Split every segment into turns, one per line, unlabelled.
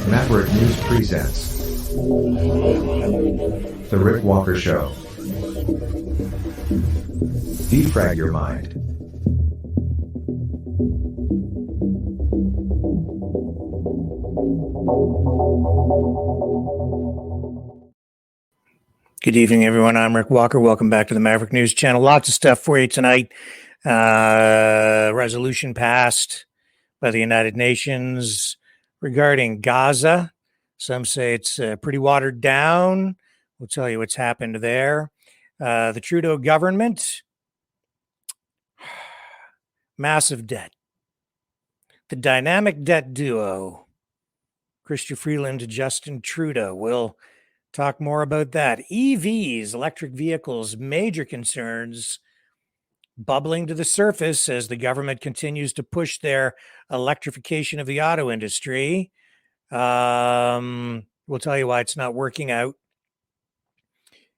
Maverick News presents The Rick Walker Show. Defrag your mind.
Good evening, everyone. I'm Rick Walker. Welcome back to the Maverick News Channel. Lots of stuff for you tonight. Resolution passed by the United Nations regarding Gaza. Some say it's pretty watered down. We'll tell you what's happened there. The Trudeau government, massive debt. The dynamic debt duo, Chrystia Freeland to Justin Trudeau. We'll talk more about that. EVs, electric vehicles, major concerns bubbling to the surface as the government continues to push their electrification of the auto industry. We'll tell you why it's not working out.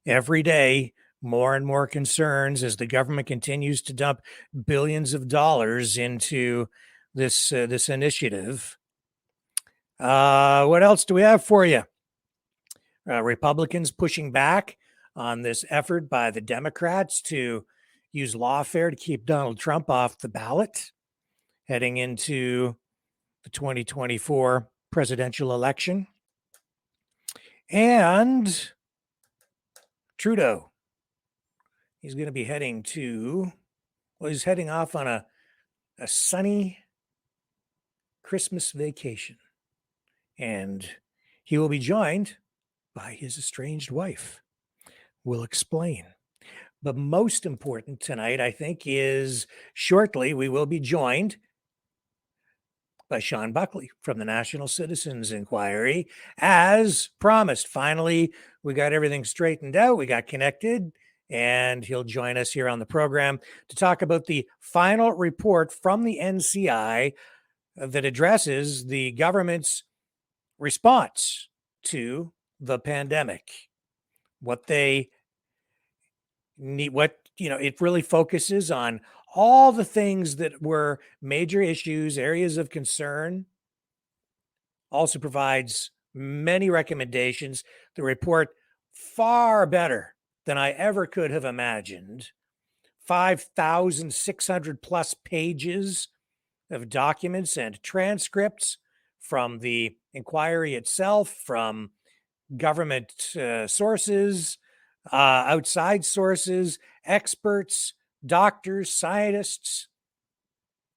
Every day, more and more concerns as the government continues to dump billions of dollars into this initiative. What else do we have for you? Republicans pushing back on this effort by the Democrats to use lawfare to keep Donald Trump off the ballot heading into the 2024 presidential election. And Trudeau, he's going to be heading he's heading off on a sunny Christmas vacation. And he will be joined by his estranged wife. We'll explain. But most important tonight, I think, is shortly we will be joined by Shawn Buckley from the National Citizens Inquiry. As promised, finally, we got everything straightened out. We got connected, and he'll join us here on the program to talk about the final report from the NCI that addresses the government's response to the pandemic, what they it really focuses on all the things that were major issues, areas of concern. Also provides many recommendations. The report far better than I ever could have imagined. 5,600 plus pages of documents and transcripts from the inquiry itself, from government sources, outside sources, experts, doctors, scientists.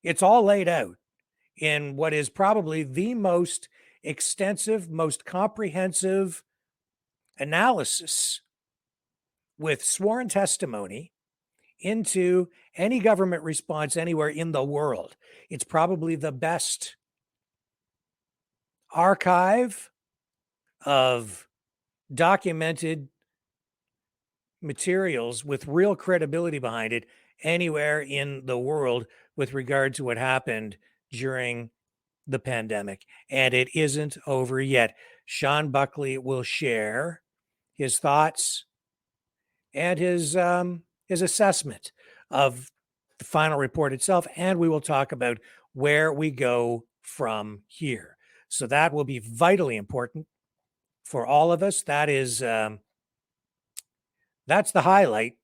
It's all laid out in what is probably the most extensive, most comprehensive analysis with sworn testimony into any government response anywhere in the world. It's probably the best archive of documented materials with real credibility behind it anywhere in the world with regard to what happened during the pandemic. And it isn't over yet. Shawn Buckley will share his thoughts and his assessment of the final report itself, and we will talk about where we go from here. So that will be vitally important for all of us. That is that's the highlight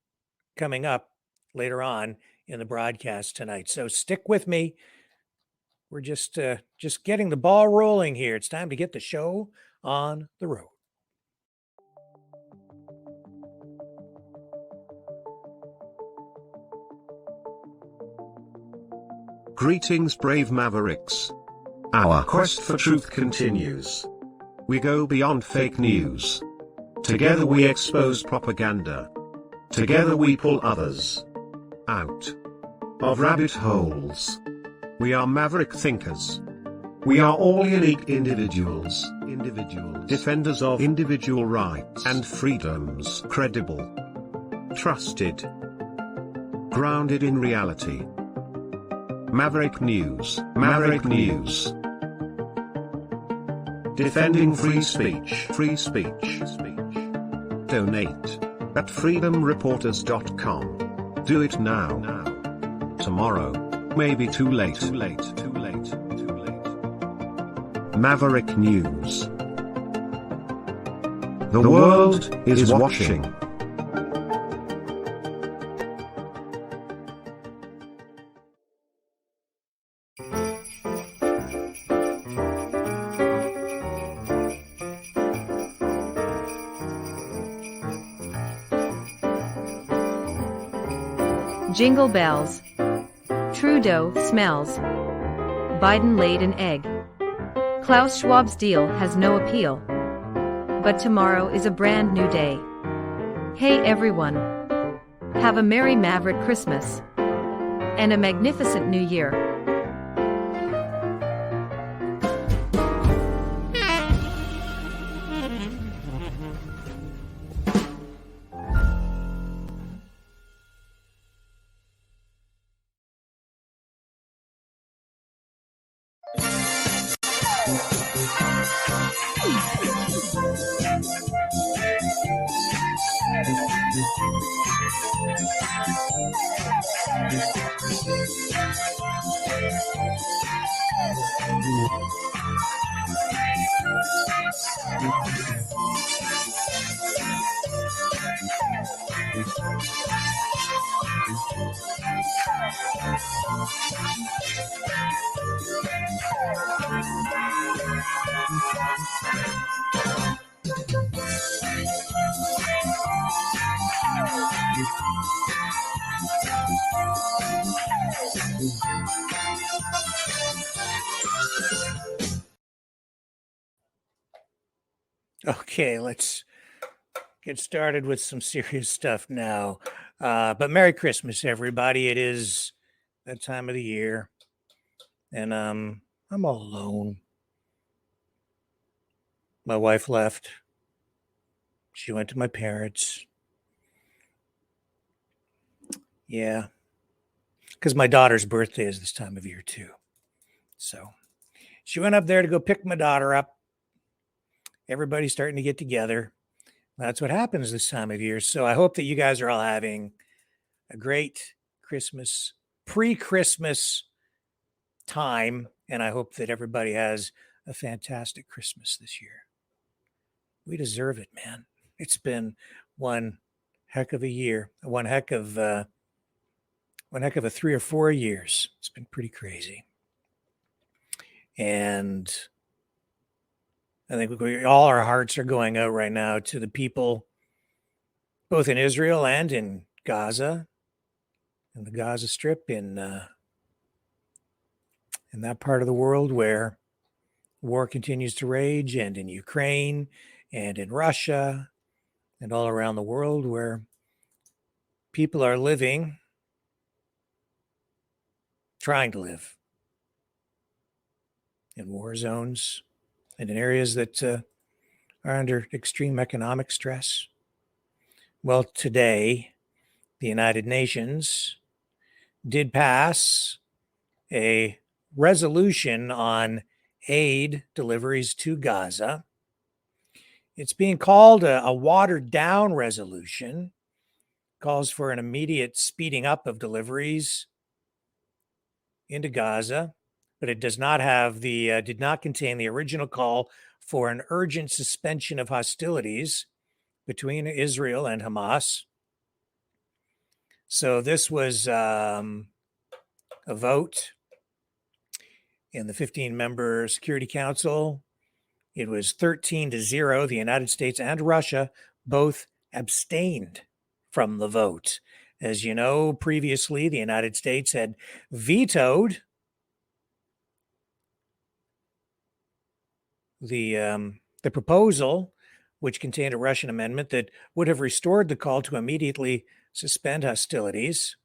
coming up later on in the broadcast tonight. So stick with me. We're just getting the ball rolling here. It's time to get the show on the road.
Greetings, brave Mavericks. Our quest for truth continues. We go beyond fake news. Together we expose propaganda. Together we pull others out of rabbit holes. We are maverick thinkers. We are all unique individuals, defenders of individual rights and freedoms, credible, trusted, grounded in reality. Maverick News, Maverick News. Defending free speech, free speech. Donate at freedomreporters.com. Do it now. Tomorrow may be too late. Maverick News. The world is watching.
Jingle bells. Trudeau smells. Biden laid an egg. Klaus Schwab's deal has no appeal. But tomorrow is a brand new day. Hey everyone. Have a merry Maverick Christmas. And a magnificent new year.
Okay, let's get started with some serious stuff now. But Merry Christmas, everybody. It is that time of the year, and I'm all alone. My wife left. She went to my parents. Yeah, because my daughter's birthday is this time of year too. So she went up there to go pick my daughter up. Everybody's starting to get together. That's what happens this time of year. So I hope that you guys are all having a great Christmas, pre-Christmas time. And I hope that everybody has a fantastic Christmas this year. We deserve it, man. It's been one heck of a year, one heck of a 3 or 4 years. It's been pretty crazy. And I think all our hearts are going out right now to the people, both in Israel and in Gaza, in the Gaza Strip, in that part of the world where war continues to rage, and in Ukraine, and in Russia, and all around the world where people are living, trying to live in war zones and in areas that are under extreme economic stress. Well, today, the United Nations did pass a resolution on aid deliveries to Gaza. It's being called a watered down resolution, calls for an immediate speeding up of deliveries into Gaza, but it does not have did not contain the original call for an urgent suspension of hostilities between Israel and Hamas. So this was a vote in the 15-member Security Council. It was 13-0. The United States and Russia both abstained from the vote. As you know, previously, the United States had vetoed the proposal, which contained a Russian amendment that would have restored the call to immediately suspend hostilities.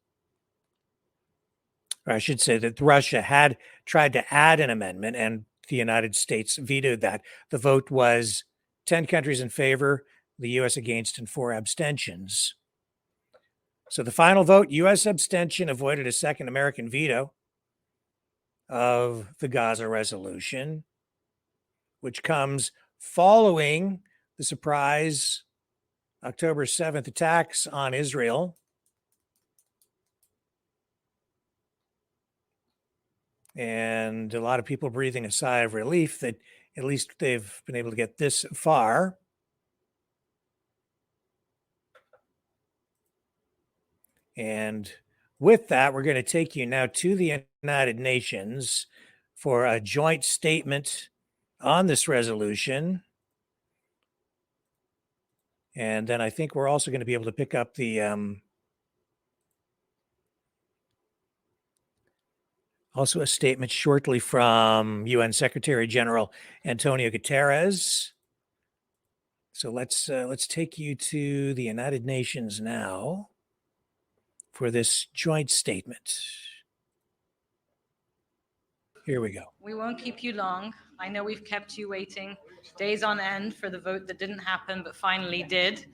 Or I should say that Russia had tried to add an amendment, and the United States vetoed that. The vote was 10 countries in favor, the U.S. against, and 4 abstentions. So the final vote, U.S. abstention, avoided a second American veto of the Gaza resolution, which comes following the surprise October 7th attacks on Israel. And a lot of people breathing a sigh of relief that at least they've been able to get this far. And with that, we're going to take you now to the United Nations for a joint statement on this resolution. And then I think we're also going to be able to pick up the also a statement shortly from UN Secretary General Antonio Guterres. So let's take you to the United Nations now for this joint statement. Here we go.
We won't keep you long. I know we've kept you waiting days on end for the vote that didn't happen but finally did.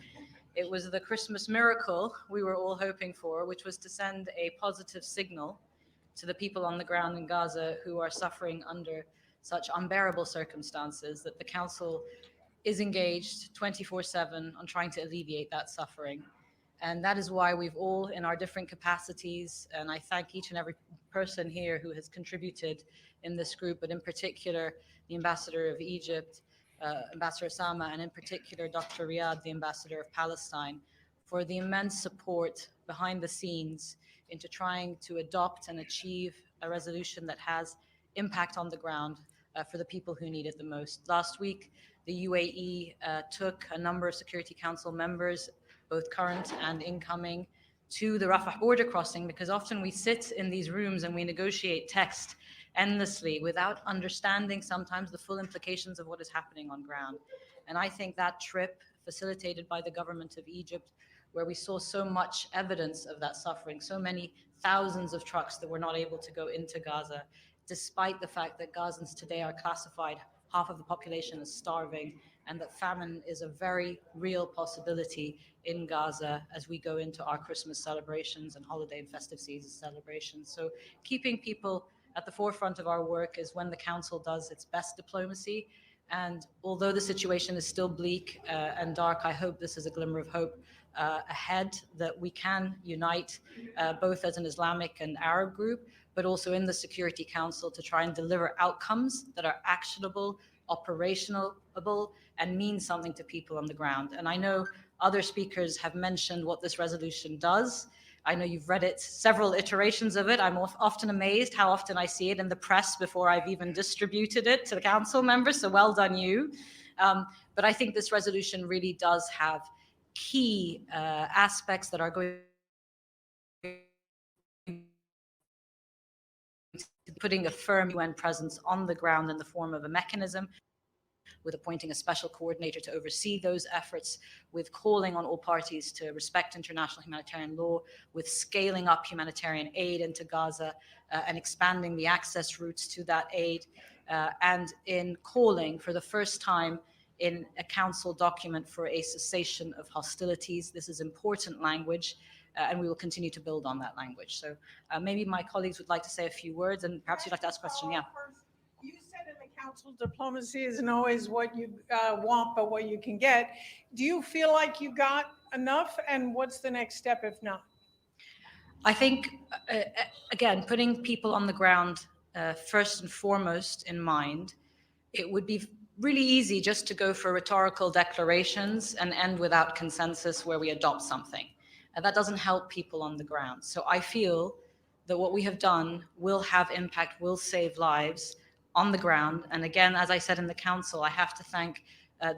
It was the Christmas miracle we were all hoping for, which was to send a positive signal to the people on the ground in Gaza who are suffering under such unbearable circumstances, that the Council is engaged 24/7 on trying to alleviate that suffering. And that is why we've all, in our different capacities, and I thank each and every person here who has contributed in this group, but in particular, the Ambassador of Egypt, Ambassador Sama, and in particular, Dr. Riyad, the Ambassador of Palestine, for the immense support behind the scenes into trying to adopt and achieve a resolution that has impact on the ground for the people who need it the most. Last week, the UAE took a number of Security Council members, both current and incoming, to the Rafah border crossing, because often we sit in these rooms and we negotiate text endlessly without understanding sometimes the full implications of what is happening on ground. And I think that trip, facilitated by the government of Egypt, where we saw so much evidence of that suffering, so many thousands of trucks that were not able to go into Gaza, despite the fact that Gazans today are classified, half of the population is starving, and that famine is a very real possibility in Gaza as we go into our Christmas celebrations and holiday and festive season celebrations. So keeping people at the forefront of our work is when the Council does its best diplomacy. And although the situation is still bleak and dark, I hope this is a glimmer of hope ahead, that we can unite both as an Islamic and Arab group, but also in the Security Council to try and deliver outcomes that are actionable, operationable, and mean something to people on the ground. And I know other speakers have mentioned what this resolution does. I know you've read it, several iterations of it. I'm often amazed how often I see it in the press before I've even distributed it to the council members, so well done you. But I think this resolution really does have key aspects that are going to putting a firm UN presence on the ground in the form of a mechanism, with appointing a special coordinator to oversee those efforts, with calling on all parties to respect international humanitarian law, with scaling up humanitarian aid into Gaza and expanding the access routes to that aid, and in calling for the first time in a council document for a cessation of hostilities. This is important language, and we will continue to build on that language. So maybe my colleagues would like to say a few words, and perhaps you'd like to ask a question. Yeah.
You said in the council, diplomacy isn't always what you want, but what you can get. Do you feel like you got enough? And what's the next step if not?
I think, again, putting people on the ground first and foremost in mind, it would be really easy just to go for rhetorical declarations and end without consensus where we adopt something. And that doesn't help people on the ground. So I feel that what we have done will have impact, will save lives on the ground. And again, as I said in the council, I have to thank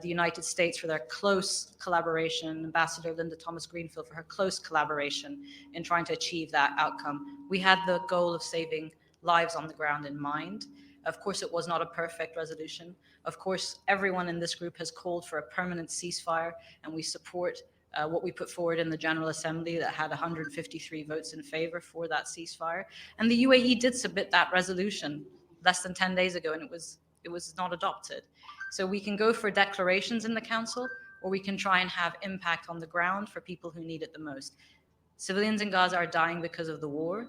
the United States for their close collaboration, Ambassador Linda Thomas-Greenfield for her close collaboration in trying to achieve that outcome. We had the goal of saving lives on the ground in mind. Of course, it was not a perfect resolution. Of course, everyone in this group has called for a permanent ceasefire, and we support what we put forward in the General Assembly that had 153 votes in favor for that ceasefire. And the UAE did submit that resolution less than 10 days ago, and it was not adopted. So we can go for declarations in the council, or we can try and have impact on the ground for people who need it the most. Civilians in Gaza are dying because of the war.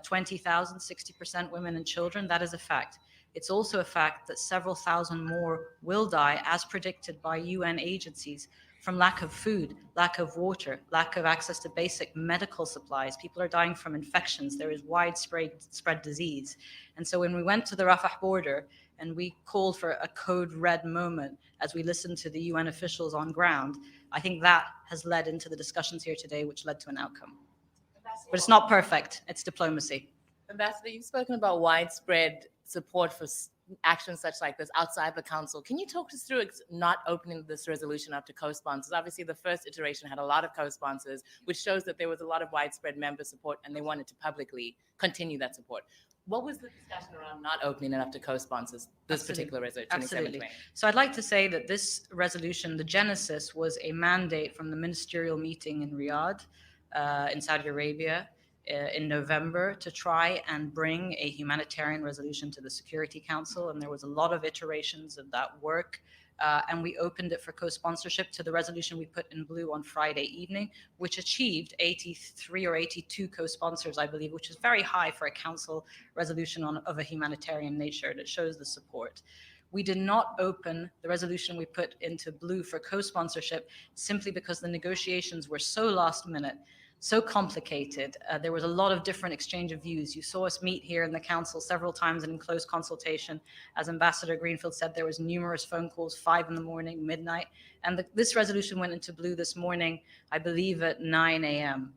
20,000, 60% women and children, that is a fact. It's also a fact that several thousand more will die, as predicted by UN agencies, from lack of food, lack of water, lack of access to basic medical supplies. People are dying from infections. There is widespread disease. And so when we went to the Rafah border and we called for a code red moment as we listened to the UN officials on ground, I think that has led into the discussions here today, which led to an outcome. But it's not perfect. It's diplomacy.
Ambassador, you've spoken about widespread support for actions such like this outside the council. Can you talk us through not opening this resolution up to co-sponsors? Obviously, the first iteration had a lot of co-sponsors, which shows that there was a lot of widespread member support, and they wanted to publicly continue that support. What was the discussion around not opening it up to co-sponsors, this particular resolution?
Absolutely. So I'd like to say that this resolution, the genesis, was a mandate from the ministerial meeting in Riyadh, in Saudi Arabia, in November, to try and bring a humanitarian resolution to the Security Council. And there was a lot of iterations of that work. And we opened it for co-sponsorship to the resolution we put in blue on Friday evening, which achieved 83 or 82 co-sponsors, I believe, which is very high for a council resolution of a humanitarian nature. And it shows the support. We did not open the resolution we put into blue for co-sponsorship simply because the negotiations were so last minute, so complicated. There was a lot of different exchange of views. You saw us meet here in the council several times and in close consultation. As Ambassador Greenfield said, there was numerous phone calls, 5 a.m, midnight. And this resolution went into blue this morning, I believe at 9 a.m.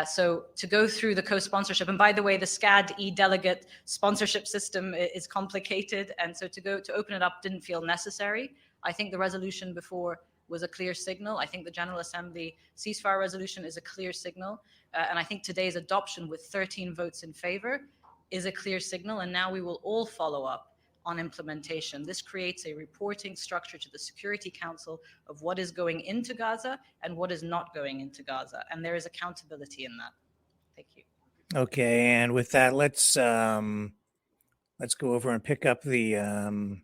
So to go through the co-sponsorship, and by the way, the SCAD e-delegate sponsorship system is complicated. And so to open it up didn't feel necessary. I think the resolution before was a clear signal. I think the General Assembly ceasefire resolution is a clear signal. And I think today's adoption with 13 votes in favor is a clear signal. And now we will all follow up on implementation. This creates a reporting structure to the Security Council of what is going into Gaza and what is not going into Gaza. And there is accountability in that. Thank you.
Okay, and with that, let's go over and pick up the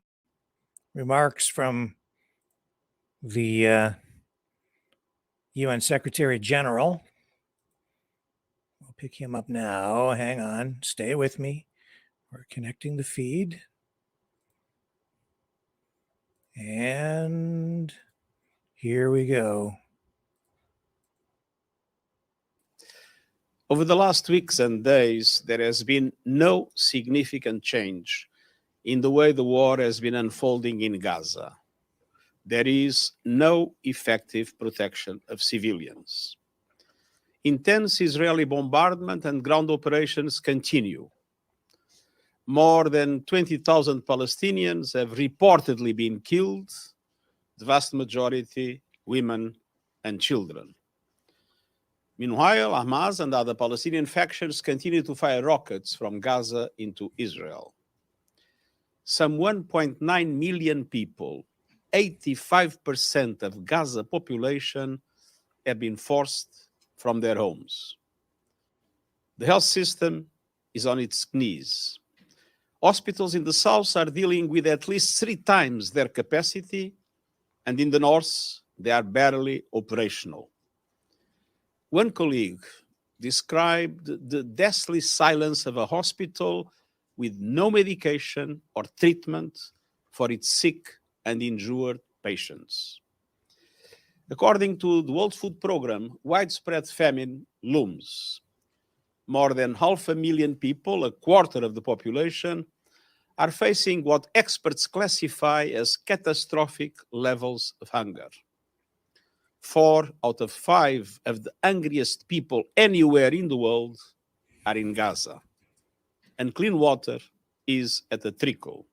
remarks from the UN Secretary General. We'll pick him up now. Hang on. Stay with me. We're connecting the feed. And here we go.
Over the last weeks and days, there has been no significant change in the way the war has been unfolding in Gaza. There is no effective protection of civilians. Intense Israeli bombardment and ground operations continue. More than 20,000 Palestinians have reportedly been killed, the vast majority women and children. Meanwhile, Hamas and other Palestinian factions continue to fire rockets from Gaza into Israel. Some 1.9 million people, 85% of Gaza population, have been forced from their homes. The health system is on its knees. Hospitals in the south are dealing with at least 3 times their capacity, and in the north, they are barely operational. One colleague described the deathly silence of a hospital with no medication or treatment for its sick and injured patients. According to the World Food Programme, widespread famine looms. More than 500,000 people, a quarter of the population, are facing what experts classify as catastrophic levels of hunger. 4 out of 5 of the hungriest people anywhere in the world are in Gaza. And clean water is at a trickle.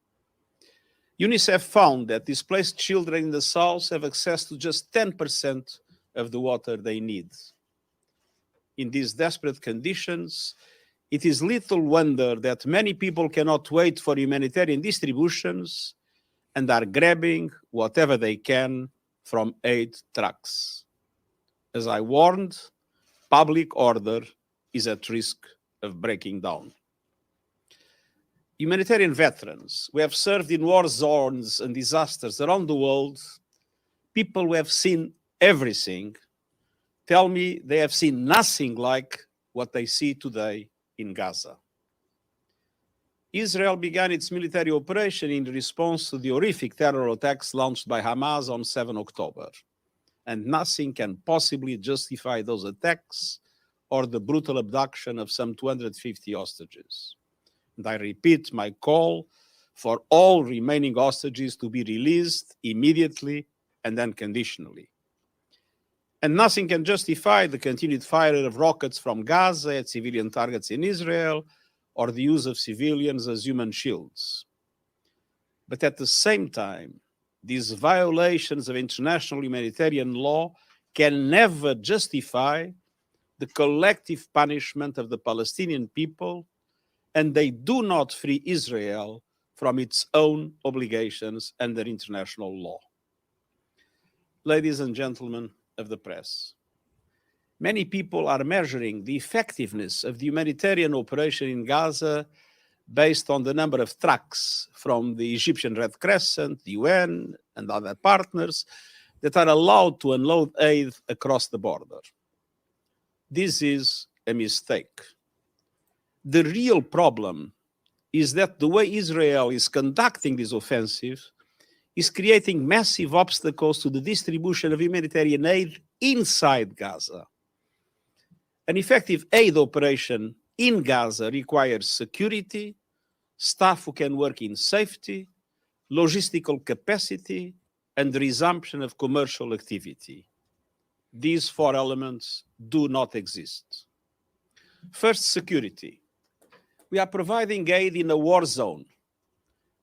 UNICEF found that displaced children in the south have access to just 10% of the water they need. In these desperate conditions, it is little wonder that many people cannot wait for humanitarian distributions and are grabbing whatever they can from aid trucks. As I warned, public order is at risk of breaking down. Humanitarian veterans who have served in war zones and disasters around the world, people who have seen everything, tell me they have seen nothing like what they see today in Gaza. Israel began its military operation in response to the horrific terror attacks launched by Hamas on 7 October. And nothing can possibly justify those attacks or the brutal abduction of some 250 hostages. And I repeat my call for all remaining hostages to be released immediately and unconditionally. And nothing can justify the continued fire of rockets from Gaza at civilian targets in Israel or the use of civilians as human shields. But at the same time, these violations of international humanitarian law can never justify the collective punishment of the Palestinian people, and they do not free Israel from its own obligations under international law. Ladies and gentlemen of the press, many people are measuring the effectiveness of the humanitarian operation in Gaza based on the number of trucks from the Egyptian Red Crescent, the UN, and other partners that are allowed to unload aid across the border. This is a mistake. The real problem is that the way Israel is conducting this offensive is creating massive obstacles to the distribution of humanitarian aid inside Gaza. An effective aid operation in Gaza requires security, staff who can work in safety, logistical capacity, and resumption of commercial activity. These 4 elements do not exist. First, security. We are providing aid in a war zone.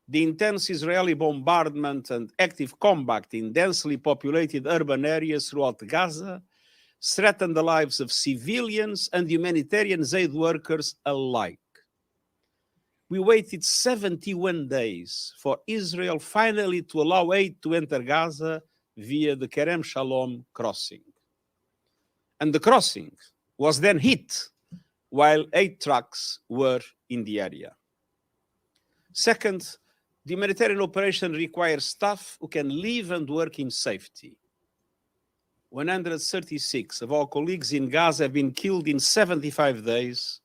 The intense Israeli bombardment and active combat in densely populated urban areas throughout Gaza threaten the lives of civilians and humanitarian aid workers alike. We waited 71 days for Israel finally to allow aid to enter Gaza via the Kerem Shalom crossing. And the crossing was then hit while aid trucks were in the area. Second, the humanitarian operation requires staff who can live and work in safety. 136 of our colleagues in Gaza have been killed in 75 days,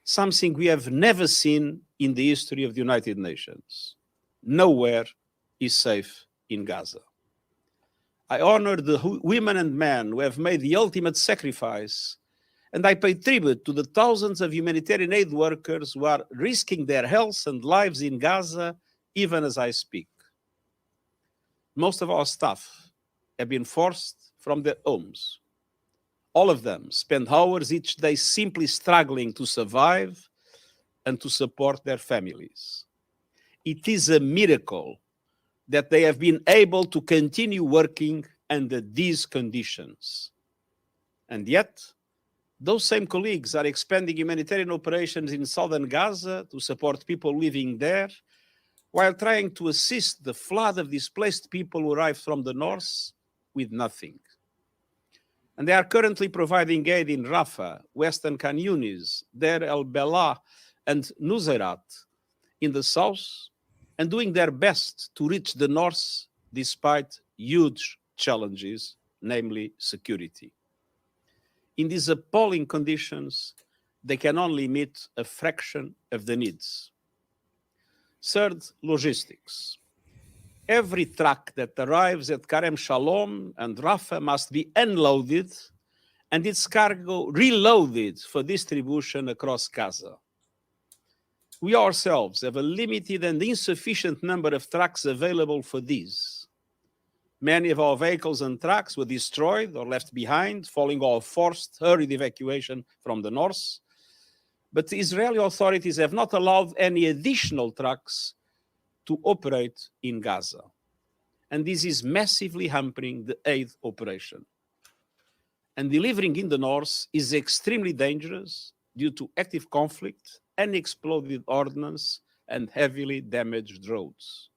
something we have never seen in the history of the United Nations. Nowhere is safe in Gaza. I honor the women and men who have made the ultimate sacrifice, and I pay tribute to the thousands of humanitarian aid workers who are risking their health and lives in Gaza even as I speak. Most of our staff have been forced from their homes. All of them spend hours each day simply struggling to survive and to support their families. It is a miracle that they have been able to continue working under these conditions. And yet, those same colleagues are expanding humanitarian operations in southern Gaza to support people living there, while trying to assist the flood of displaced people who arrived from the north with nothing. And they are currently providing aid in Rafah, Western Khan Yunis, Deir el-Belah, and Nuseirat in the south, and doing their best to reach the north despite huge challenges, namely security. In these appalling conditions, they can only meet a fraction of the needs. Third, logistics. Every truck that arrives at Karem Shalom and Rafah must be unloaded and its cargo reloaded for distribution across Gaza. We ourselves have a limited and insufficient number of trucks available for these. Many of our vehicles and trucks were destroyed or left behind following our forced, hurried evacuation from the north. But the Israeli authorities have not allowed any additional trucks to operate in Gaza. And this is massively hampering the aid operation. And delivering in the north is extremely dangerous due to active conflict, unexploded ordnance, and heavily damaged roads.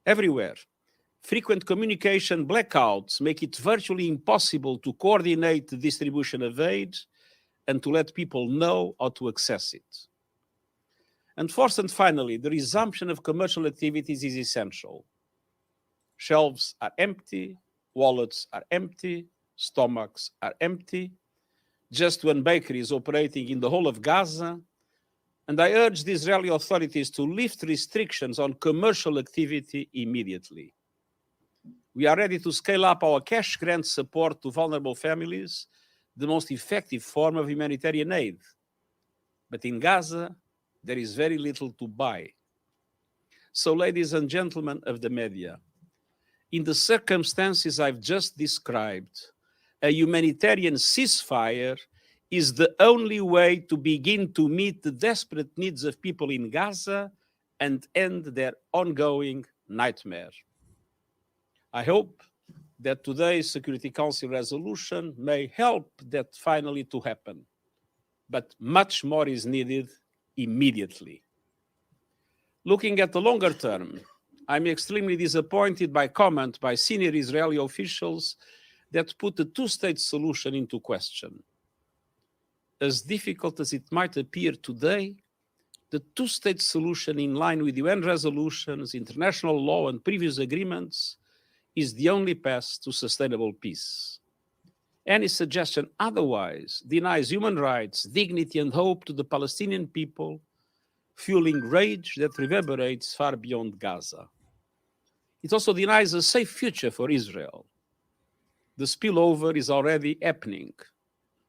Everywhere, frequent communication blackouts make it virtually impossible to coordinate the distribution of aid and to let people know how to access it. And fourth and finally, the resumption of commercial activities is essential. Shelves are empty, wallets are empty, stomachs are empty. Just one bakery is operating in the whole of Gaza. And I urge the Israeli authorities to lift restrictions on commercial activity immediately. We are ready to scale up our cash grant support to vulnerable families, the most effective form of humanitarian aid. But in Gaza, there is very little to buy. So, ladies and gentlemen of the media, in the circumstances I've just described, a humanitarian ceasefire is the only way to begin to meet the desperate needs of people in Gaza and end their ongoing nightmare. I hope that today's Security Council resolution may help that finally to happen. But much more is needed immediately. Looking at the longer term, I'm extremely disappointed by comment by senior Israeli officials that put the two-state solution into question. As difficult as it might appear today, the two-state solution in line with UN resolutions, international law, and previous agreements is the only path to sustainable peace. Any suggestion otherwise denies human rights, dignity, and hope to the Palestinian people, fueling rage that reverberates far beyond Gaza. It also denies a safe future for Israel. The spillover is already happening.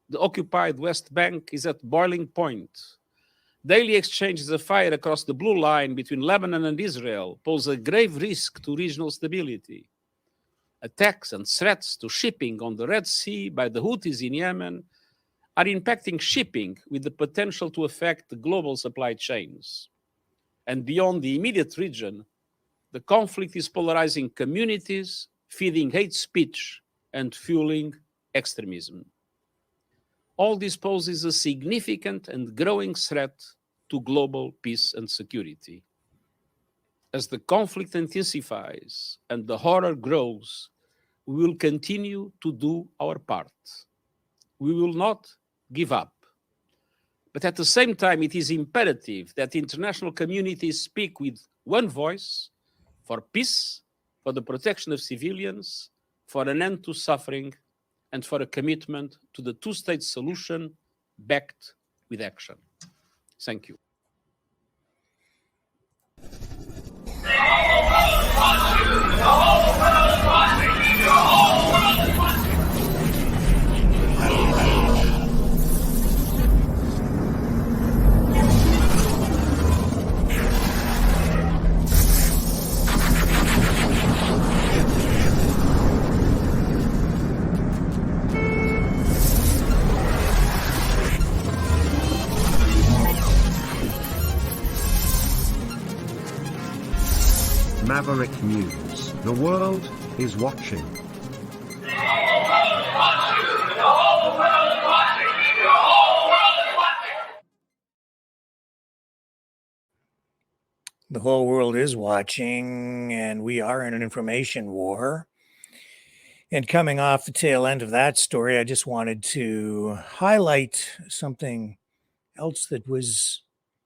The occupied West Bank is at boiling point. Daily exchanges of fire across the blue line between Lebanon and Israel pose a grave risk to regional stability. Attacks and threats to shipping on the Red Sea by the Houthis in Yemen are impacting shipping with the potential to affect the global supply chains. And beyond the immediate region, the conflict is polarizing communities, feeding hate speech, and fueling extremism. All this poses a significant and growing threat to global peace and security. As the conflict intensifies and the horror grows, we will continue to do our part. We will not give up. But at the same time, it is imperative that the international community speak with one voice for peace, for the protection of civilians, for an end to suffering, and for a commitment to the two-state solution backed with action. Thank you.
Maverick News. The world is watching.
The whole world is watching, and we are in an information war. And coming off the tail end of that story, I just wanted to highlight something else that was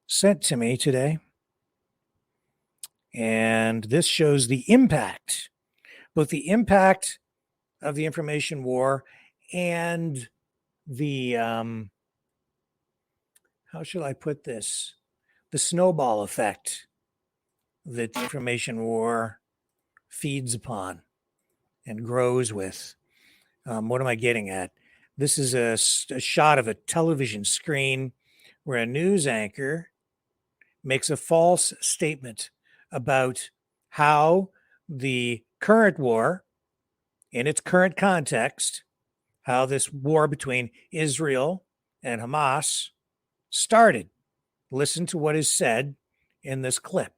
sent to me today. And this shows the impact, both the impact of the information war and the, how shall I put this? The snowball effect that the information war feeds upon and grows with. What am I getting at? This is a shot of a television screen where a news anchor makes a false statement about how the current war, in its current context, how this war between Israel and Hamas started. Listen to what is said in this clip.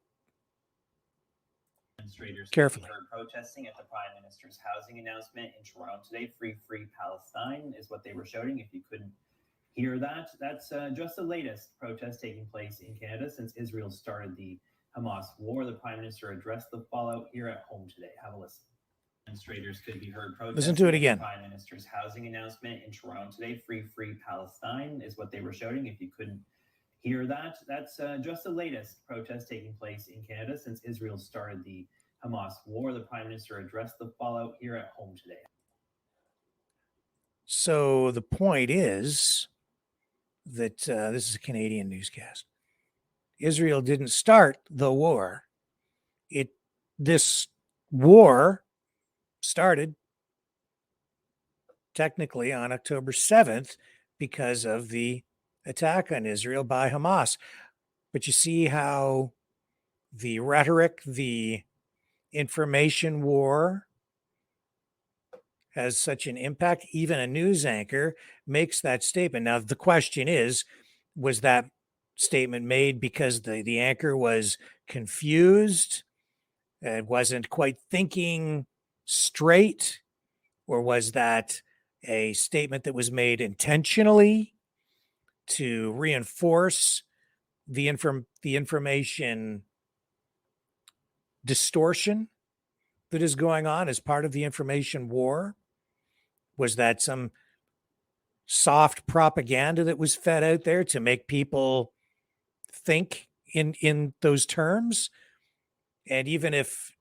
Demonstrators
Carefully.
heard protesting at the Prime Minister's housing announcement in Toronto today. Free Palestine is what they were shouting. If you couldn't hear that, that's just the latest protest taking place in Canada since Israel started the Hamas war. The Prime Minister addressed the fallout here at home today. Have a listen. Demonstrators could be heard protesting.
Listen to it again.
At the Prime Minister's housing announcement in Toronto today. Free Palestine is what they were shouting. If you couldn't hear that, that's just the latest protest taking place in Canada since Israel started the Hamas war. The Prime Minister addressed the fallout here at home today.
So the point is that this is a Canadian newscast. Israel didn't start the war. This war started technically on October 7th because of the attack on Israel by Hamas. But you see how the rhetoric, the information war has such an impact. Even a news anchor makes that statement. Now, the question is, was that statement made because the anchor was confused and wasn't quite thinking straight? Or was that a statement that was made intentionally to reinforce the information distortion that is going on as part of the information war? Was that some soft propaganda that was fed out there to make people think in those terms? And even if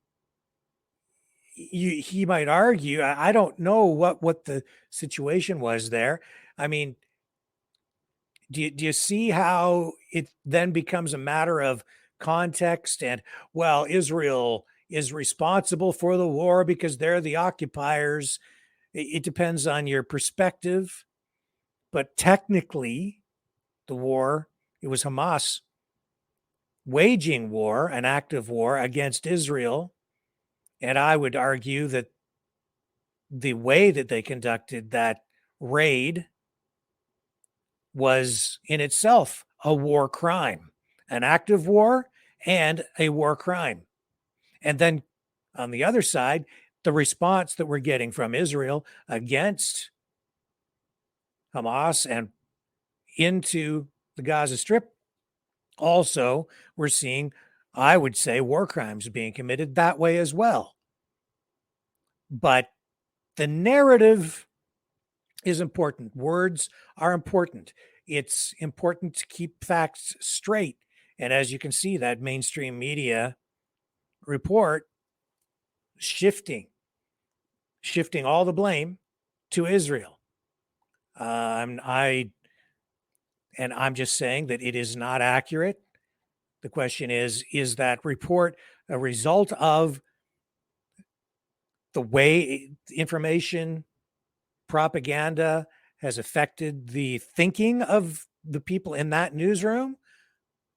he might argue, I don't know what the situation was there. I mean, do you see how it then becomes a matter of context and, well, Israel is responsible for the war because they're the occupiers? It depends on your perspective. But technically, the war, it was Hamas waging war, an active war against Israel. And I would argue that the way that they conducted that raid was in itself a war crime, an active war and a war crime. And then on the other side, the response that we're getting from Israel against Hamas and into the Gaza Strip, also we're seeing, I would say, war crimes being committed that way as well. But the narrative is important. Words are important. It's important to keep facts straight. And as you can see, that mainstream media report shifting all the blame to Israel. I'm just saying that it is not accurate. The question is that report a result of the way information propaganda has affected the thinking of the people in that newsroom?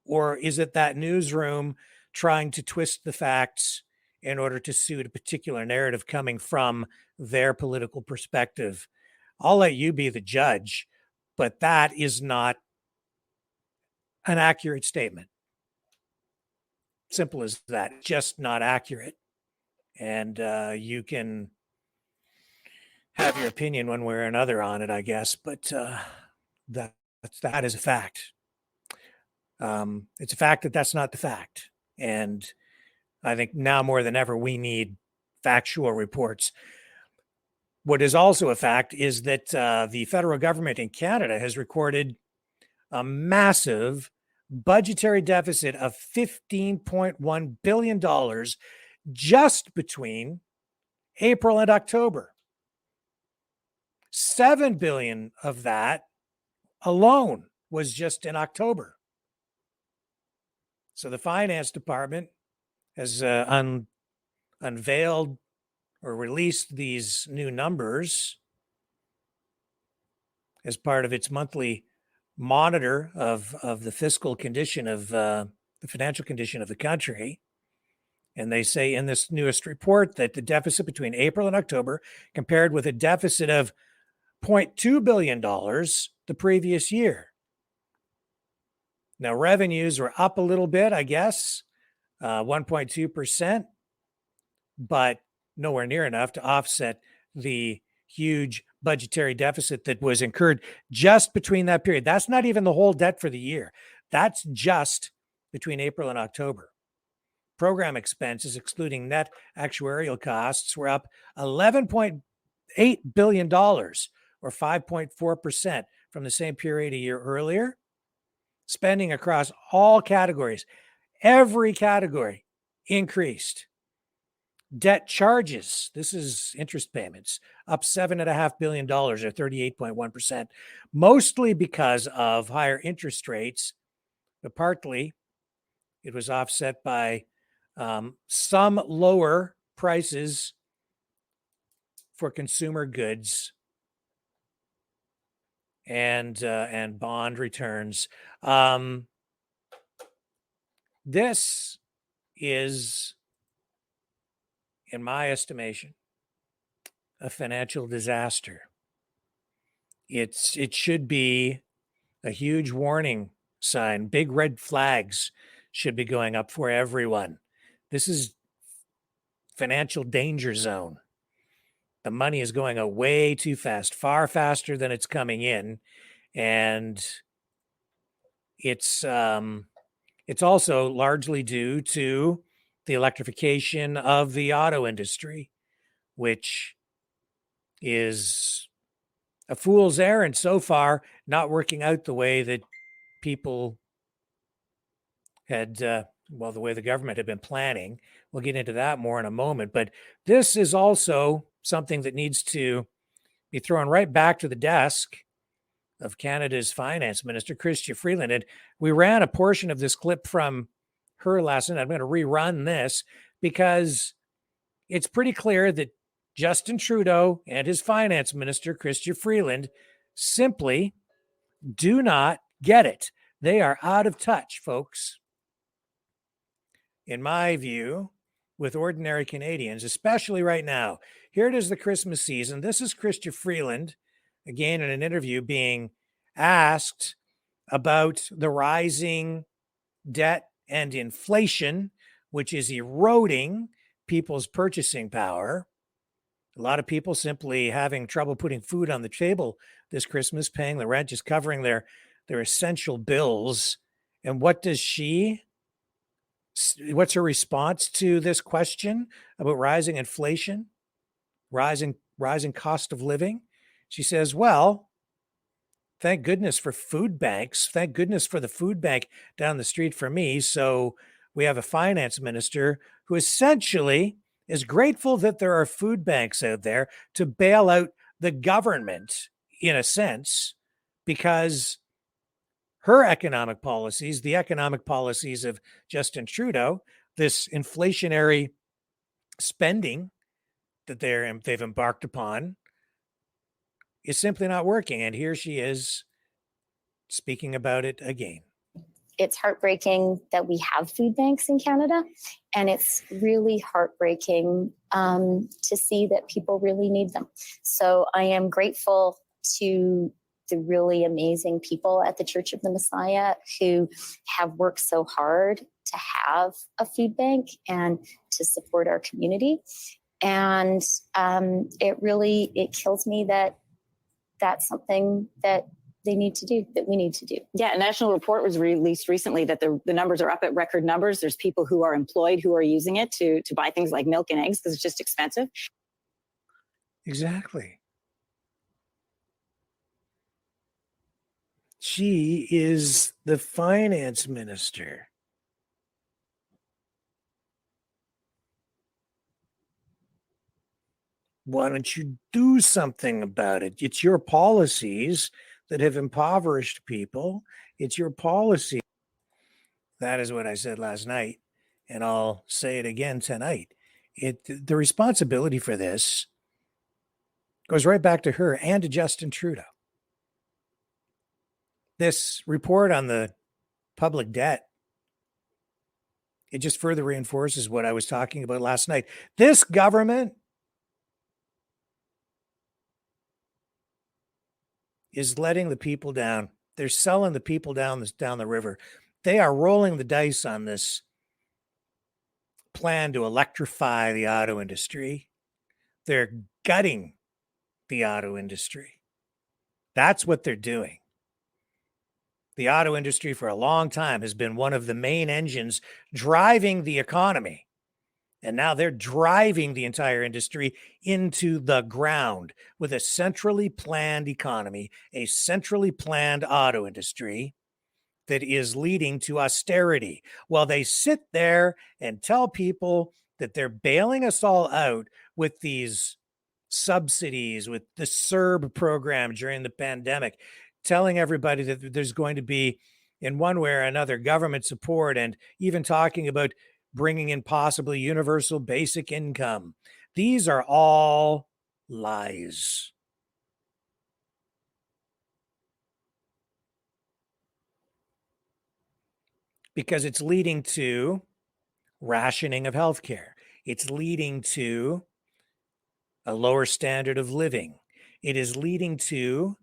Or is it that newsroom trying to twist the facts in order to suit a particular narrative coming from their political perspective? I'll let you be the judge, but that is not an accurate statement. Simple as that. Just not accurate. And you can have your opinion one way or another on it, I guess, but that is a fact. It's a fact that that's not the fact. And I think now more than ever, we need factual reports. What is also a fact is that the federal government in Canada has recorded a massive budgetary deficit of $15.1 billion just between April and October. $7 billion of that alone was just in October. So the finance department has unveiled or released these new numbers as part of its monthly monitor of the fiscal condition of the financial condition of the country. And they say in this newest report that the deficit between April and October compared with a deficit of $0.2 billion the previous year. Now, revenues were up a little bit, I guess, 1.2%, but nowhere near enough to offset the huge budgetary deficit that was incurred just between that period. That's not even the whole debt for the year. That's just between April and October. Program expenses, excluding net actuarial costs, were up $11.8 billion, or 5.4% from the same period a year earlier. Spending across all categories, every category increased. Debt charges, this is interest payments, up $7.5 billion, or 38.1%, mostly because of higher interest rates, but partly it was offset by some lower prices for consumer goods and bond returns. This is, in my estimation, a financial disaster. It should be a huge warning sign. Big red flags should be going up for everyone. This is financial danger zone. The money is going away too fast, far faster than it's coming in. And it's also largely due to the electrification of the auto industry, which is a fool's errand so far, not working out the way that people had, the way the government had been planning. We'll get into that more in a moment. But this is also something that needs to be thrown right back to the desk of Canada's finance minister, Chrystia Freeland. And we ran a portion of this clip from her last night. I'm going to rerun this because it's pretty clear that Justin Trudeau and his finance minister, Chrystia Freeland, simply do not get it. They are out of touch, folks. In my view, with ordinary Canadians, especially right now. Here it is, the Christmas season. This is Chrystia Freeland, again, in an interview being asked about the rising debt and inflation, which is eroding people's purchasing power. A lot of people simply having trouble putting food on the table this Christmas, paying the rent, just covering their essential bills. And what's her response to this question about rising inflation, rising cost of living? She says, well, thank goodness for food banks. Thank goodness for the food bank down the street for me. So we have a finance minister who essentially is grateful that there are food banks out there to bail out the government, in a sense, because her economic policies, the economic policies of Justin Trudeau, this inflationary spending that they've embarked upon is simply not working. And here she is speaking about it again.
It's heartbreaking that we have food banks in Canada, and it's really heartbreaking to see that people really need them. So I am grateful to the really amazing people at the Church of the Messiah who have worked so hard to have a food bank and to support our community. And it kills me that that's something that they need to do, that we need to do.
Yeah, a national report was released recently that the numbers are up at record numbers. There's people who are employed who are using it to buy things like milk and eggs because it's just expensive.
Exactly. She is the finance minister. Why don't you do something about it? It's your policies that have impoverished people. It's your policy. That is what I said last night, and I'll say it again tonight. The responsibility for this goes right back to her and to Justin Trudeau. This report on the public debt, it just further reinforces what I was talking about last night. This government is letting the people down. They're selling the people down the river. They are rolling the dice on this plan to electrify the auto industry. They're gutting the auto industry. That's what they're doing. The auto industry for a long time has been one of the main engines driving the economy. And now they're driving the entire industry into the ground with a centrally planned economy, a centrally planned auto industry that is leading to austerity. While they sit there and tell people that they're bailing us all out with these subsidies, with the CERB program during the pandemic, telling everybody that there's going to be, in one way or another, government support, and even talking about bringing in possibly universal basic income. These are all lies. Because it's leading to rationing of healthcare. It's leading to a lower standard of living. It is leading to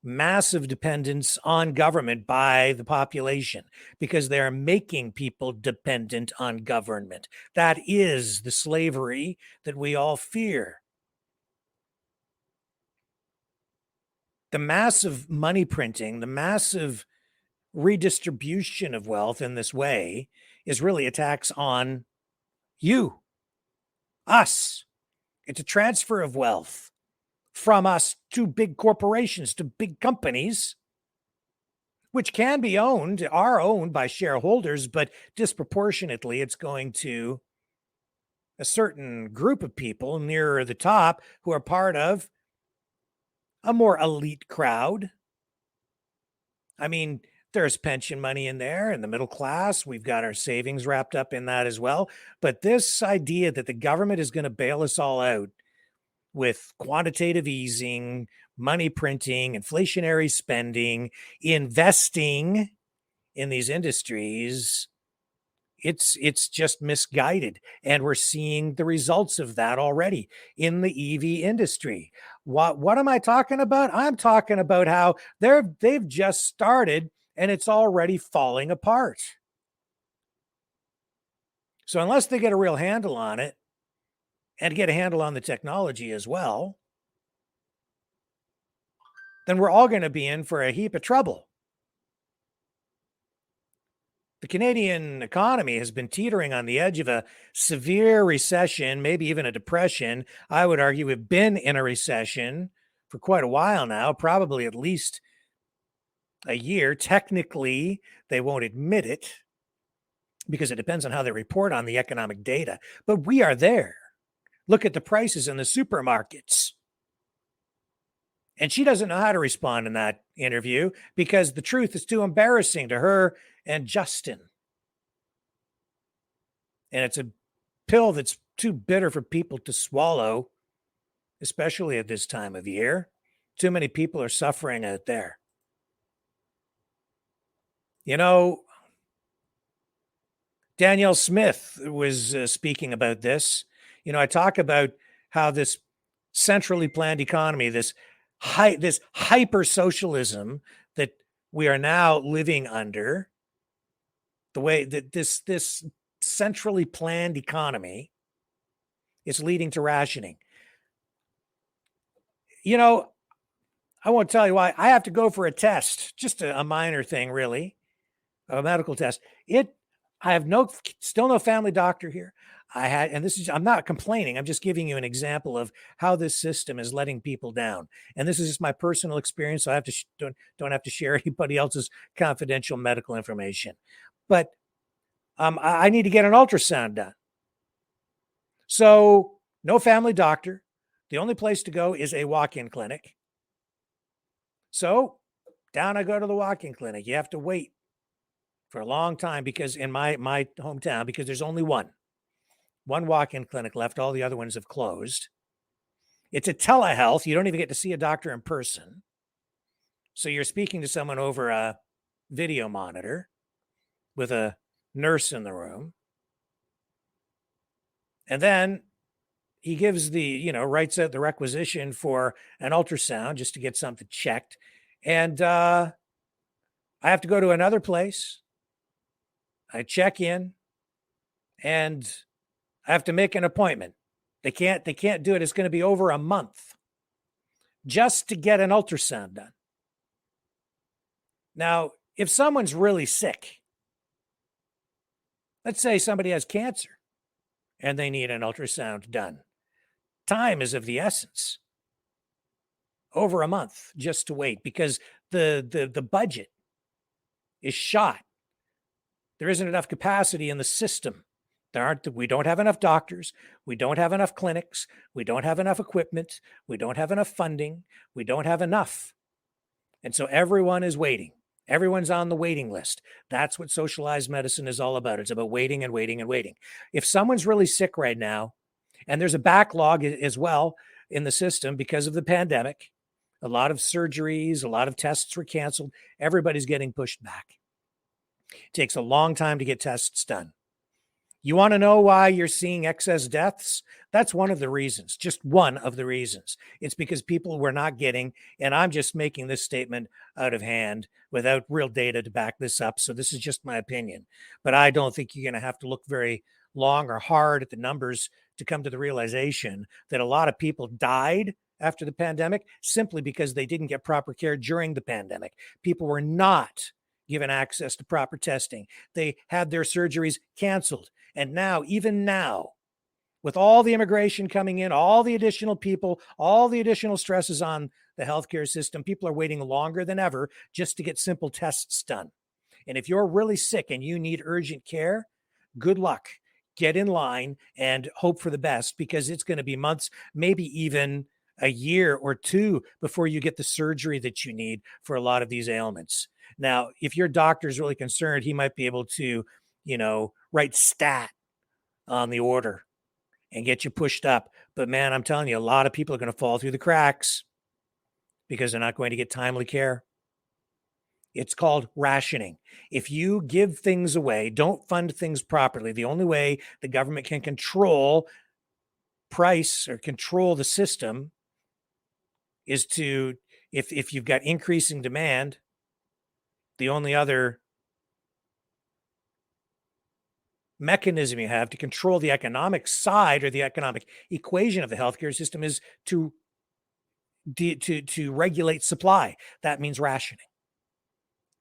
massive dependence on government by the population because they're making people dependent on government. That is the slavery that we all fear. The massive money printing, the massive redistribution of wealth in this way is really a tax on you, us. It's a transfer of wealth from us to big corporations, to big companies, which can be are owned by shareholders, but disproportionately it's going to a certain group of people nearer the top who are part of a more elite crowd. I mean, there's pension money in there, and the middle class, we've got our savings wrapped up in that as well. But this idea that the government is going to bail us all out with quantitative easing, money printing, inflationary spending, investing in these industries, it's just misguided. And we're seeing the results of that already in the EV industry. What am I talking about? I'm talking about how they've just started and it's already falling apart. So unless they get a real handle on it, and get a handle on the technology as well, then we're all going to be in for a heap of trouble. The Canadian economy has been teetering on the edge of a severe recession, maybe even a depression. I would argue we've been in a recession for quite a while now, probably at least a year. Technically, they won't admit it because it depends on how they report on the economic data. But we are there. Look at the prices in the supermarkets. And she doesn't know how to respond in that interview because the truth is too embarrassing to her and Justin. And it's a pill that's too bitter for people to swallow especially at this time of year. Too many people are suffering out there. You know, Danielle Smith was speaking about this. You know, I talk about how this centrally planned economy, this hyper socialism that we are now living under, the way that this centrally planned economy is leading to rationing. You know, I won't tell you why. I have to go for a test, just a minor thing, really, a medical test. I have still no family doctor here. I'm not complaining. I'm just giving you an example of how this system is letting people down. And this is just my personal experience. So I have to don't have to share anybody else's confidential medical information. But I need to get an ultrasound done. So no family doctor. The only place to go is a walk-in clinic. So down I go to the walk-in clinic. You have to wait for a long time because in my hometown, because there's only one walk-in clinic left. All the other ones have closed. It's a telehealth. You don't even get to see a doctor in person. So you're speaking to someone over a video monitor with a nurse in the room. And then he gives writes out the requisition for an ultrasound just to get something checked. And I have to go to another place. I check in and I have to make an appointment. They can't do it. It's going to be over a month just to get an ultrasound done. Now, if someone's really sick, let's say somebody has cancer and they need an ultrasound done, time is of the essence. Over a month just to wait because the budget is shot. There isn't enough capacity in the system. We don't have enough doctors. We don't have enough clinics. We don't have enough equipment. We don't have enough funding. We don't have enough. And so everyone is waiting. Everyone's on the waiting list. That's what socialized medicine is all about. It's about waiting and waiting and waiting. If someone's really sick right now, and there's a backlog as well in the system because of the pandemic, a lot of surgeries, a lot of tests were canceled. Everybody's getting pushed back. It takes a long time to get tests done. You want to know why you're seeing excess deaths? That's one of the reasons, just one of the reasons. It's because people were not getting, and I'm just making this statement out of hand without real data to back this up. So this is just my opinion. But I don't think you're going to have to look very long or hard at the numbers to come to the realization that a lot of people died after the pandemic simply because they didn't get proper care during the pandemic. People were not given access to proper testing. They had their surgeries canceled. And now, even now, with all the immigration coming in, all the additional people, all the additional stresses on the healthcare system, people are waiting longer than ever just to get simple tests done. And if you're really sick and you need urgent care, good luck. Get in line and hope for the best because it's going to be months, maybe even a year or two before you get the surgery that you need for a lot of these ailments. Now, if your doctor is really concerned, he might be able to, write stat on the order and get you pushed up. But man, I'm telling you, a lot of people are going to fall through the cracks because they're not going to get timely care. It's called rationing. If you give things away, don't fund things properly, the only way the government can control price or control the system is to, if you've got increasing demand, the only other mechanism you have to control the economic side or the economic equation of the healthcare system is to regulate supply. That means rationing.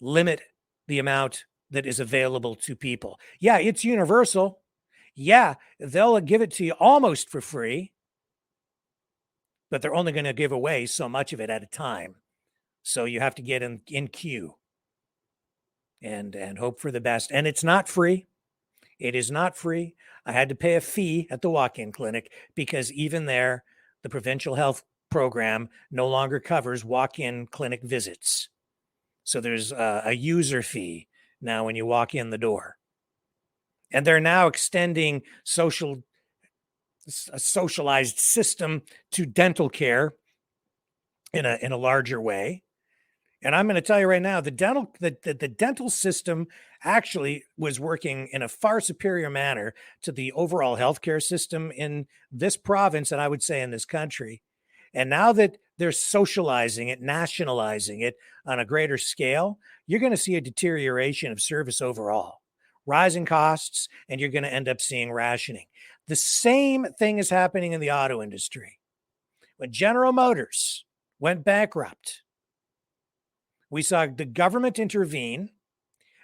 Limit the amount that is available to people. Yeah, it's universal. Yeah, they'll give it to you almost for free, but they're only going to give away so much of it at a time. So you have to get in queue and hope for the best. And it's not free. It is not free. I had to pay a fee at the walk-in clinic because even there, the provincial health program no longer covers walk-in clinic visits. So there's a user fee now when you walk in the door. And they're now extending social a socialized system to dental care in a larger way. And I'm going to tell you right now, the dental system actually was working in a far superior manner to the overall healthcare system in this province, and I would say in this country. And now that they're socializing it, nationalizing it on a greater scale, you're going to see a deterioration of service overall, rising costs, and you're going to end up seeing rationing. The same thing is happening in the auto industry. When General Motors went bankrupt, we saw the government intervene,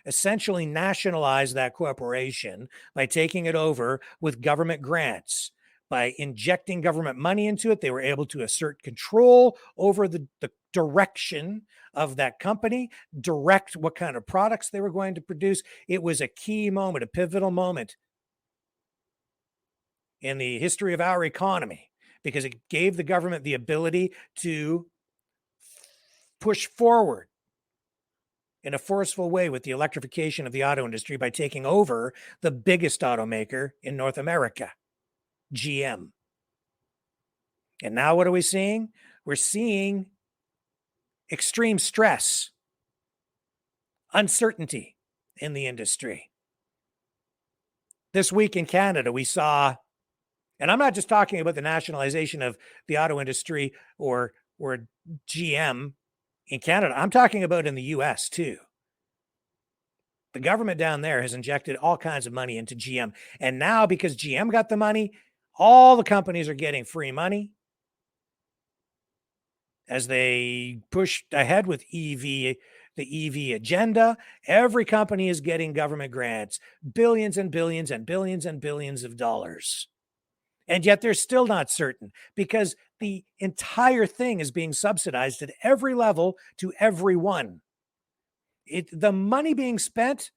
essentially nationalize that corporation by taking it over with government grants. By injecting government money into it, they were able to assert control over the direction of that company, direct what kind of products they were going to produce. It was a key moment, a pivotal moment in the history of our economy, because it gave the government the ability to push forward in a forceful way with the electrification of the auto industry by taking over the biggest automaker in North America, GM. And now what are we seeing? We're seeing extreme stress, uncertainty in the industry. This week in Canada, we saw, and I'm not just talking about the nationalization of the auto industry or GM in Canada, I'm talking about in the US too. The government down there has injected all kinds of money into GM. And now, because GM got the money, all the companies are getting free money as they push ahead with the EV agenda. Every company is getting government grants, billions and billions and billions and billions of dollars. And yet they're still not certain, because the entire thing is being subsidized at every level to everyone. The money being spent,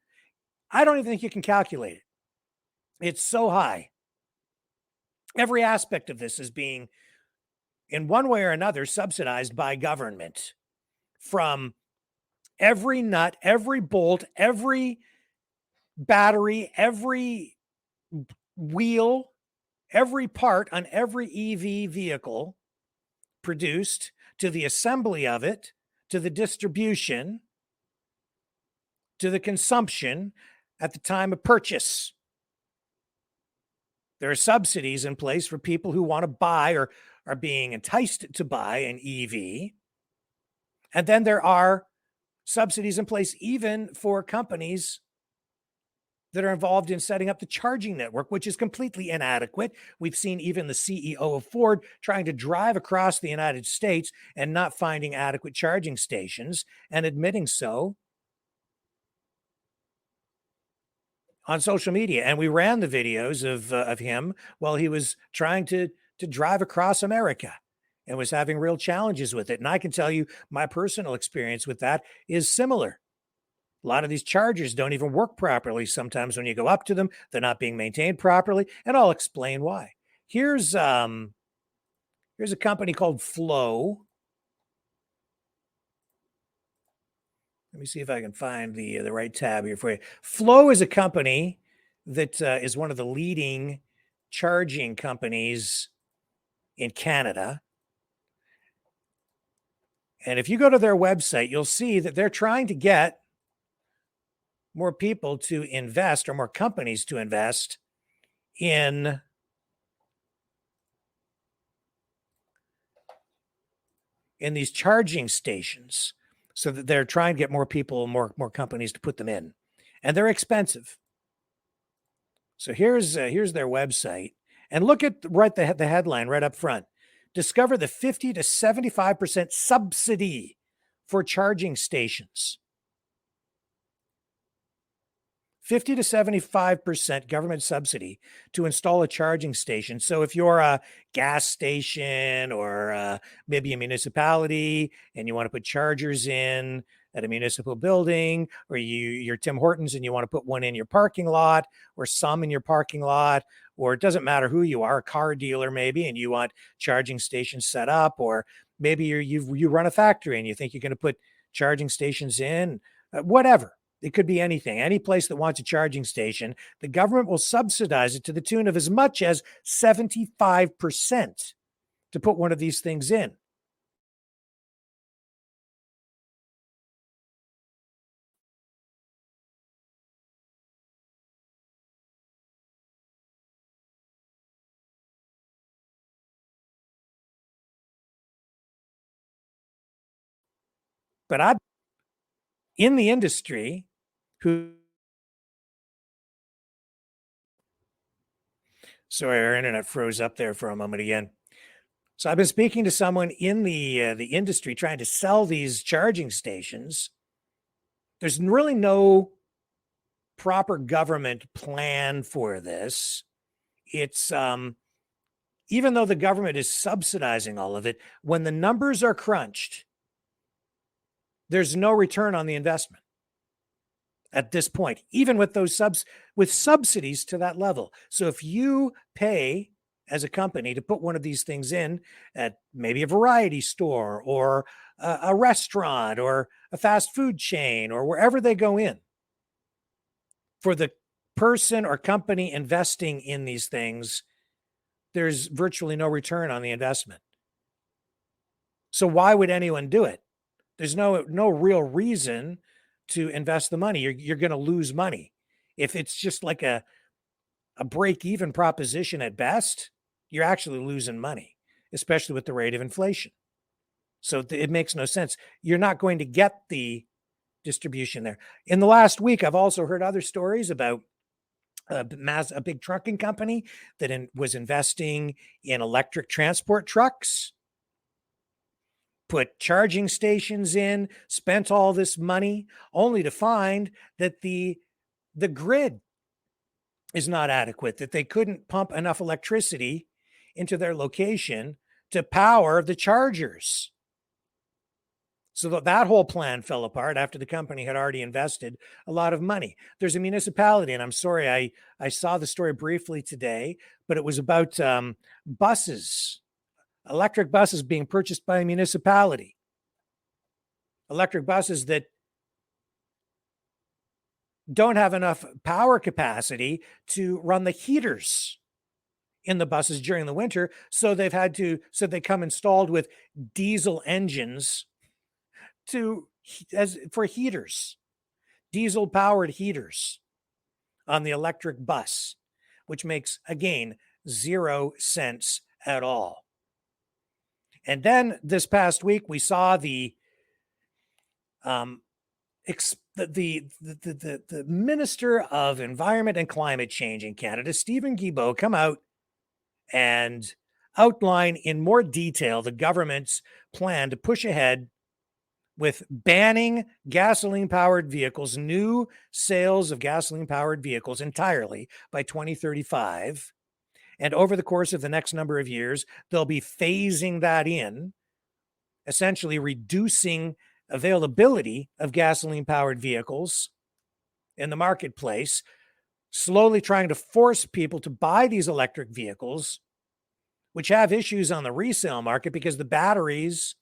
I don't even think you can calculate it. It's so high. Every aspect of this is being, in one way or another, subsidized by government. From every nut, every bolt, every battery, every wheel, every part on every EV vehicle produced, to the assembly of it, to the distribution, to the consumption at the time of purchase. There are subsidies in place for people who want to buy or are being enticed to buy an EV. And then there are subsidies in place even for companies that are involved in setting up the charging network, which is completely inadequate. We've seen even the CEO of Ford trying to drive across the United States and not finding adequate charging stations, and admitting so on social media. And we ran the videos of him while he was trying to drive across America and was having real challenges with it. And I can tell you my personal experience with that is similar. A lot of these chargers don't even work properly. Sometimes when you go up to them, they're not being maintained properly. And I'll explain why. Here's a company called Flow. Let me see if I can find the right tab here for you. Flow is a company that is one of the leading charging companies in Canada. And if you go to their website, you'll see that they're trying to get more people to invest, or more companies to invest in these charging stations, so that they're trying to get more people, more companies to put them in, and they're expensive. So here's their website, and look at the headline right up front. Discover the 50 to 75% subsidy for charging stations. 50 to 75% government subsidy to install a charging station. So if you're a gas station or maybe a municipality and you want to put chargers in at a municipal building, or you're Tim Hortons and you want to put one in your parking lot, or some in your parking lot, or it doesn't matter who you are, a car dealer maybe, and you want charging stations set up, or maybe you run a factory and you think you're going to put charging stations in, whatever. It could be anything, any place that wants a charging station. The government will subsidize it to the tune of as much as 75% to put one of these things in. But I'm in the industry who, sorry, our internet froze up there for a moment again. So I've been speaking to someone in the industry trying to sell these charging stations. There's really no proper government plan for this. It's even though the government is subsidizing all of it, when the numbers are crunched, there's no return on the investment at this point, even with those subsidies to that level. So if you pay as a company to put one of these things in at maybe a variety store or a restaurant or a fast food chain or wherever they go in, for the person or company investing in these things, there's virtually no return on the investment. So why would anyone do it? There's no real reason to invest the money. You're going to lose money. If it's just like a break-even proposition at best, you're actually losing money, especially with the rate of inflation. So it makes no sense. You're not going to get the distribution there. In the last week, I've also heard other stories about a big trucking company that was investing in electric transport trucks, put charging stations in, spent all this money, only to find that the grid is not adequate, that they couldn't pump enough electricity into their location to power the chargers. So that whole plan fell apart after the company had already invested a lot of money. There's a municipality, and I'm sorry, I saw the story briefly today, but it was about buses, electric buses being purchased by a municipality. Electric buses that don't have enough power capacity to run the heaters in the buses during the winter. So they come installed with diesel engines for heaters, diesel powered heaters on the electric bus, which makes, again, 0 sense at all. And then this past week, we saw the Minister of Environment and Climate Change in Canada, Stephen Guilbeault, come out and outline in more detail the government's plan to push ahead with banning gasoline-powered vehicles, new sales of gasoline-powered vehicles entirely by 2035. And over the course of the next number of years, they'll be phasing that in, essentially reducing availability of gasoline-powered vehicles in the marketplace, slowly trying to force people to buy these electric vehicles, which have issues on the resale market because the batteries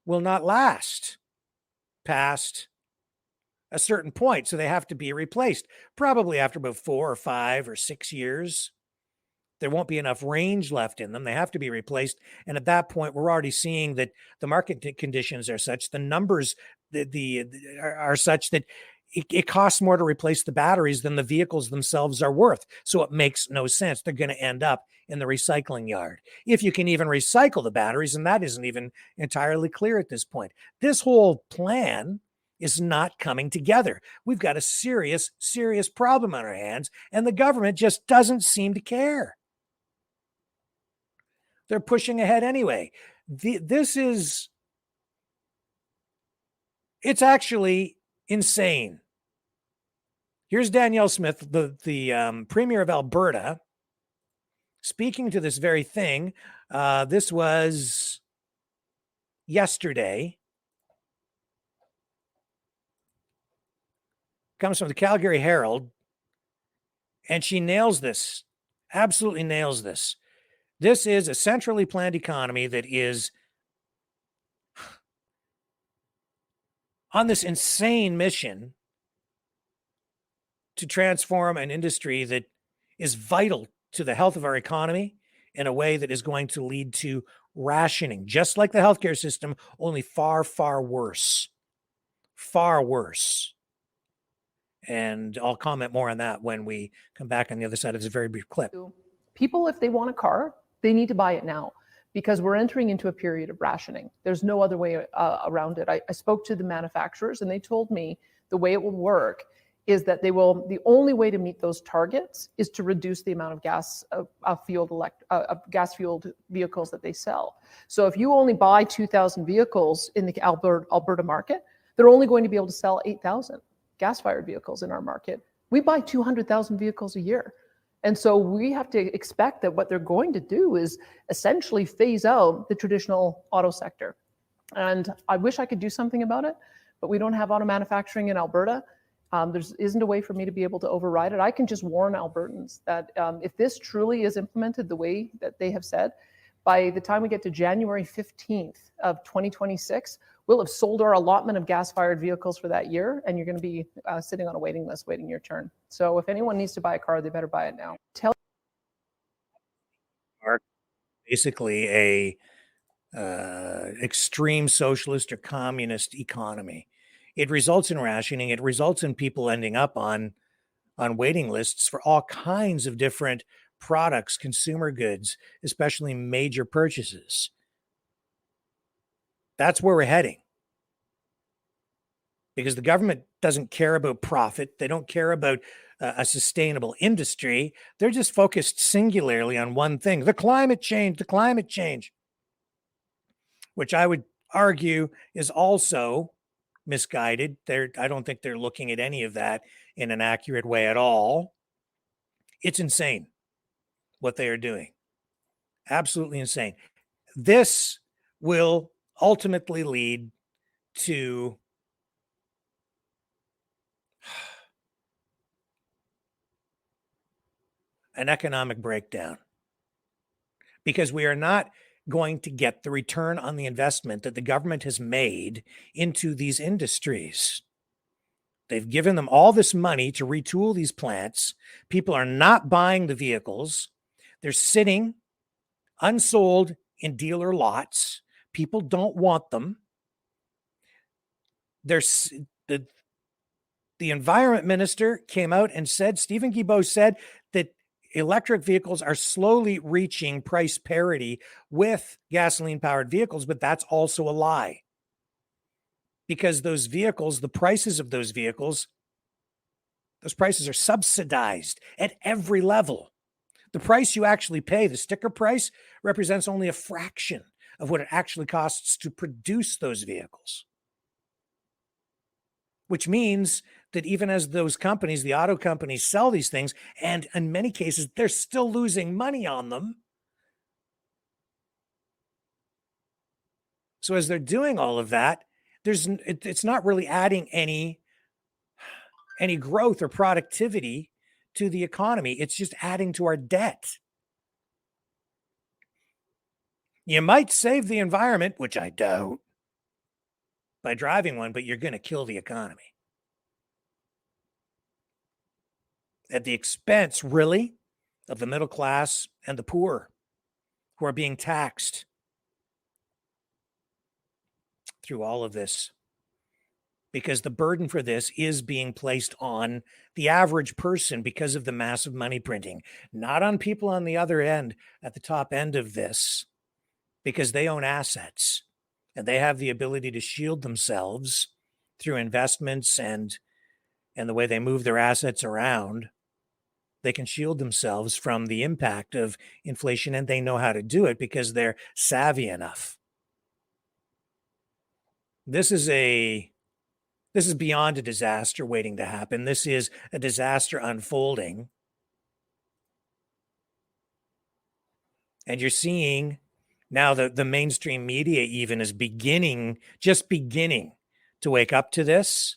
will not last past a certain point. So they have to be replaced, probably after about 4 or 5 or 6 years. There won't be enough range left in them. They have to be replaced. And at that point, we're already seeing that the market conditions are such, the numbers are such that it costs more to replace the batteries than the vehicles themselves are worth. So it makes no sense. They're going to end up in the recycling yard, if you can even recycle the batteries. And that isn't even entirely clear at this point. This whole plan is not coming together. We've got a serious, serious problem on our hands, and the government just doesn't seem to care. They're pushing ahead anyway. It's actually insane. Here's Danielle Smith, the Premier of Alberta, speaking to this very thing. This was yesterday. Comes from the Calgary Herald, and she nails this, absolutely nails this. This is a centrally planned economy that is on this insane mission to transform an industry that is vital to the health of our economy in a way that is going to lead to rationing, just like the healthcare system, only far, far worse. Far worse. And I'll comment more on that when we come back on the other side of this very brief clip.
People, if they want a car, they need to buy it now because we're entering into a period of rationing. There's no other way around it. I spoke to the manufacturers and they told me the way it will work is that the only way to meet those targets is to reduce the amount of gas-fueled vehicles that they sell. So if you only buy 2,000 vehicles in the Alberta market, they're only going to be able to sell 8,000 gas-fired vehicles in our market. We buy 200,000 vehicles a year. And so we have to expect that what they're going to do is essentially phase out the traditional auto sector. And I wish I could do something about it, but we don't have auto manufacturing in Alberta. There isn't a way for me to be able to override it. I can just warn Albertans that if this truly is implemented the way that they have said, by the time we get to January 15th of 2026, we'll have sold our allotment of gas-fired vehicles for that year, and you're going to be sitting on a waiting list waiting your turn. So if anyone needs to buy a car, they better buy it now.
Basically a extreme socialist or communist economy. It results in rationing. It results in people ending up on waiting lists for all kinds of different products, consumer goods, especially major purchases. That's where we're heading. Because the government doesn't care about profit. They don't care about a sustainable industry. They're just focused singularly on one thing, the climate change, which I would argue is also misguided. I don't think they're looking at any of that in an accurate way at all. It's insane what they are doing. Absolutely insane. This will ultimately lead to an economic breakdown because we are not going to get the return on the investment that the government has made into these industries. They've given them all this money to retool these plants. People are not buying the vehicles. They're sitting unsold in dealer lots. People don't want them. The environment minister came out and said, Stephen Guilbeault said that electric vehicles are slowly reaching price parity with gasoline-powered vehicles, but that's also a lie. Because those vehicles, the prices of those vehicles, those prices are subsidized at every level. The price you actually pay, the sticker price, represents only a fraction of what it actually costs to produce those vehicles. Which means that even as those companies, the auto companies, sell these things, and in many cases, they're still losing money on them. So as they're doing all of that, it's not really adding any growth or productivity to the economy. It's just adding to our debt. You might save the environment, which I doubt, by driving one, but you're going to kill the economy. At the expense, really, of the middle class and the poor who are being taxed through all of this. Because the burden for this is being placed on the average person because of the massive money printing, not on people on the other end, at the top end of this, because they own assets and they have the ability to shield themselves through investments and the way they move their assets around. They can shield themselves from the impact of inflation, and they know how to do it because they're savvy enough. This is beyond a disaster waiting to happen. This is a disaster unfolding. And you're seeing now that the mainstream media even is just beginning to wake up to this.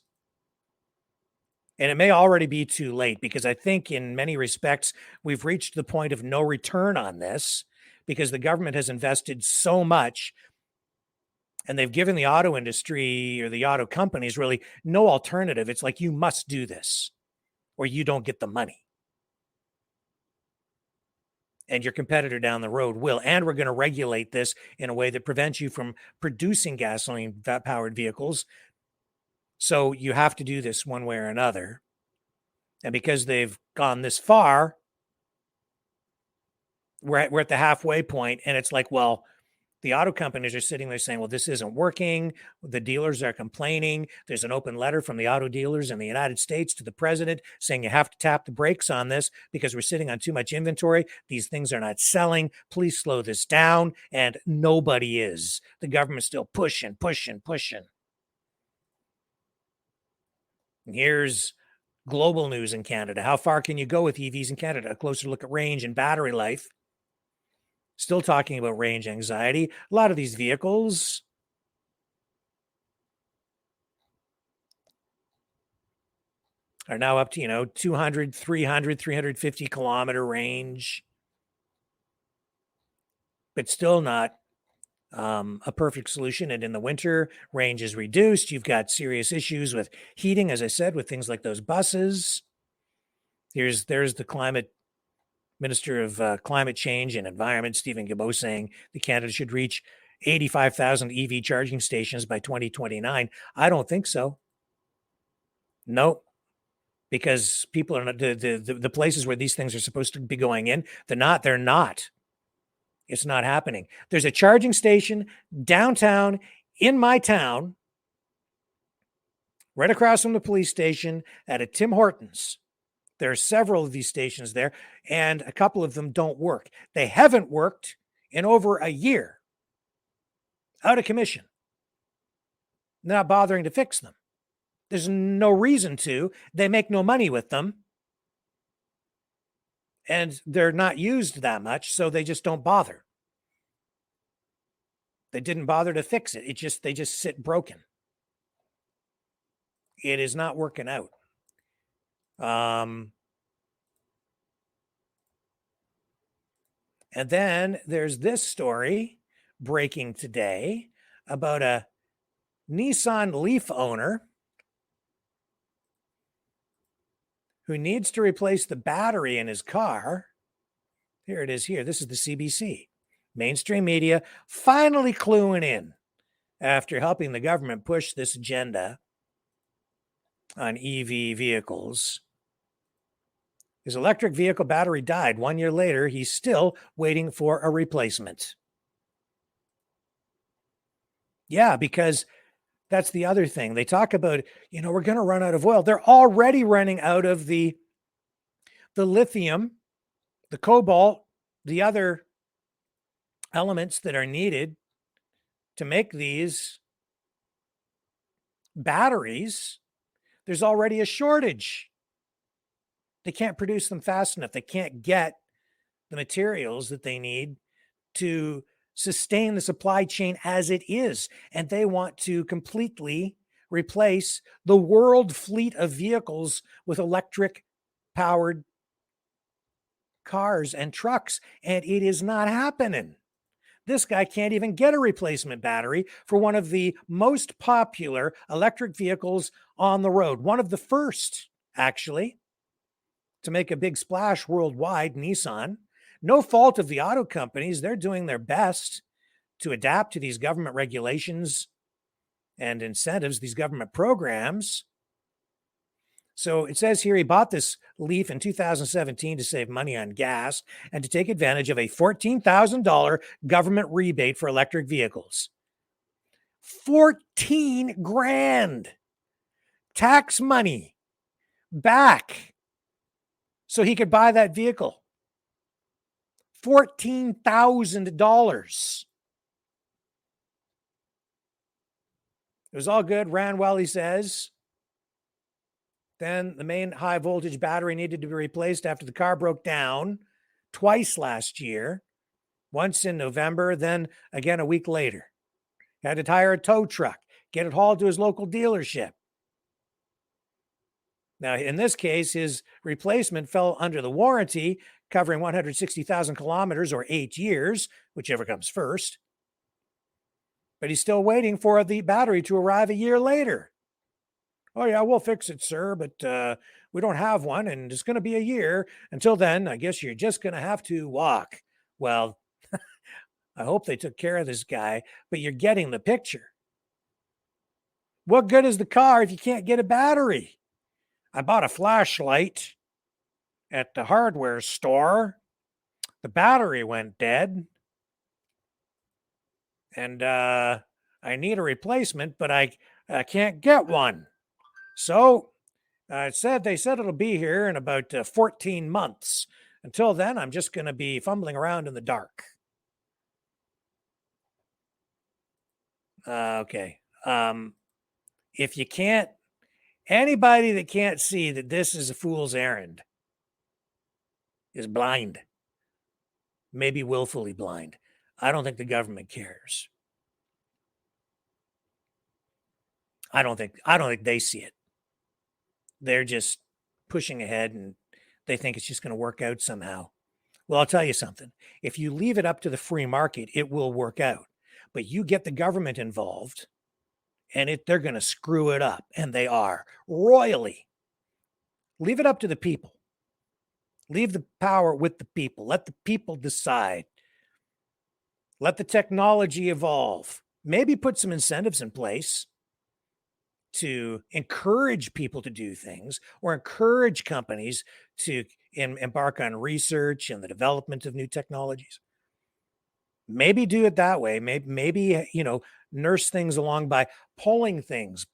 And it may already be too late because I think in many respects, we've reached the point of no return on this because the government has invested so much and they've given the auto industry or the auto companies really no alternative. It's like, you must do this. or you don't get the money. And your competitor down the road will. And we're going to regulate this in a way that prevents you from producing gasoline-powered vehicles. So you have to do this one way or another. And because they've gone this far, we're at the halfway point, and it's like, well, the auto companies are sitting there saying, well, this isn't working. The dealers are complaining. There's an open letter from the auto dealers in the United States to the president saying you have to tap the brakes on this because we're sitting on too much inventory. These things are not selling. Please slow this down. And nobody is. The government's still pushing. And here's global news in Canada. How far can you go with EVs in Canada? A closer look at range and battery life. Still talking about range anxiety. A lot of these vehicles are now up to, 200, 300, 350 kilometer range, but still not a perfect solution. And in the winter, range is reduced. You've got serious issues with heating, as I said, with things like those buses. There's the climate Minister of Climate Change and Environment, Stephen Guilbeault, saying that Canada should reach 85,000 EV charging stations by 2029. I don't think so. No, because people are not, the places where these things are supposed to be going in, they're not. It's not happening. There's a charging station downtown in my town, right across from the police station at a Tim Hortons. There are several of these stations there, and a couple of them don't work. They haven't worked in over a year. Out of commission. Not bothering to fix them. There's no reason to. They make no money with them. And they're not used that much, so they just don't bother. They didn't bother to fix it. They just sit broken. It is not working out. And then there's this story breaking today about a Nissan Leaf owner who needs to replace the battery in his car. Here it is here. This is the CBC. Mainstream media finally cluing in after helping the government push this agenda on EV vehicles. His electric vehicle battery died. 1 year later, he's still waiting for a replacement. Yeah, because that's the other thing. They talk about, we're going to run out of oil. They're already running out of the lithium, the cobalt, the other elements that are needed to make these batteries. There's already a shortage. They can't produce them fast enough. They can't get the materials that they need to sustain the supply chain as it is. And they want to completely replace the world fleet of vehicles with electric powered cars and trucks. And it is not happening. This guy can't even get a replacement battery for one of the most popular electric vehicles on the road. One of the first, actually, to make a big splash worldwide, Nissan. No fault of the auto companies. They're doing their best to adapt to these government regulations and incentives, these government programs. So it says here he bought this Leaf in 2017 to save money on gas and to take advantage of a $14,000 government rebate for electric vehicles. 14 grand tax money back so he could buy that vehicle. $14,000. It was all good, ran well, he says. Then the main high voltage battery needed to be replaced after the car broke down twice last year. Once in November, then again a week later. He had to hire a tow truck, get it hauled to his local dealership. Now, in this case, his replacement fell under the warranty, covering 160,000 kilometers or 8 years, whichever comes first. But he's still waiting for the battery to arrive a year later. Oh, yeah, we'll fix it, sir, but we don't have one, and it's going to be a year. Until then, I guess you're just going to have to walk. Well, I hope they took care of this guy, but you're getting the picture. What good is the car if you can't get a battery? I bought a flashlight at the hardware store. The battery went dead. And I need a replacement, but I can't get one. So they said it'll be here in about 14 months. Until then, I'm just going to be fumbling around in the dark. Okay. If you can't, anybody that can't see that this is a fool's errand is blind, maybe willfully blind. I don't think the government cares. I don't think they see it. They're just pushing ahead and they think it's just going to work out somehow. Well, I'll tell you something. If you leave it up to the free market, it will work out. But you get the government involved and they're going to screw it up, and they are royally. Leave it up to the people. Leave the power with the people. Let the people decide. Let the technology evolve. Maybe put some incentives in place to encourage people to do things, or encourage companies to embark on research and the development of new technologies. Maybe do it that way. Maybe nurse things along by pulling things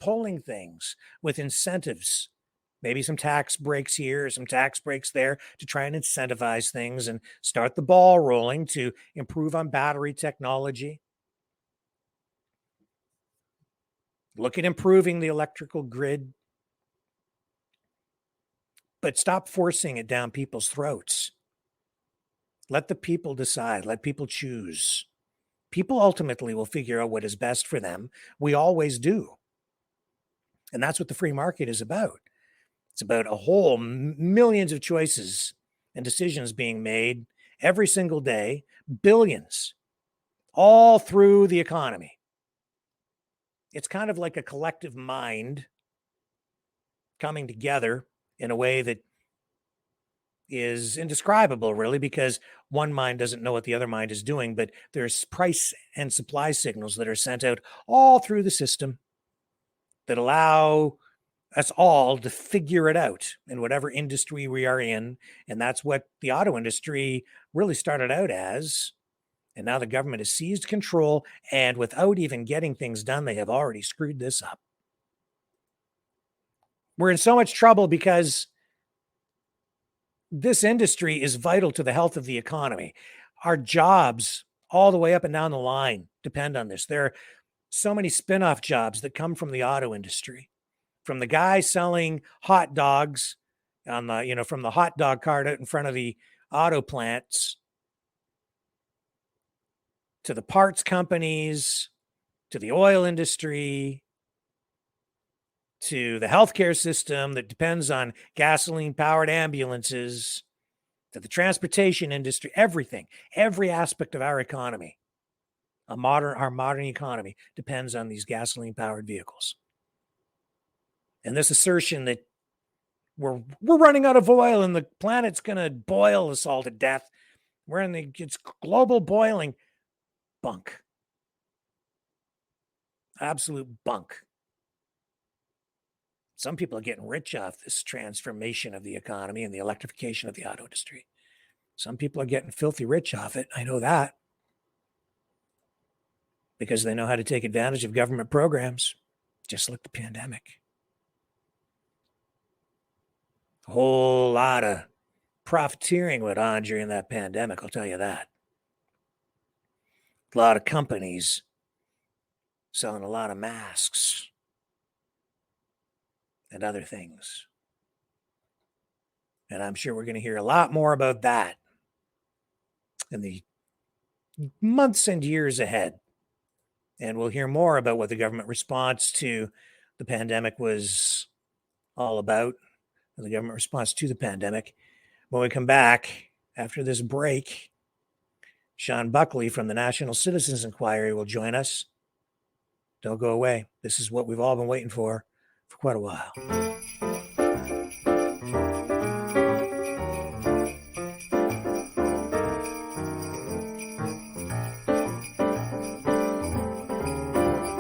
with incentives. Maybe some tax breaks here, some tax breaks there to try and incentivize things and start the ball rolling to improve on battery technology. Look at improving the electrical grid. But stop forcing it down people's throats. Let the people decide. Let people choose. People ultimately will figure out what is best for them. We always do. And that's what the free market is about. It's about a whole millions of choices and decisions being made every single day, billions, all through the economy. It's kind of like a collective mind coming together in a way that is indescribable, really, because one mind doesn't know what the other mind is doing, but there's price and supply signals that are sent out all through the system that allow us all to figure it out in whatever industry we are in. And that's what the auto industry really started out as. And now the government has seized control, and without even getting things done, they have already screwed this up. We're in so much trouble because this industry is vital to the health of the economy. Our jobs all the way up and down the line depend on this. There are so many spin-off jobs that come from the auto industry, from the guy selling hot dogs on the, from the hot dog cart out in front of the auto plants, to the parts companies, to the oil industry, to the healthcare system that depends on gasoline-powered ambulances, to the transportation industry, everything, every aspect of our economy, our modern economy depends on these gasoline-powered vehicles. And this assertion that we're running out of oil and the planet's going to boil us all to death, it's global boiling, bunk. Absolute bunk. Some people are getting rich off this transformation of the economy and the electrification of the auto industry. Some people are getting filthy rich off it. I know that. Because they know how to take advantage of government programs, just like the pandemic. A whole lot of profiteering went on during that pandemic, I'll tell you that. A lot of companies selling a lot of masks and other things. And I'm sure we're going to hear a lot more about that in the months and years ahead. And we'll hear more about what the government response to the pandemic was all about, the government response to the pandemic. When we come back after this break, Shawn Buckley from the National Citizens Inquiry will join us. Don't go away. This is what we've all been waiting for for quite a while.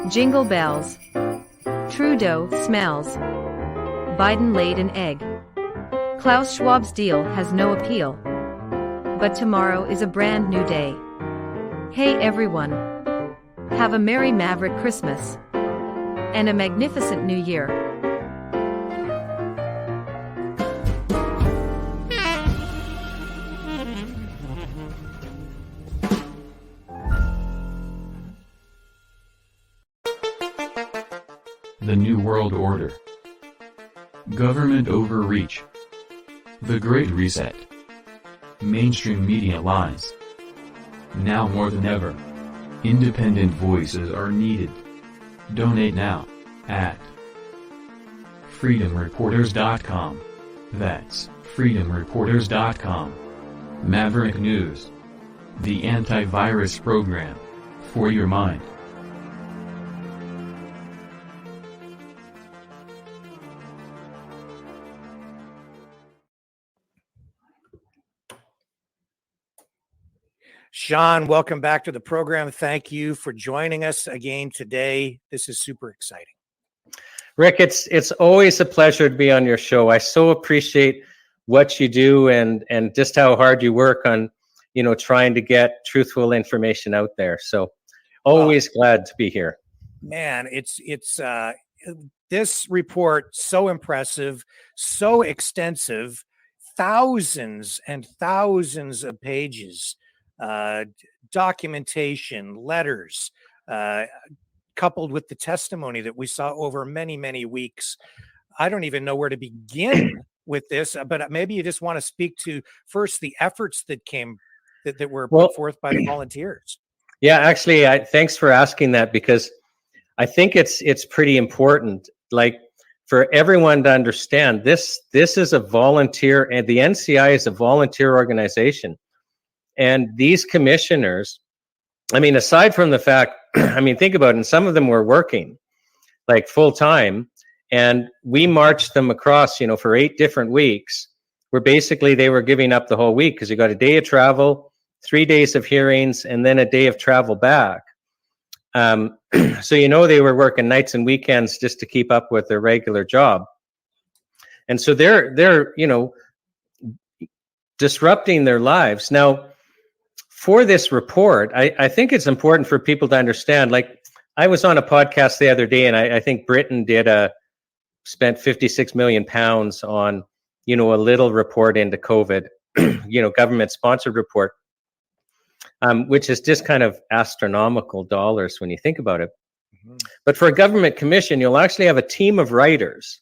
Jingle bells. Trudeau smells. Biden laid an egg. Klaus Schwab's deal has no appeal. But tomorrow is a brand new day. Hey everyone. Have a merry Maverick Christmas. And a magnificent new year.
The New World Order. Government overreach. The Great Reset. Mainstream media lies. Now more than ever, independent voices are needed. Donate now, at freedomreporters.com. That's freedomreporters.com. Maverick News. The antivirus program. For your mind.
Shawn, welcome back to the program. Thank you for joining us again today. This is super exciting.
Rick, it's always a pleasure to be on your show. I so appreciate what you do and just how hard you work on, trying to get truthful information out there. So always glad to be here.
Man, it's this report so impressive, so extensive, thousands and thousands of pages. Documentation, letters, coupled with the testimony that we saw over many, many weeks. I don't even know where to begin with this, but maybe you just want to speak to first the efforts that were put forth by the volunteers. Yeah, actually, thanks for asking that, because I think it's pretty important, like, for everyone to understand this is a volunteer, and the NCI is a volunteer organization. And these commissioners, aside from the fact, think about it, and some of them were working like full time, and we marched them across, for 8 different weeks, where basically they were giving up the whole week, because you got a day of travel, 3 days of hearings, and then a day of travel back. So, they were working nights and weekends just to keep up with their regular job. And so they're disrupting their lives. Now, for this report, I think it's important for people to understand, like, I was on a podcast the other day, and I think Britain spent 56 million pounds on, a little report into COVID, government sponsored report, which is just kind of astronomical dollars when you think about it. Mm-hmm. But for a government commission, you'll actually have a team of writers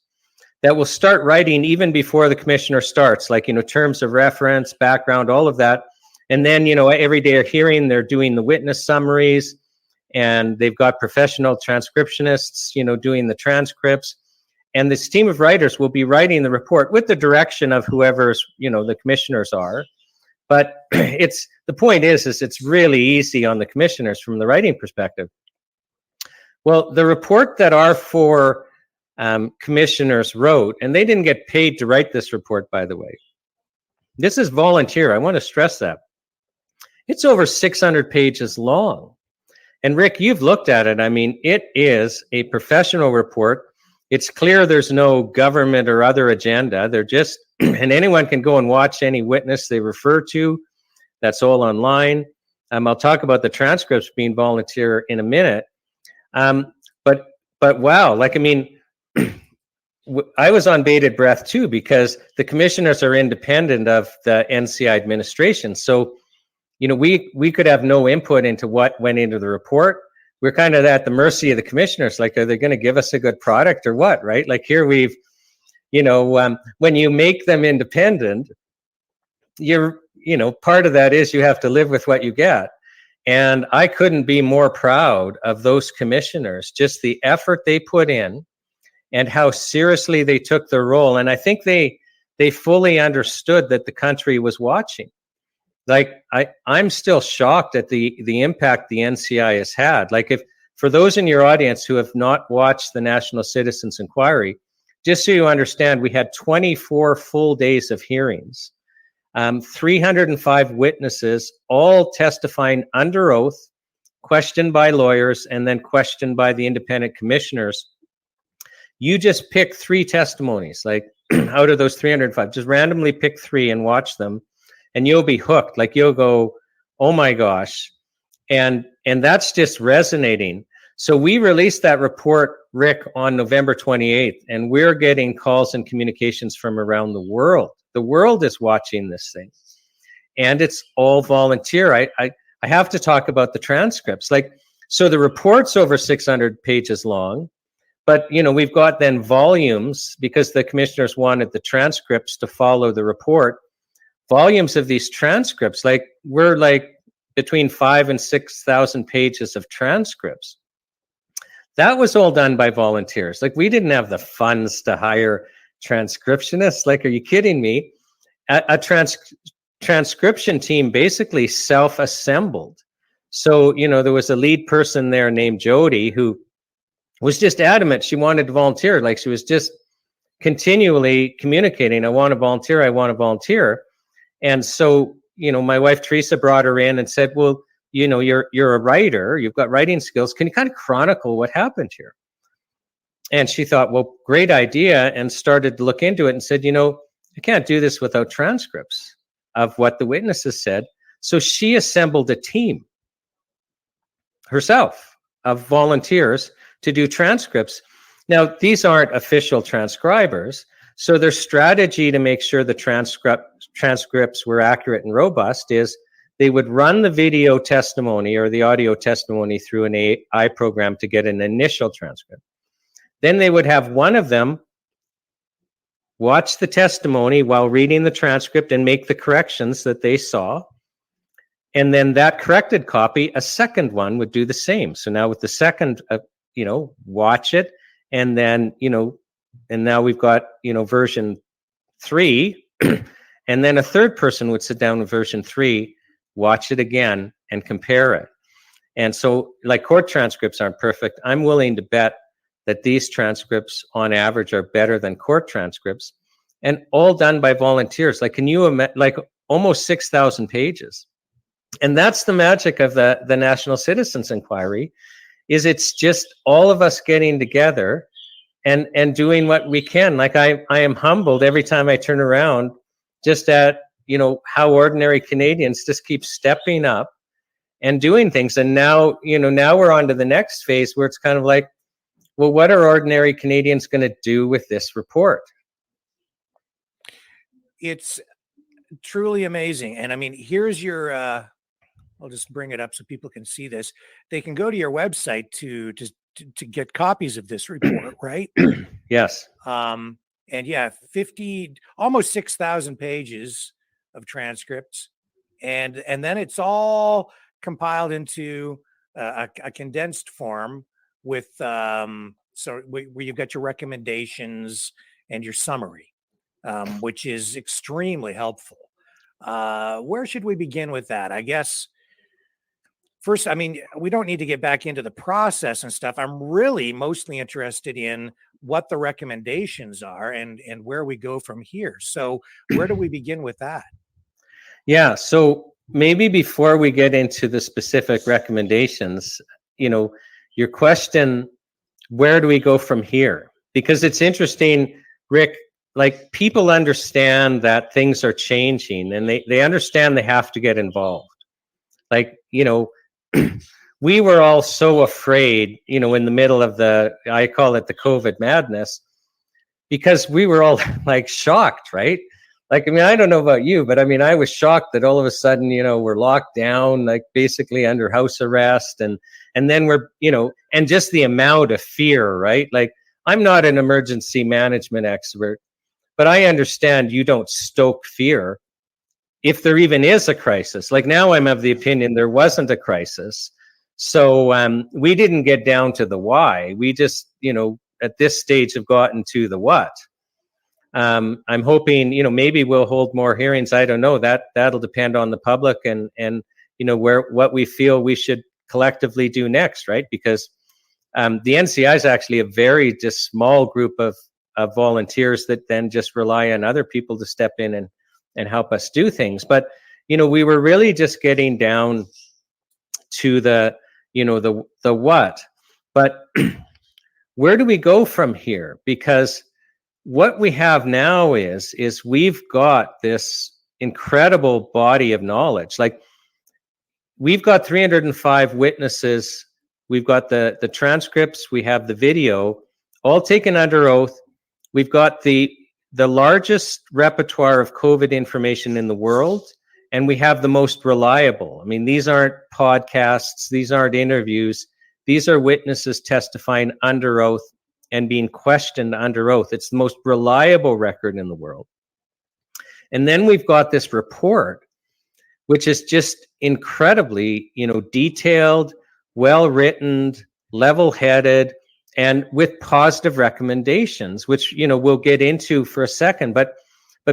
that will start writing even before the commissioner starts, like, terms of reference, background, all of that. And then, every day of hearing, they're doing the witness summaries, and they've got professional transcriptionists, doing the transcripts. And this team of writers will be writing the report with the direction of whoever's, the commissioners are. But the point is it's really easy on the commissioners from the writing perspective. Well, the report that our 4 commissioners wrote, and they didn't get paid to write this report, by the way. This is volunteer. I want to stress that. It's over 600 pages long. And Rick, you've looked at it. It is a professional report. It's clear there's no government or other agenda. They're just, and anyone can go and watch any witness they refer to. That's all online. I'll talk about the transcripts being volunteer in a minute. But wow, I was on bated breath too, because the commissioners are independent of the NCI administration. So, we could have no input into what went into the report. We're kind of at the mercy of the commissioners. Like, are they going to give us a good product or what, right? Like, here we've, when you make them independent, part of that is you have to live with what you get. And I couldn't be more proud of those commissioners, just the effort they put in and how seriously they took their role. And I think they fully understood that the country was watching. Like, I'm still shocked at the impact the NCI has had. Like, if
for those in your audience who have not watched the National Citizens Inquiry, just so you understand, we had 24 full days of hearings, 305 witnesses, all testifying under oath, questioned by lawyers, and then questioned by the independent commissioners. You just pick 3 testimonies, like out of those 305, just randomly pick 3 and watch them, and you'll be hooked. Like you'll go, oh my gosh. And that's just resonating. So we released that report, Rick, on November 28th, and we're getting calls and communications from around the world. The world is watching this thing, and it's all volunteer. I have to talk about the transcripts. Like, so the report's over 600 pages long, but we've got then volumes, because the commissioners wanted the transcripts to follow the report. Volumes of these transcripts, like we're like between 5,000 and 6,000 pages of transcripts. That was all done by volunteers. Like, we didn't have the funds to hire transcriptionists. Like, are you kidding me? A transcription team basically self-assembled. So, there was a lead person there named Jody who was just adamant she wanted to volunteer. Like, she was just continually communicating, I want to volunteer, I want to volunteer. And so, my wife Teresa brought her in and said, well, you're a writer, you've got writing skills. Can you kind of chronicle what happened here? And she thought, well, great idea, and started to look into it and said, I can't do this without transcripts of what the witnesses said. So she assembled a team herself of volunteers to do transcripts. Now, these aren't official transcribers, so their strategy to make sure the transcripts were accurate and robust is they would run the video testimony or the audio testimony through an AI program to get an initial transcript. Then they would have one of them watch the testimony while reading the transcript and make the corrections that they saw. And then that corrected copy, a second one would do the same. So now with the second, watch it. And then, and now we've got, version 3. And then a third person would sit down with version 3, watch it again, and compare it. And so, like, court transcripts aren't perfect. I'm willing to bet that these transcripts on average are better than court transcripts, and all done by volunteers. Like, can you imagine, like, almost 6,000 pages? And that's the magic of the National Citizens Inquiry, is it's just all of us getting together and doing what we can. Like, I am humbled every time I turn around just at, how ordinary Canadians just keep stepping up and doing things. And now, now we're on to the next phase where it's kind of like, well, what are ordinary Canadians going to do with this report?
It's truly amazing. And I mean, here's your, I'll just bring it up so people can see this. They can go to your website to get copies of this report, right?
Yes.
And yeah, almost 6,000 pages of transcripts. And then it's all compiled into a condensed form with, so where you've got your recommendations and your summary, which is extremely helpful. Where should we begin with that? I guess first, I mean, we don't need to get back into the process and stuff. I'm really mostly interested in what the recommendations are and where we go from here. So where do we begin with that?
Yeah. So maybe before we get into the specific recommendations, your question, where do we go from here? Because it's interesting, Rick, like, people understand that things are changing, and they understand they have to get involved. Like, we were all so afraid, in the middle of I call it the COVID madness, because we were all like shocked, right? Like, I mean, I don't know about you, but I mean, I was shocked that all of a sudden, we're locked down, like basically under house arrest, and then we're, and just the amount of fear, right? Like, I'm not an emergency management expert, but I understand you don't stoke fear if there even is a crisis. Like, now I'm of the opinion there wasn't a crisis. So we didn't get down to the why. We just, at this stage have gotten to the what. I'm hoping, maybe we'll hold more hearings. I don't know. That'll depend on the public and what we feel we should collectively do next, right? Because The NCI is actually a very just small group of volunteers that then just rely on other people to step in and help us do things. But, we were really just getting down to the what. But where do we go from here? Because what we have now is we've got this incredible body of knowledge. Like, we've got 305 witnesses. We've got the transcripts. We have the video, all taken under oath. We've got the largest repertoire of COVID information in the world, and we have the most reliable. I mean, these aren't podcasts. These aren't interviews. These are witnesses testifying under oath and being questioned under oath. It's the most reliable record in the world. And then we've got this report, which is just incredibly, detailed, well-written, level-headed, and with positive recommendations, which, we'll get into for a second. But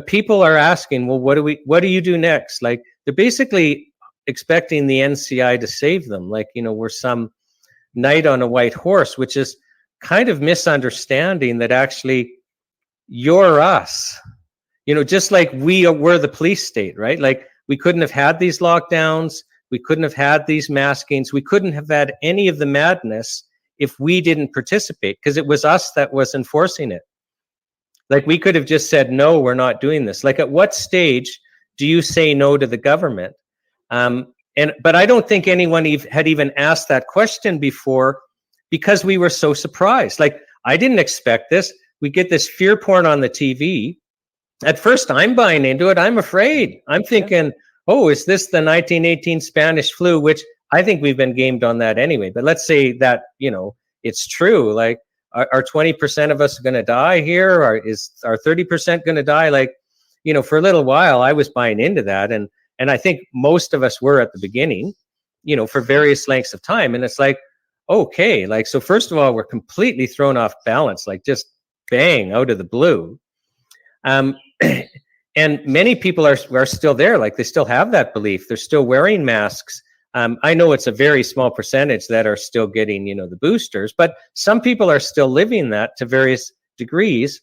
people are asking, well, what do you do next? Like, they're basically expecting the NCI to save them. Like, we're some knight on a white horse, which is kind of misunderstanding that actually you're us, just like we're the police state, right? Like, we couldn't have had these lockdowns. We couldn't have had these maskings. We couldn't have had any of the madness if we didn't participate, because it was us that was enforcing it. Like, we could have just said, no, we're not doing this. Like, at what stage do you say no to the government? But I don't think anyone had even asked that question before, because we were so surprised. Like, I didn't expect this. We get this fear porn on the TV. At first, I'm buying into it. I'm afraid. I'm thinking, oh, is this the 1918 Spanish flu? Which I think we've been gamed on that anyway. But let's say that, it's true. Like, are 20% of us going to die here? Or is our 30% going to die? Like, for a little while, I was buying into that. And I think most of us were at the beginning, for various lengths of time. And it's like, okay, like, so first of all, we're completely thrown off balance, like just bang out of the blue. And many people are still there. Like, they still have that belief. They're still wearing masks. I know it's a very small percentage that are still getting, the boosters, but some people are still living that to various degrees.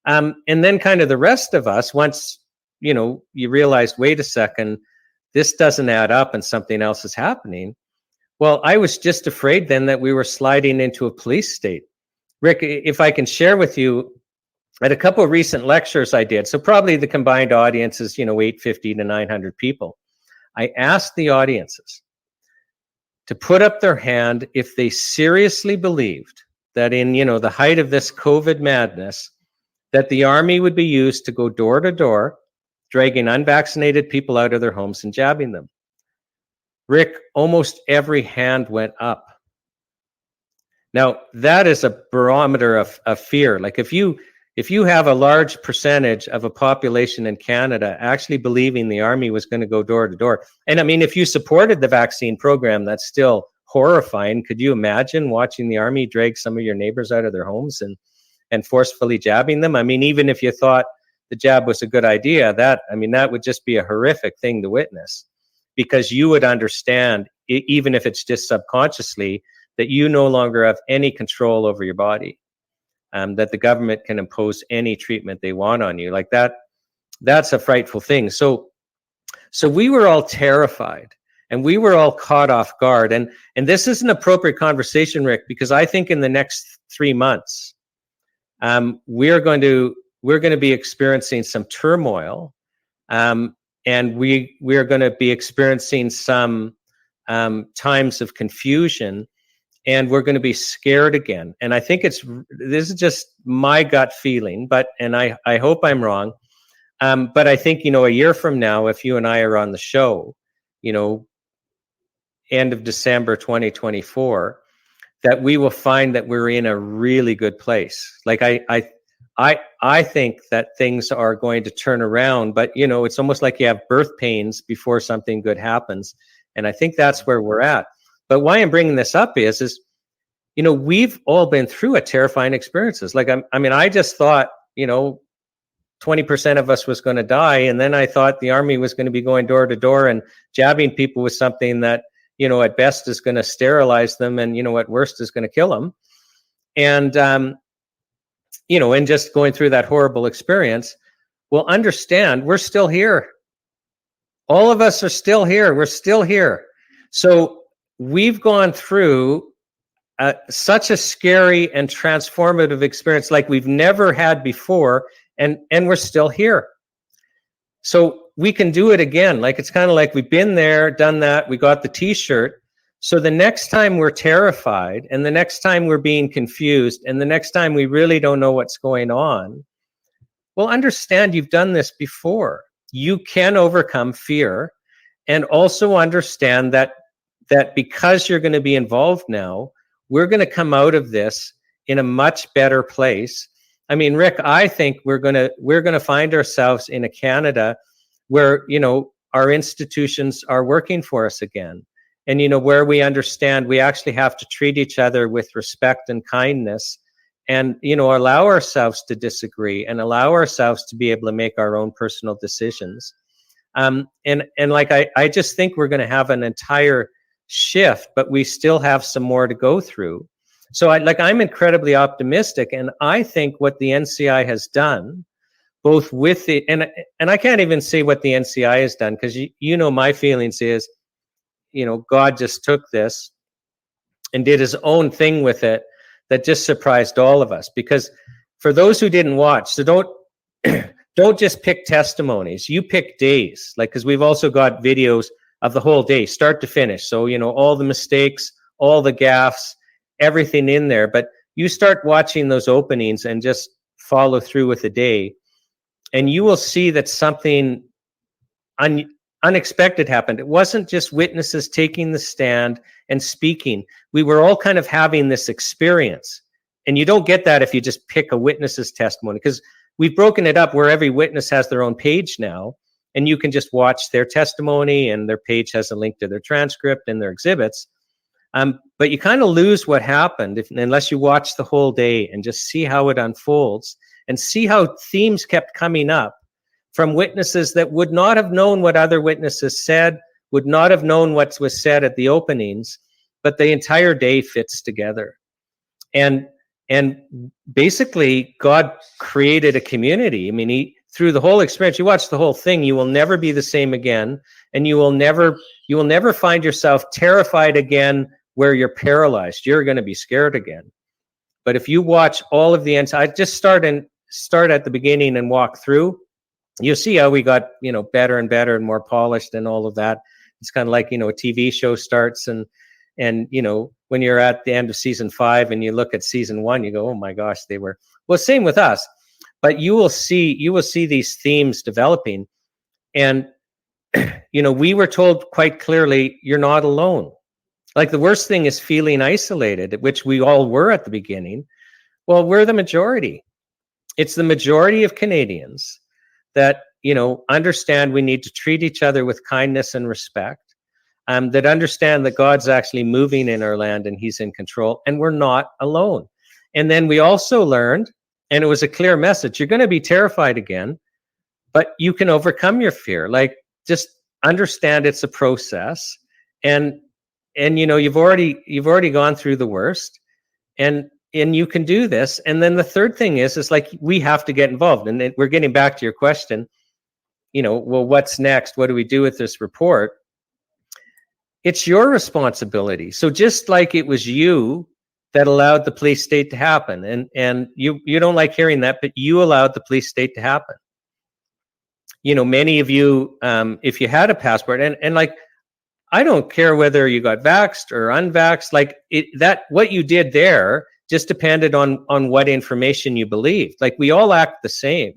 And then kind of the rest of us, once, you realize, wait a second, this doesn't add up and something else is happening. Well, I was just afraid then that we were sliding into a police state. Rick, if I can share with you, at a couple of recent lectures I did, so probably the combined audience is, 850 to 900 people. I asked the audiences to put up their hand if they seriously believed that in, the height of this COVID madness, that the army would be used to go door to door, dragging unvaccinated people out of their homes and jabbing them. Rick, almost every hand went up. Now, that is a barometer of fear. Like, if you have a large percentage of a population in Canada actually believing the army was going to go door to door, and I mean, if you supported the vaccine program, that's still horrifying. Could you imagine watching the army drag some of your neighbors out of their homes and forcefully jabbing them? I mean, even if you thought the jab was a good idea, that would just be a horrific thing to witness, because you would understand, even if it's just subconsciously, that you no longer have any control over your body. That the government can impose any treatment they want on you. Like, that's a frightful thing. So we were all terrified, and we were all caught off guard. And this is an appropriate conversation, Rick, because I think in the next 3 months, we're going to be experiencing some turmoil, and we are going to be experiencing some times of confusion. And we're going to be scared again. And I think this is just my gut feeling, and I hope I'm wrong. But I think, a year from now, if you and I are on the show, end of December 2024, that we will find that we're in a really good place. Like, I think that things are going to turn around, but, it's almost like you have birth pains before something good happens. And I think that's where we're at. But why I'm bringing this up is, we've all been through a terrifying experiences. Like, I just thought, 20% of us was going to die. And then I thought the army was going to be going door to door and jabbing people with something that, at best is going to sterilize them, and at worst is going to kill them. And and just going through that horrible experience, will understand we're still here. All of us are still here. We're still here. So we've gone through such a scary and transformative experience like we've never had before, and we're still here. So we can do it again. Like, it's kind of like we've been there, done that, we got the t-shirt. So the next time we're terrified, and the next time we're being confused, and the next time we really don't know what's going on, well, understand you've done this before. You can overcome fear, and also understand that because you're going to be involved now, we're going to come out of this in a much better place. I mean, Rick, I think we're going to find ourselves in a Canada where, our institutions are working for us again. And, where we understand we actually have to treat each other with respect and kindness, and, allow ourselves to disagree, and allow ourselves to be able to make our own personal decisions. And like, I just think we're going to have an entire shift, but we still have some more to go through. So I'm incredibly optimistic, and I think what the NCI has done, both with the, and I can't even say what the NCI has done, because my feelings is, God just took this and did his own thing with it that just surprised all of us. Because for those who didn't watch, so don't just pick testimonies, you pick days, because we've also got videos of the whole day, start to finish. So, all the mistakes, all the gaffes, everything in there. But you start watching those openings and just follow through with the day, and you will see that something unexpected happened. It wasn't just witnesses taking the stand and speaking. We were all kind of having this experience. And you don't get that if you just pick a witness's testimony, because we've broken it up where every witness has their own page now, and you can just watch their testimony, and their page has a link to their transcript and their exhibits. But you kind of lose what happened unless you watch the whole day and just see how it unfolds, and see how themes kept coming up from witnesses that would not have known what other witnesses said, would not have known what was said at the openings, but the entire day fits together. And basically, God created a community. I mean, through the whole experience, you watch the whole thing, you will never be the same again, and you will never find yourself terrified again where you're paralyzed. You're going to be scared again. But if you watch all of the ends, I just start at the beginning and walk through, you'll see how we got, better and better and more polished and all of that. It's kind of like, a TV show starts, and when you're at the end of season 5 and you look at season 1, you go, oh my gosh, they were, well, same with us. But you will see these themes developing. And, we were told quite clearly, you're not alone. Like, the worst thing is feeling isolated, which we all were at the beginning. Well, we're the majority. It's the majority of Canadians that, understand we need to treat each other with kindness and respect, that understand that God's actually moving in our land and he's in control, and we're not alone. And then we also learned, and it was a clear message, you're going to be terrified again, but you can overcome your fear. Like, just understand it's a process, and you've already gone through the worst, and you can do this. And then the third thing is like, we have to get involved. And we're getting back to your question, well, what's next? What do we do with this report? It's your responsibility. So just like it was you that allowed the police state to happen, and you don't like hearing that, but you allowed the police state to happen. Many of you, if you had a passport, and like, I don't care whether you got vaxxed or unvaxxed, what you did there just depended on what information you believed. Like, we all act the same,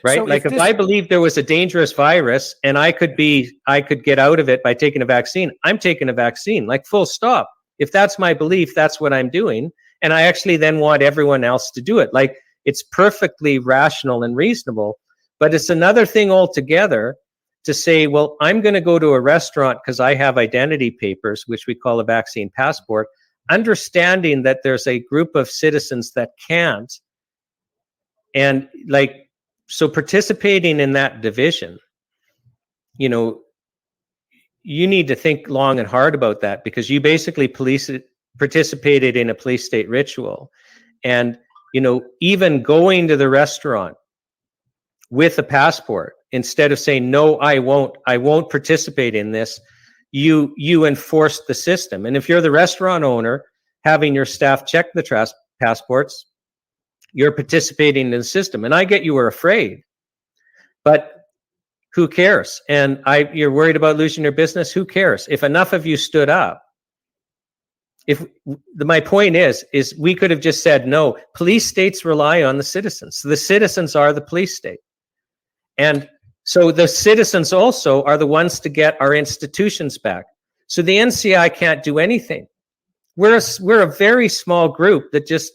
right? So if I believed there was a dangerous virus and I could get out of it by taking a vaccine, I'm taking a vaccine, like, full stop. If that's my belief, that's what I'm doing. And I actually then want everyone else to do it. Like, it's perfectly rational and reasonable, but it's another thing altogether to say, well, I'm going to go to a restaurant because I have identity papers, which we call a vaccine passport, understanding that there's a group of citizens that can't. And so participating in that division, you need to think long and hard about that, because you basically participated in a police state ritual. And, you know, even going to the restaurant with a passport, instead of saying, no, I won't participate in this, you enforced the system. And if you're the restaurant owner, having your staff check the passports, you're participating in the system. And I get you were afraid, but who cares? And you're worried about losing your business. Who cares? If enough of you stood up, my point is we could have just said, no, police states rely on the citizens. So the citizens are the police state. And so the citizens also are the ones to get our institutions back. So the NCI can't do anything. We're a very small group that just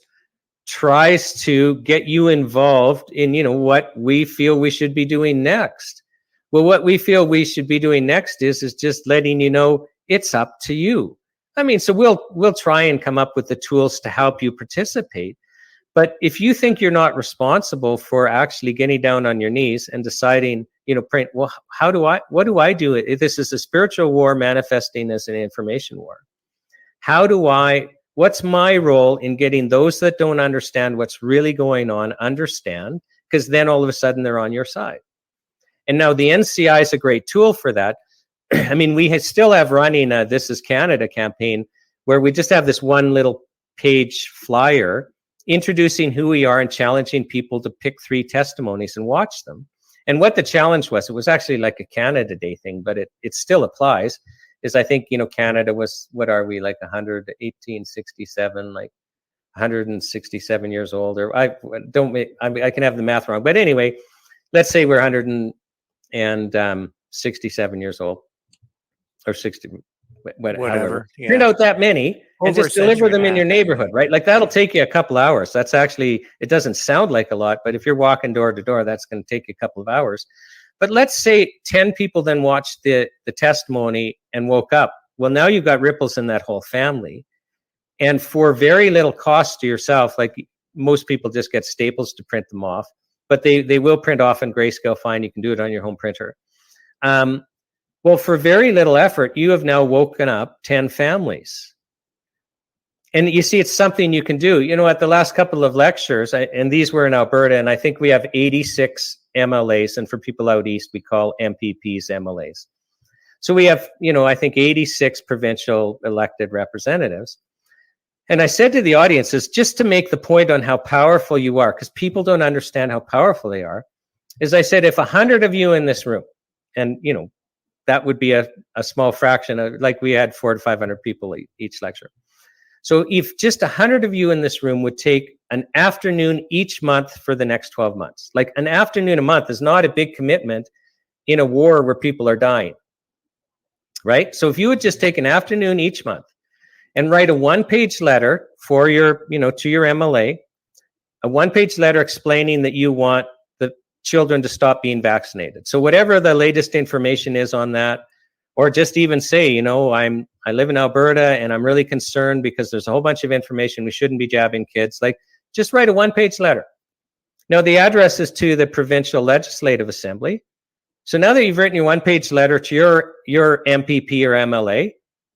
tries to get you involved in, you know, what we feel we should be doing next. Well, what we feel we should be doing next is just letting you know it's up to you. I mean, so we'll try and come up with the tools to help you participate. But if you think you're not responsible for actually getting down on your knees and deciding, you know, well, what do I do? If this is a spiritual war manifesting as an information war. What's my role in getting those that don't understand what's really going on understand? Because then all of a sudden they're on your side. And now the NCI is a great tool for that. I mean, we still have running a This is Canada campaign where we just have this one little page flyer introducing who we are and challenging people to pick 3 testimonies and watch them. And what the challenge was, it was actually like a Canada Day thing, but it still applies, is I think, you know, Canada was, what are we, like 1867, like 167 years old, or I can have the math wrong. But anyway, let's say we're 167 years old, or 60, whatever. Yeah. Print out that many and just deliver them in your neighborhood, right? Like that'll take you a couple hours. That's actually, it doesn't sound like a lot, but if you're walking door to door, that's going to take you a couple of hours. But let's say 10 people then watched the testimony and woke up. Well, now you've got ripples in that whole family. And for very little cost to yourself, like most people just get staples to print them off, but they will print off in grayscale fine. You can do it on your home printer. Well, for very little effort, you have now woken up 10 families. And you see, it's something you can do. You know, at the last couple of lectures, and these were in Alberta, and I think we have 86 MLAs, and for people out east, we call MPPs MLAs. So we have, you know, I think 86 provincial elected representatives. And I said to the audiences, just to make the point on how powerful you are, because people don't understand how powerful they are, is I said, if 100 of you in this room, and, you know, that would be a small fraction of, like we had 400 to 500 people each lecture. So if just 100 of you in this room would take an afternoon each month for the next 12 months, like an afternoon a month is not a big commitment in a war where people are dying, right? So if you would just take an afternoon each month and write a 1-page letter for your, you know, to your MLA, a 1-page letter explaining that you want the children to stop being vaccinated. So whatever the latest information is on that, or just even say, you know, I live in Alberta and I'm really concerned because there's a whole bunch of information we shouldn't be jabbing kids. Like, just write a 1-page letter. Now the address is to the Provincial Legislative Assembly. So now that you've written your 1-page letter to your MPP or MLA,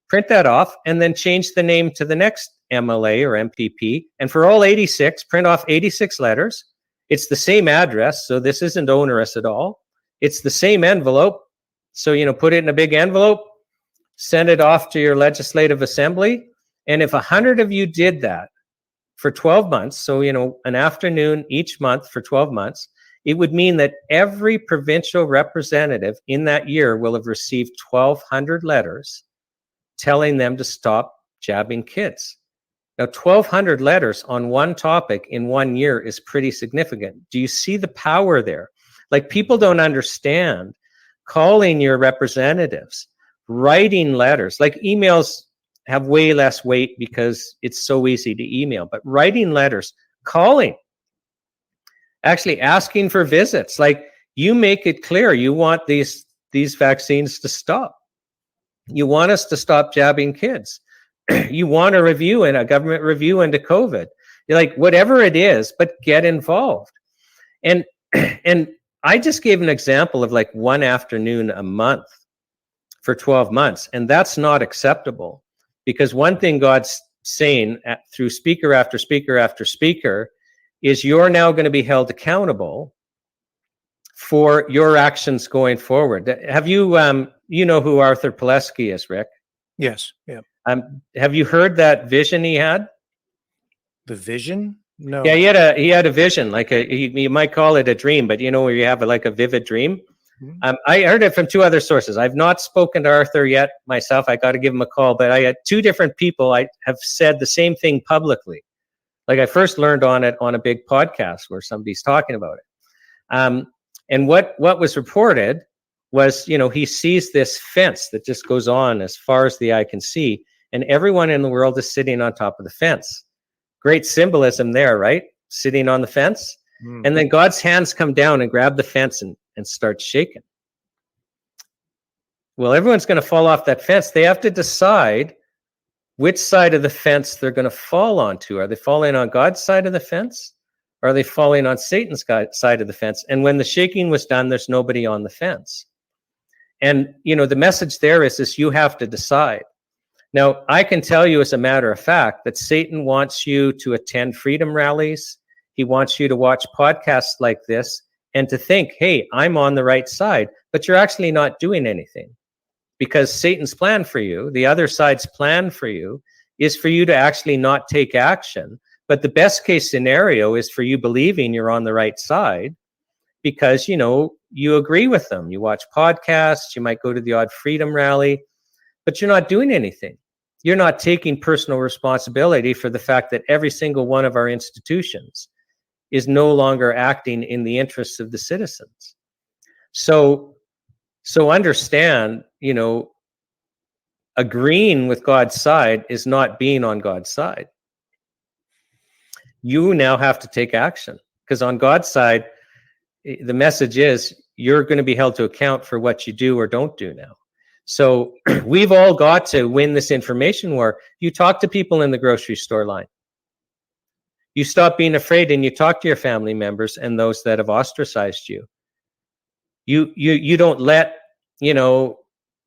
print that off and then change the name to the next MLA or MPP. And for all 86, print off 86 letters. It's the same address, so this isn't onerous at all. It's the same envelope. So, you know, put it in a big envelope, send it off to your legislative assembly. And if 100 of you did that for 12 months, so, you know, an afternoon each month for 12 months, it would mean that every provincial representative in that year will have received 1,200 letters telling them to stop jabbing kids. Now, 1,200 letters on one topic in 1 year is pretty significant. Do you see the power there? Like, people don't understand. Calling your representatives, writing letters, like emails have way less weight because it's so easy to email, but writing letters, calling, actually asking for visits, like you make it clear you want these vaccines to stop. You want us to stop jabbing kids. You want a review and a government review into COVID. You're like, whatever it is, but get involved. And I just gave an example of like one afternoon a month for 12 months. And that's not acceptable, because one thing God's saying through speaker after speaker after speaker is you're now going to be held accountable for your actions going forward. Have you, you know who Arthur Pileski is, Rick?
Yes. Yeah.
Have you heard that vision he had?
The vision? No.
Yeah, he had a vision, like you might call it a dream, but you know, where you have like a vivid dream. I heard it from two other sources. I've not spoken to Arthur yet myself. I got to give him a call, but I had two different people I have said the same thing publicly. Like I first learned on it on a big podcast where somebody's talking about it. And what was reported was, you know, he sees this fence that just goes on as far as the eye can see, and everyone in the world is sitting on top of the fence. Great symbolism there, right? Sitting on the fence. And then God's hands come down and grab the fence and start shaking. Well, everyone's going to fall off that fence. They have to decide which side of the fence they're going to fall onto. Are they falling on God's side of the fence? Or are they falling on Satan's side of the fence? And when the shaking was done, there's nobody on the fence. And, you know, the message there is you have to decide. Now, I can tell you as a matter of fact that Satan wants you to attend freedom rallies. He wants you to watch podcasts like this and to think, hey, I'm on the right side, but you're actually not doing anything, because Satan's plan for you, the other side's plan for you, is for you to actually not take action. But the best case scenario is for you believing you're on the right side because, you know, you agree with them. You watch podcasts, you might go to the odd freedom rally, but you're not doing anything. You're not taking personal responsibility for the fact that every single one of our institutions is no longer acting in the interests of the citizens. So understand, you know, agreeing with God's side is not being on God's side. You now have to take action, because on God's side, the message is you're going to be held to account for what you do or don't do now. So we've all got to win this information war. You talk to people in the grocery store line. You stop being afraid and you talk to your family members and those that have ostracized you. You don't let, you know,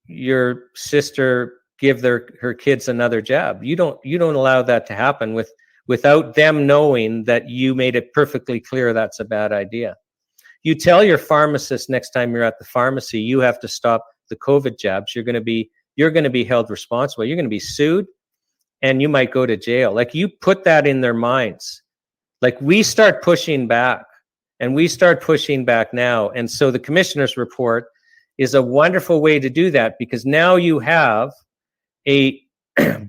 your sister give her kids another jab. You don't allow that to happen without them knowing that you made it perfectly clear that's a bad idea. You tell your pharmacist next time you're at the pharmacy, you have to stop the COVID jabs. You're going to be held responsible. You're going to be sued and you might go to jail. Like, you put that in their minds. Like, we start pushing back, and we start pushing back now. And so the commissioner's report is a wonderful way to do that, because now you have a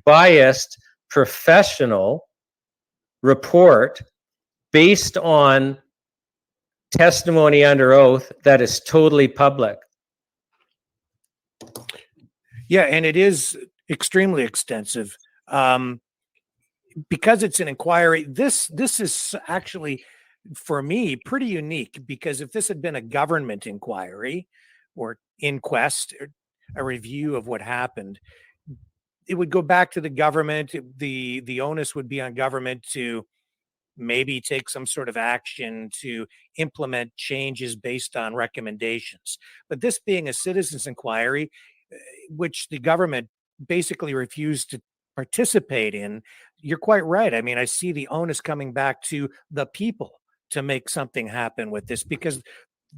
biased professional report based on testimony under oath that is totally public.
Yeah, and it is extremely extensive. Because it's an inquiry, this is actually, for me, pretty unique, because if this had been a government inquiry or inquest, or a review of what happened, it would go back to the government. The onus would be on government to maybe take some sort of action to implement changes based on recommendations. But this being a citizens' inquiry, which the government basically refused to participate in, you're quite right. I mean, I see the onus coming back to the people to make something happen with this, because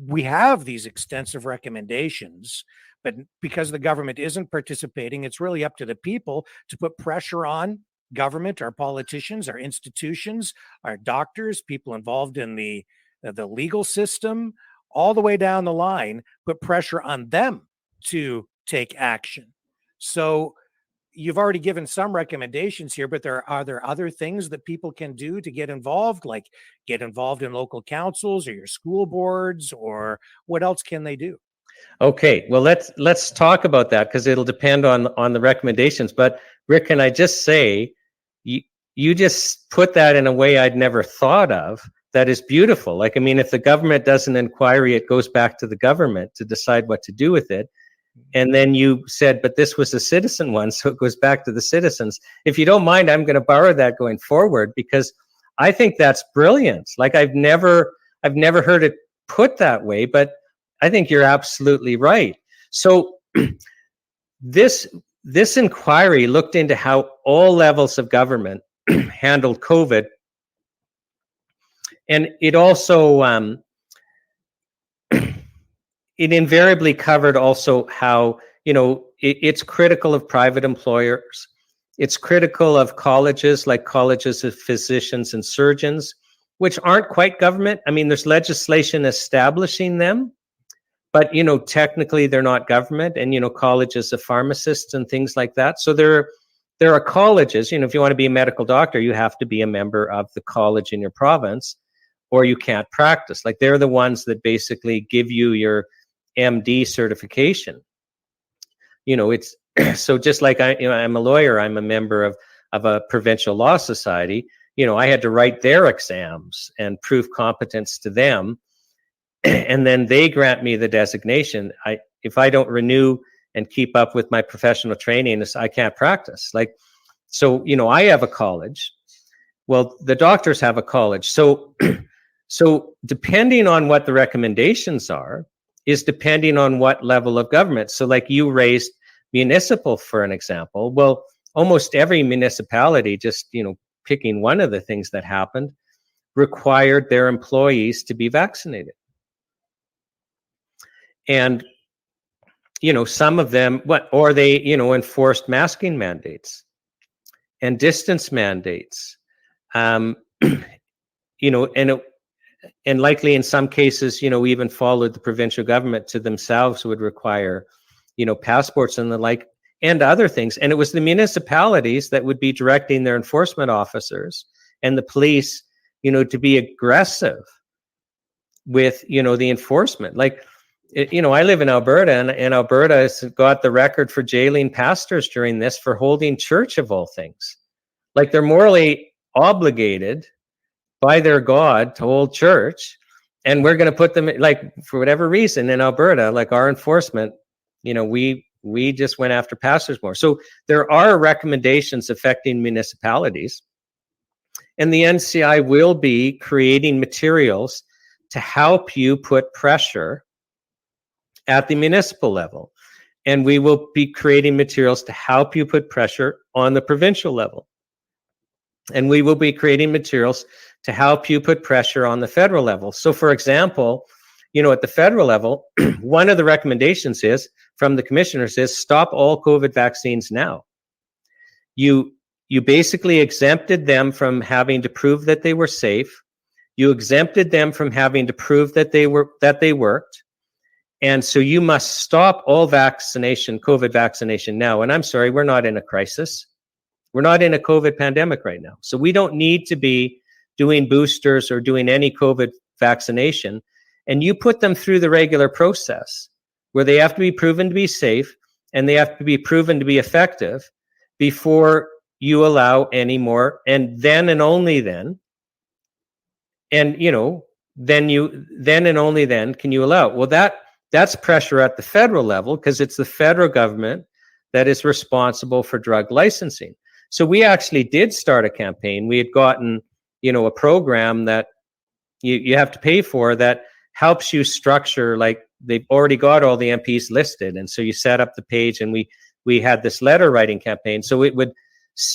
we have these extensive recommendations, but because the government isn't participating, it's really up to the people to put pressure on government, our politicians, our institutions, our doctors, people involved in the legal system, all the way down the line, put pressure on them to take action. So you've already given some recommendations here, but are there other things that people can do to get involved, like get involved in local councils or your school boards, or what else can they do?
Okay, well, let's talk about that, because it'll depend on the recommendations. But Rick, can I just say, you just put that in a way I'd never thought of. That is beautiful. Like, I mean, if the government does an inquiry, it goes back to the government to decide what to do with it. And then you said, but this was a citizen one, so it goes back to the citizens. If you don't mind, I'm going to borrow that going forward, because I think that's brilliant. Like, I've never heard it put that way, but I think you're absolutely right. So this inquiry looked into how all levels of government handled COVID, and it also it invariably covered also how, you know, it's critical of private employers. It's critical of colleges, like colleges of physicians and surgeons, which aren't quite government. I mean, there's legislation establishing them, but, you know, technically they're not government, and, you know, colleges of pharmacists and things like that. So there are colleges, you know, if you want to be a medical doctor, you have to be a member of the college in your province, or you can't practice. Like, they're the ones that basically give you your MD certification. You know, it's so just like I'm a lawyer, I'm a member of a provincial law society. You know, I had to write their exams and prove competence to them, and then they grant me the designation. If I don't renew and keep up with my professional training, I can't practice. Like, so, you know, I have a college. Well, the doctors have a college. So, so depending on what the recommendations are, is depending on what level of government. So, like, you raised municipal, for an example. Well, almost every municipality, just, you know, picking one of the things that happened, required their employees to be vaccinated. And, you know, some of them, or they, you know, enforced masking mandates and distance mandates, you know, and likely in some cases, you know, even followed the provincial government to themselves would require, you know, passports and the like, and other things. And it was the municipalities that would be directing their enforcement officers and the police, you know, to be aggressive with, you know, the enforcement. Like, you know, I live in Alberta, and Alberta has got the record for jailing pastors during this for holding church, of all things. Like, they're morally obligated by their God to hold church, and we're going to put them, like, for whatever reason in Alberta, like, our enforcement, you know, we just went after pastors more. So there are recommendations affecting municipalities, and the NCI will be creating materials to help you put pressure at the municipal level, and we will be creating materials to help you put pressure on the provincial level, and we will be creating materials to help you put pressure on the federal level. So, for example, you know, at the federal level, one of the recommendations is from the commissioners is stop all COVID vaccines now. You basically exempted them from having to prove that they were safe. You exempted them from having to prove that they worked. And so you must stop all vaccination, COVID vaccination now. And I'm sorry, we're not in a crisis. We're not in a COVID pandemic right now. So we don't need to be doing boosters or doing any COVID vaccination. And you put them through the regular process where they have to be proven to be safe and they have to be proven to be effective before you allow any more. And then and only then, and, you know, then and only then can you allow. Well, that's pressure at the federal level, because it's the federal government that is responsible for drug licensing. So we actually did start a campaign. We had gotten, you know, a program that you have to pay for that helps you structure, like, they've already got all the MPs listed. And so you set up the page, and we had this letter writing campaign. So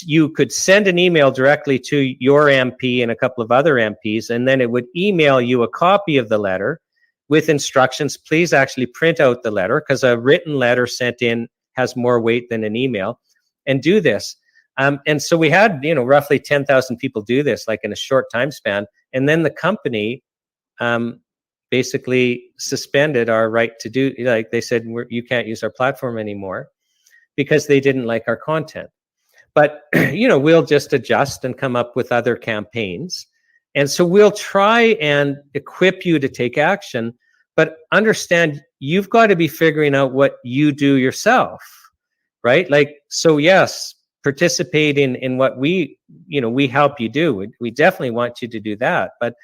you could send an email directly to your MP and a couple of other MPs, and then it would email you a copy of the letter with instructions. Please actually print out the letter, because a written letter sent in has more weight than an email, and do this. And so we had, you know, roughly 10,000 people do this, like, in a short time span. And then the company basically suspended our right to do, like, they said, you can't use our platform anymore because they didn't like our content. But, you know, we'll just adjust and come up with other campaigns. And so we'll try and equip you to take action, but understand you've got to be figuring out what you do yourself, right? Like, so yes, participate in what we help you do. We definitely want you to do that. But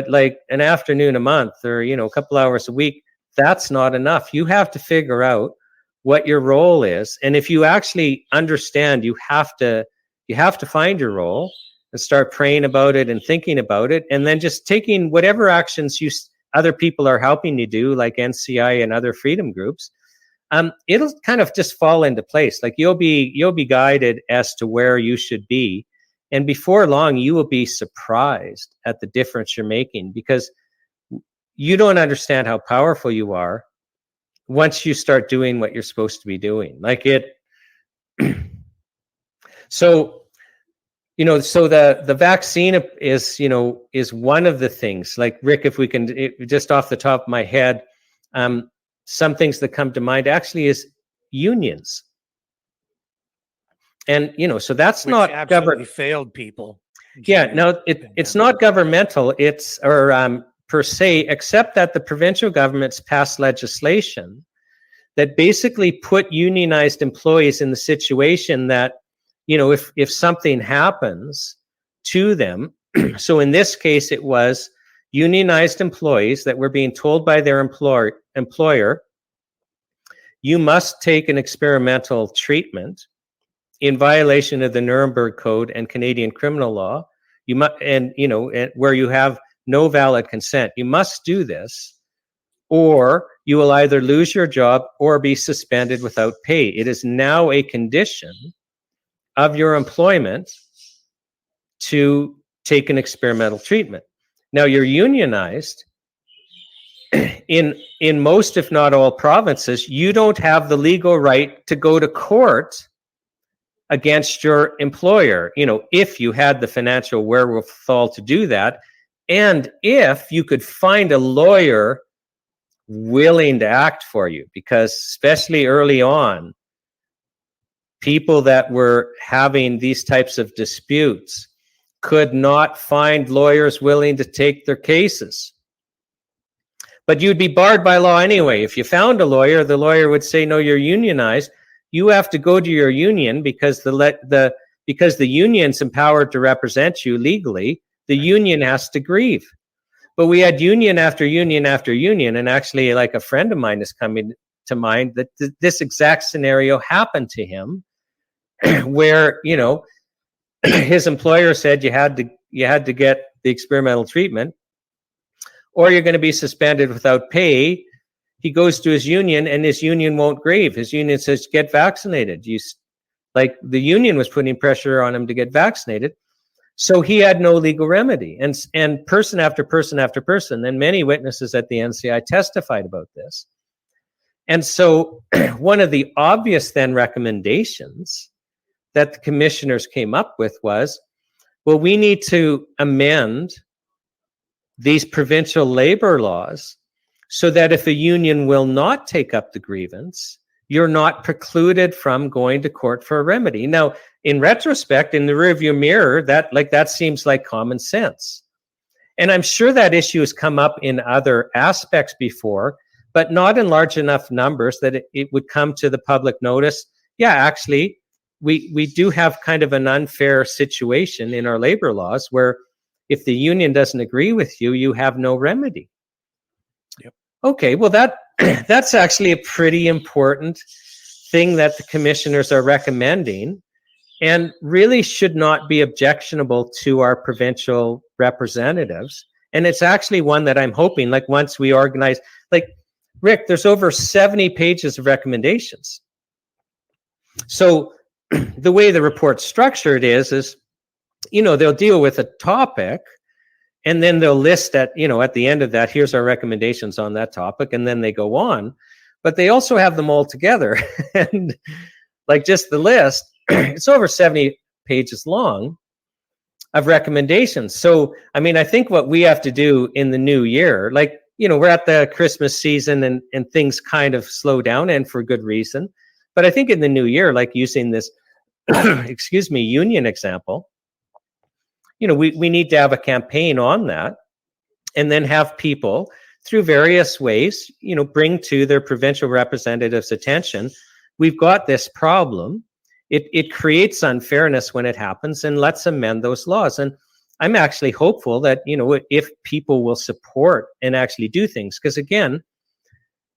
like an afternoon a month, or, you know, a couple hours a week, that's not enough. You have to figure out what your role is. And if you actually understand, you have to find your role and start praying about it and thinking about it, and then just taking whatever actions other people are helping you do, like NCI and other freedom groups, it'll kind of just fall into place. Like you'll be guided as to where you should be. And before long, you will be surprised at the difference you're making, because you don't understand how powerful you are once you start doing what you're supposed to be doing. Like it. So, so the vaccine is one of the things. Like Rick, if we can, just off the top of my head, some things that come to mind actually is unions. And, so that's
Which
not
absolutely failed people.
Yeah, no, it's not governmental. It's, per se, except that the provincial governments passed legislation that basically put unionized employees in the situation that, if something happens to them, so in this case, it was unionized employees that were being told by their employer, you must take an experimental treatment in violation of the Nuremberg Code and Canadian criminal law. You must, and where you have no valid consent, you must do this, or you will either lose your job or be suspended without pay. It is now a condition of your employment to take an experimental treatment. Now you're unionized. In most, if not all provinces, you don't have the legal right to go to court against your employer, if you had the financial wherewithal to do that, and if you could find a lawyer willing to act for you, because especially early on, people that were having these types of disputes could not find lawyers willing to take their cases. But you'd be barred by law anyway. If you found a lawyer, the lawyer would say, no, you're unionized. You have to go to your union because the union's empowered to represent you legally. The union has to grieve. But we had union after union after union, and actually, like a friend of mine is coming to mind that this exact scenario happened to him, where his employer said you had to get the experimental treatment, or you're going to be suspended without pay. He goes to his union, and his union won't grieve. His union says, get vaccinated. The union was putting pressure on him to get vaccinated. So he had no legal remedy. And person after person after person, and many witnesses at the NCI testified about this. And so one of the obvious then recommendations that the commissioners came up with was, well, we need to amend these provincial labor laws so that if a union will not take up the grievance, you're not precluded from going to court for a remedy. Now, in retrospect, in the rearview mirror, that seems like common sense. And I'm sure that issue has come up in other aspects before, but not in large enough numbers that it would come to the public notice. Yeah, actually, we do have kind of an unfair situation in our labor laws where if the union doesn't agree with you, you have no remedy.
Yep. Okay,
well, that's actually a pretty important thing that the commissioners are recommending, and really should not be objectionable to our provincial representatives. And it's actually one that I'm hoping, like once we organize, like Rick, there's over 70 pages of recommendations. So the way the report's structured is, they'll deal with a topic, and then they'll list at the end of that, here's our recommendations on that topic, and then they go on. But they also have them all together. And like just the list, it's over 70 pages long of recommendations. So, I think what we have to do in the new year, we're at the Christmas season and things kind of slow down, and for good reason. But I think in the new year, like using this, union example, we need to have a campaign on that, and then have people through various ways, bring to their provincial representatives' attention, we've got this problem. It creates unfairness when it happens, and let's amend those laws. And I'm actually hopeful that, if people will support and actually do things, because again,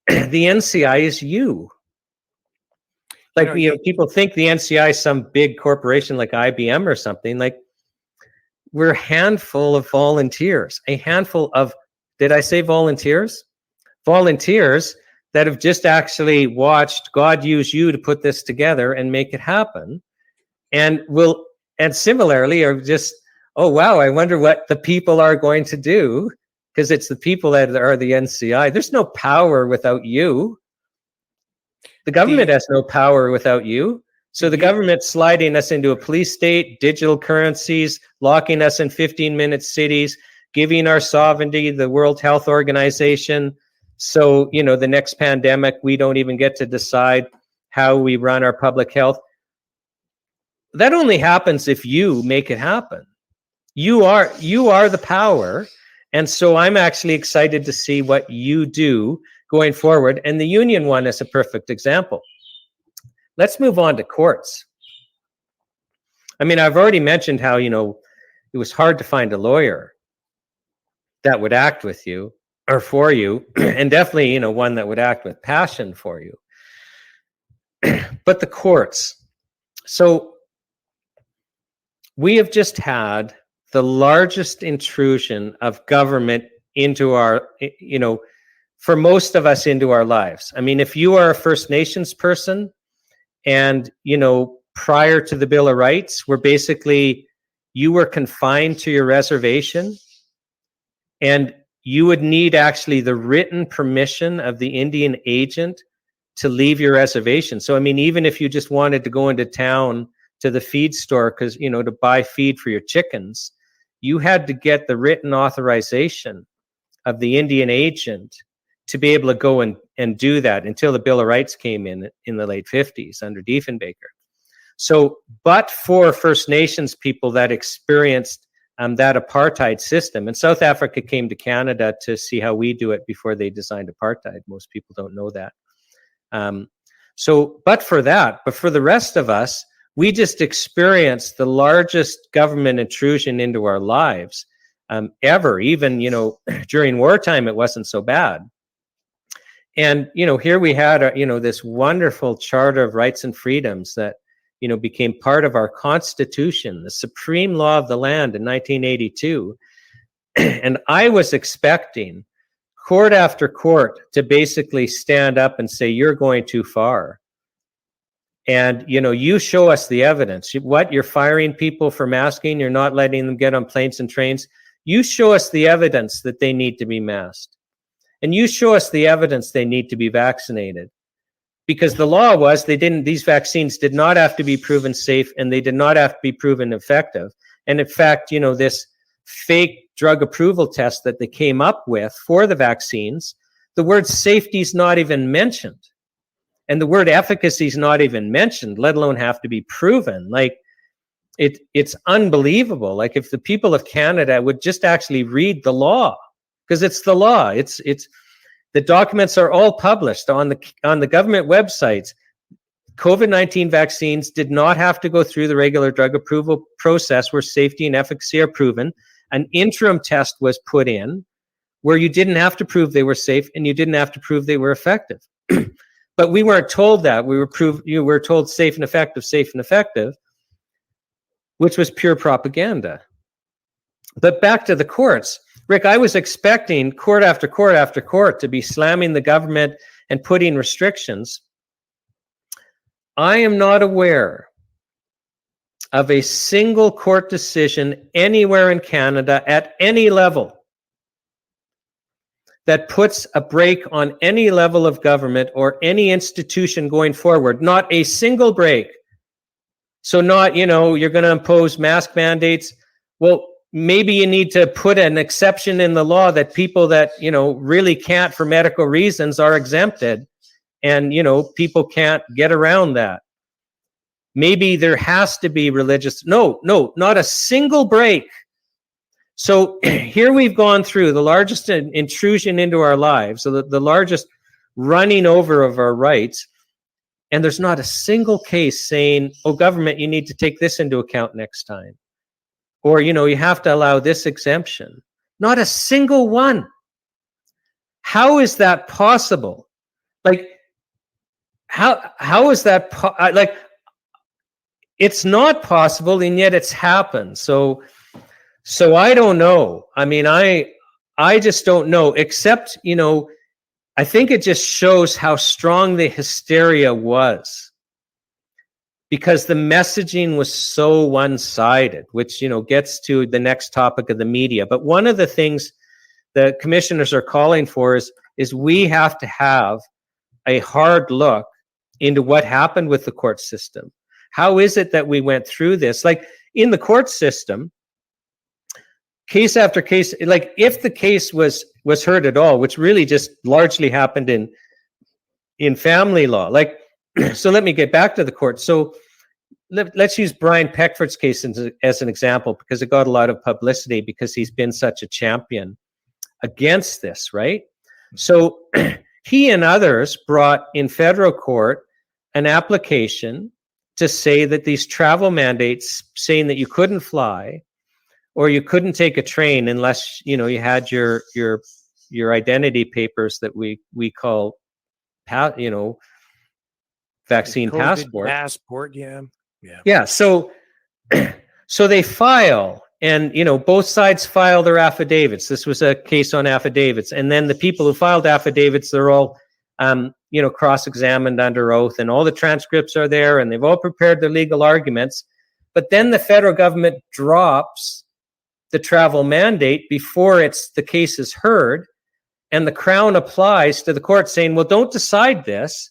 the NCI is you. People think the NCI is some big corporation like IBM or something. We're a handful of volunteers, did I say volunteers? Volunteers that have just actually watched God use you to put this together and make it happen, and similarly are just, oh wow, I wonder what the people are going to do, because it's the people that are the NCI. There's no power without you. The government has no power without you. So the government sliding us into a police state, digital currencies, locking us in 15-minute cities, giving our sovereignty, the World Health Organization. So, you know, the next pandemic, we don't even get to decide how we run our public health. That only happens if you make it happen. You are the power. And so I'm actually excited to see what you do going forward. And the union one is a perfect example. Let's move on to courts. I mean, I've already mentioned how, you know, it was hard to find a lawyer that would act with you or for you, and definitely, you know, one that would act with passion for you. But the courts. So we have just had the largest intrusion of government into our, you know, for most of us, into our lives. I mean, if you are a First Nations person, and, you know, prior to the Bill of Rights, where basically you were confined to your reservation, and you would need actually the written permission of the Indian agent to leave your reservation. So, I mean, even if you just wanted to go into town to the feed store, because, you know, to buy feed for your chickens, you had to get the written authorization of the Indian agent to be able to go and do that, until the Bill of Rights came in the late 50s under Diefenbaker. So, but for First Nations people that experienced that apartheid system, and South Africa came to Canada to see how we do it before they designed apartheid. Most people don't know that. But for the rest of us, we just experienced the largest government intrusion into our lives ever. Even, you know, during wartime, it wasn't so bad. And, you know, here we had, you know, this wonderful Charter of Rights and Freedoms that, you know, became part of our Constitution, the supreme law of the land in 1982. And I was expecting court after court to basically stand up and say, you're going too far. And, you know, you show us the evidence. What, you're firing people for masking? You're not letting them get on planes and trains? You show us the evidence that they need to be masked. And you show us the evidence they need to be vaccinated. Because the law was these vaccines did not have to be proven safe, and they did not have to be proven effective. And in fact, you know, this fake drug approval test that they came up with for the vaccines, the word safety is not even mentioned. And the word efficacy is not even mentioned, let alone have to be proven. Like, it's unbelievable. Like, if the people of Canada would just actually read the law, because it's the law. It's the documents are all published on the government websites. COVID-19 vaccines did not have to go through the regular drug approval process where safety and efficacy are proven. An interim test was put in where you didn't have to prove they were safe, and you didn't have to prove they were effective. But we weren't told that. We were told safe and effective, which was pure propaganda. But back to the courts. Rick, I was expecting court after court after court to be slamming the government and putting restrictions. I am not aware of a single court decision anywhere in Canada at any level that puts a brake on any level of government or any institution going forward. Not a single brake. So not, you know, you're going to impose mask mandates. Well, maybe you need to put an exception in the law that people that, you know, really can't for medical reasons are exempted, and, you know, people can't get around that. Maybe there has to be religious. No, not a single break. So here we've gone through the largest intrusion into our lives, so the largest running over of our rights, and there's not a single case saying, oh, government, you need to take this into account next time. Or, you know, you have to allow this exemption. Not a single one. How is that possible? Like, how is that? Like, it's not possible, and yet it's happened. So I don't know. I mean, I just don't know. Except, you know, I think it just shows how strong the hysteria was, because the messaging was so one-sided, which, you know, gets to the next topic of the media. But one of the things the commissioners are calling for is we have to have a hard look into what happened with the court system. How is it that we went through this? Like, in the court system, case after case, like, if the case was heard at all, which really just largely happened in family law, like, so let me get back to the court. So let's use Brian Peckford's case as an example, because it got a lot of publicity because he's been such a champion against this, right? So he and others brought in federal court an application to say that these travel mandates saying that you couldn't fly or you couldn't take a train unless, you know, you had your identity papers that we call, you know, vaccine
passport.
Yeah. So they file, and, you know, both sides file their affidavits. This was a case on affidavits. And then the people who filed affidavits, they're all, you know, cross-examined under oath, and all the transcripts are there, and they've all prepared their legal arguments. But then the federal government drops the travel mandate before the case is heard, and the Crown applies to the court saying, well, don't decide this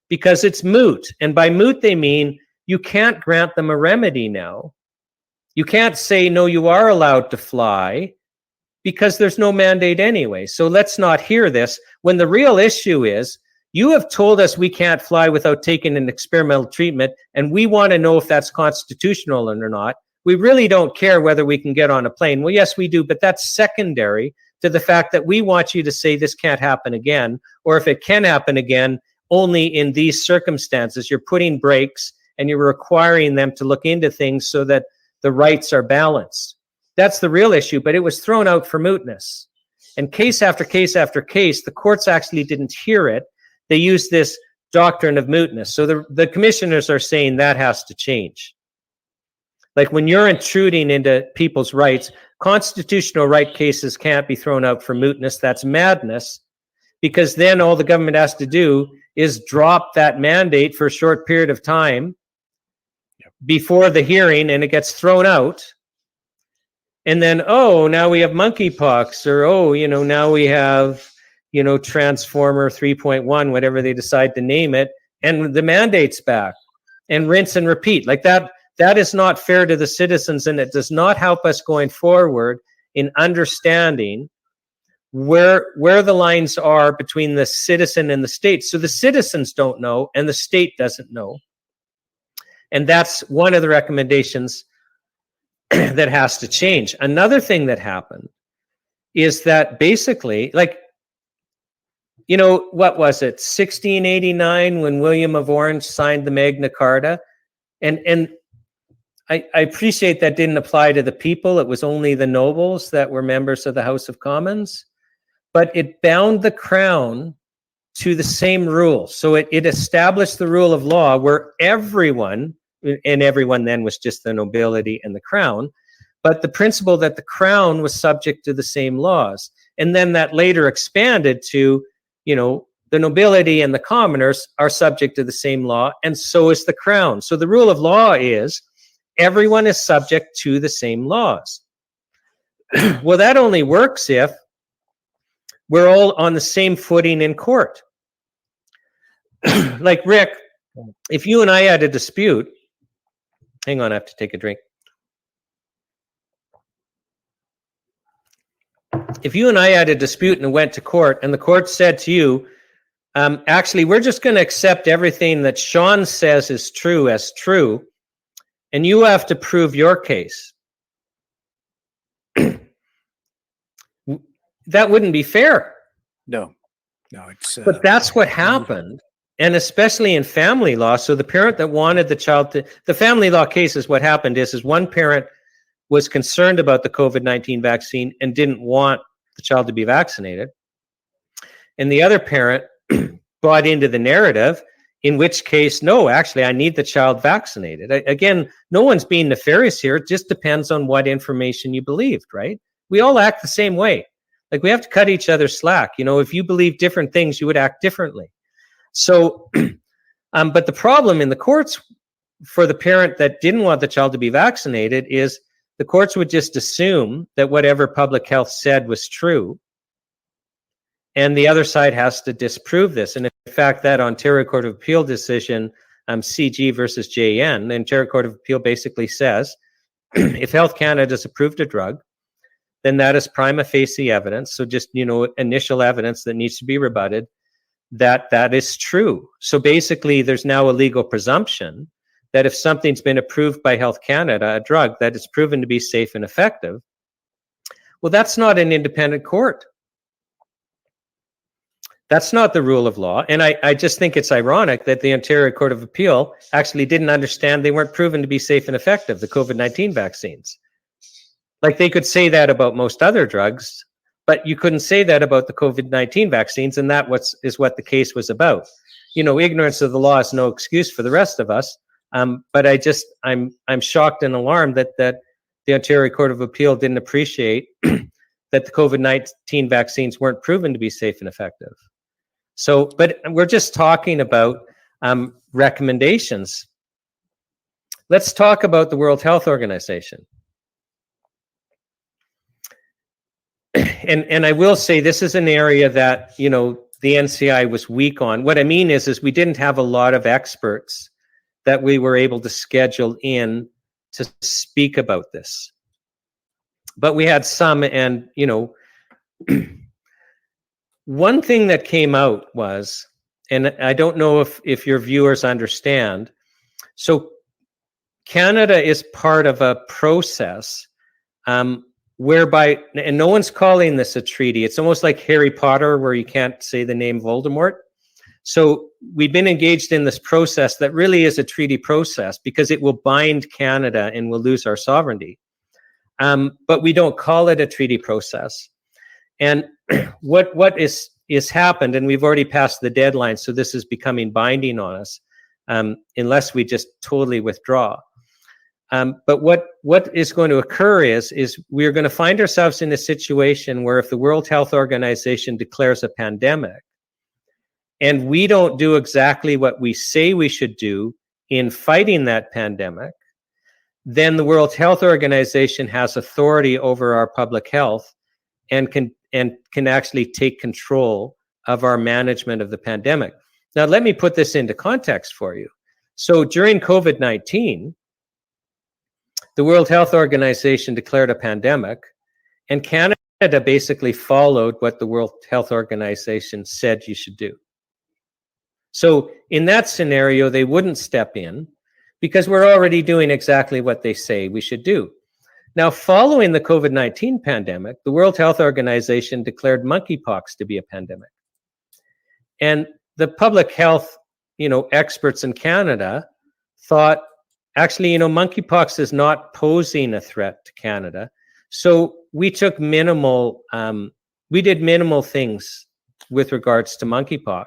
because it's moot. And by moot, they mean you can't grant them a remedy now. You can't say, no, you are allowed to fly because there's no mandate anyway. So let's not hear this. When the real issue is, you have told us we can't fly without taking an experimental treatment, and we want to know if that's constitutional or not. We really don't care whether we can get on a plane. Well, yes, we do, but that's secondary to the fact that we want you to say this can't happen again, or if it can happen again, only in these circumstances. You're putting brakes and you're requiring them to look into things so that the rights are balanced. That's the real issue, but it was thrown out for mootness. And case after case after case, the courts actually didn't hear it. They used this doctrine of mootness. So the commissioners are saying that has to change. Like, when you're intruding into people's rights, constitutional right cases can't be thrown out for mootness. That's madness, because then all the government has to do is drop that mandate for a short period of time before the hearing, and it gets thrown out. And then, oh, now we have monkeypox, or, oh, you know, now we have, you know, Transformer 3.1, whatever they decide to name it, and the mandate's back, and rinse and repeat. Like, that is not fair to the citizens, and it does not help us going forward in understanding where the lines are between the citizen and the state. So the citizens don't know, and the state doesn't know. And that's one of the recommendations that has to change. Another thing that happened is that basically, like, you know, what was it, 1689, when William of Orange signed the Magna Carta? And I appreciate that didn't apply to the people. It was only the nobles that were members of the House of Commons. But it bound the Crown to the same rules. So it established the rule of law where everyone, and everyone then was just the nobility and the Crown, but the principle that the Crown was subject to the same laws. And then that later expanded to, you know, the nobility and the commoners are subject to the same law, and so is the Crown. So the rule of law is everyone is subject to the same laws. Well, that only works if we're all on the same footing in court. Like, Rick, if you and I had a dispute, hang on, I have to take a drink. If you and I had a dispute and went to court, and the court said to you, actually, we're just going to accept everything that Shawn says is true as true, and you have to prove your case. That wouldn't be fair.
No, it's.
But that's what happened, and especially in family law. So the parent that wanted the child to, the family law cases, what happened is one parent was concerned about the COVID-19 vaccine and didn't want the child to be vaccinated, and the other parent bought into the narrative, in which case, no, actually, I need the child vaccinated. Again, no one's being nefarious here. It just depends on what information you believed, right? We all act the same way. Like, we have to cut each other slack. You know, if you believe different things, you would act differently. So, but the problem in the courts for the parent that didn't want the child to be vaccinated is the courts would just assume that whatever public health said was true. And the other side has to disprove this. And in fact, that Ontario Court of Appeal decision, CG versus JN, the Ontario Court of Appeal basically says, if Health Canada has approved a drug, then that is prima facie evidence. So just, you know, initial evidence that needs to be rebutted, that is true. So basically, there's now a legal presumption that if something's been approved by Health Canada, a drug that is proven to be safe and effective, well, that's not an independent court. That's not the rule of law. And I just think it's ironic that the Ontario Court of Appeal actually didn't understand they weren't proven to be safe and effective, the COVID-19 vaccines. Like, they could say that about most other drugs, but you couldn't say that about the COVID-19 vaccines, and that is what the case was about. You know, ignorance of the law is no excuse for the rest of us. But I'm shocked and alarmed that the Ontario Court of Appeal didn't appreciate that the COVID-19 vaccines weren't proven to be safe and effective. So, but we're just talking about recommendations. Let's talk about the World Health Organization. And I will say this is an area that, you know, the NCI was weak on. What I mean is we didn't have a lot of experts that we were able to schedule in to speak about this. But we had some, and, you know, one thing that came out was, and I don't know if your viewers understand, so Canada is part of a process whereby, and no one's calling this a treaty, it's almost like Harry Potter where you can't say the name Voldemort. So we've been engaged in this process that really is a treaty process because it will bind Canada and we'll lose our sovereignty. But we don't call it a treaty process. And what is happened, and we've already passed the deadline, so this is becoming binding on us, unless we just totally withdraw. But what is going to occur is we're going to find ourselves in a situation where if the World Health Organization declares a pandemic, and we don't do exactly what we say we should do in fighting that pandemic, then the World Health Organization has authority over our public health and can actually take control of our management of the pandemic. Now, let me put this into context for you. So during COVID-19, the World Health Organization declared a pandemic, and Canada basically followed what the World Health Organization said you should do. So in that scenario, they wouldn't step in because we're already doing exactly what they say we should do. Now, following the COVID-19 pandemic, the World Health Organization declared monkeypox to be a pandemic. And the public health, experts in Canada thought, actually, monkeypox is not posing a threat to Canada. So we took we did minimal things with regards to monkeypox.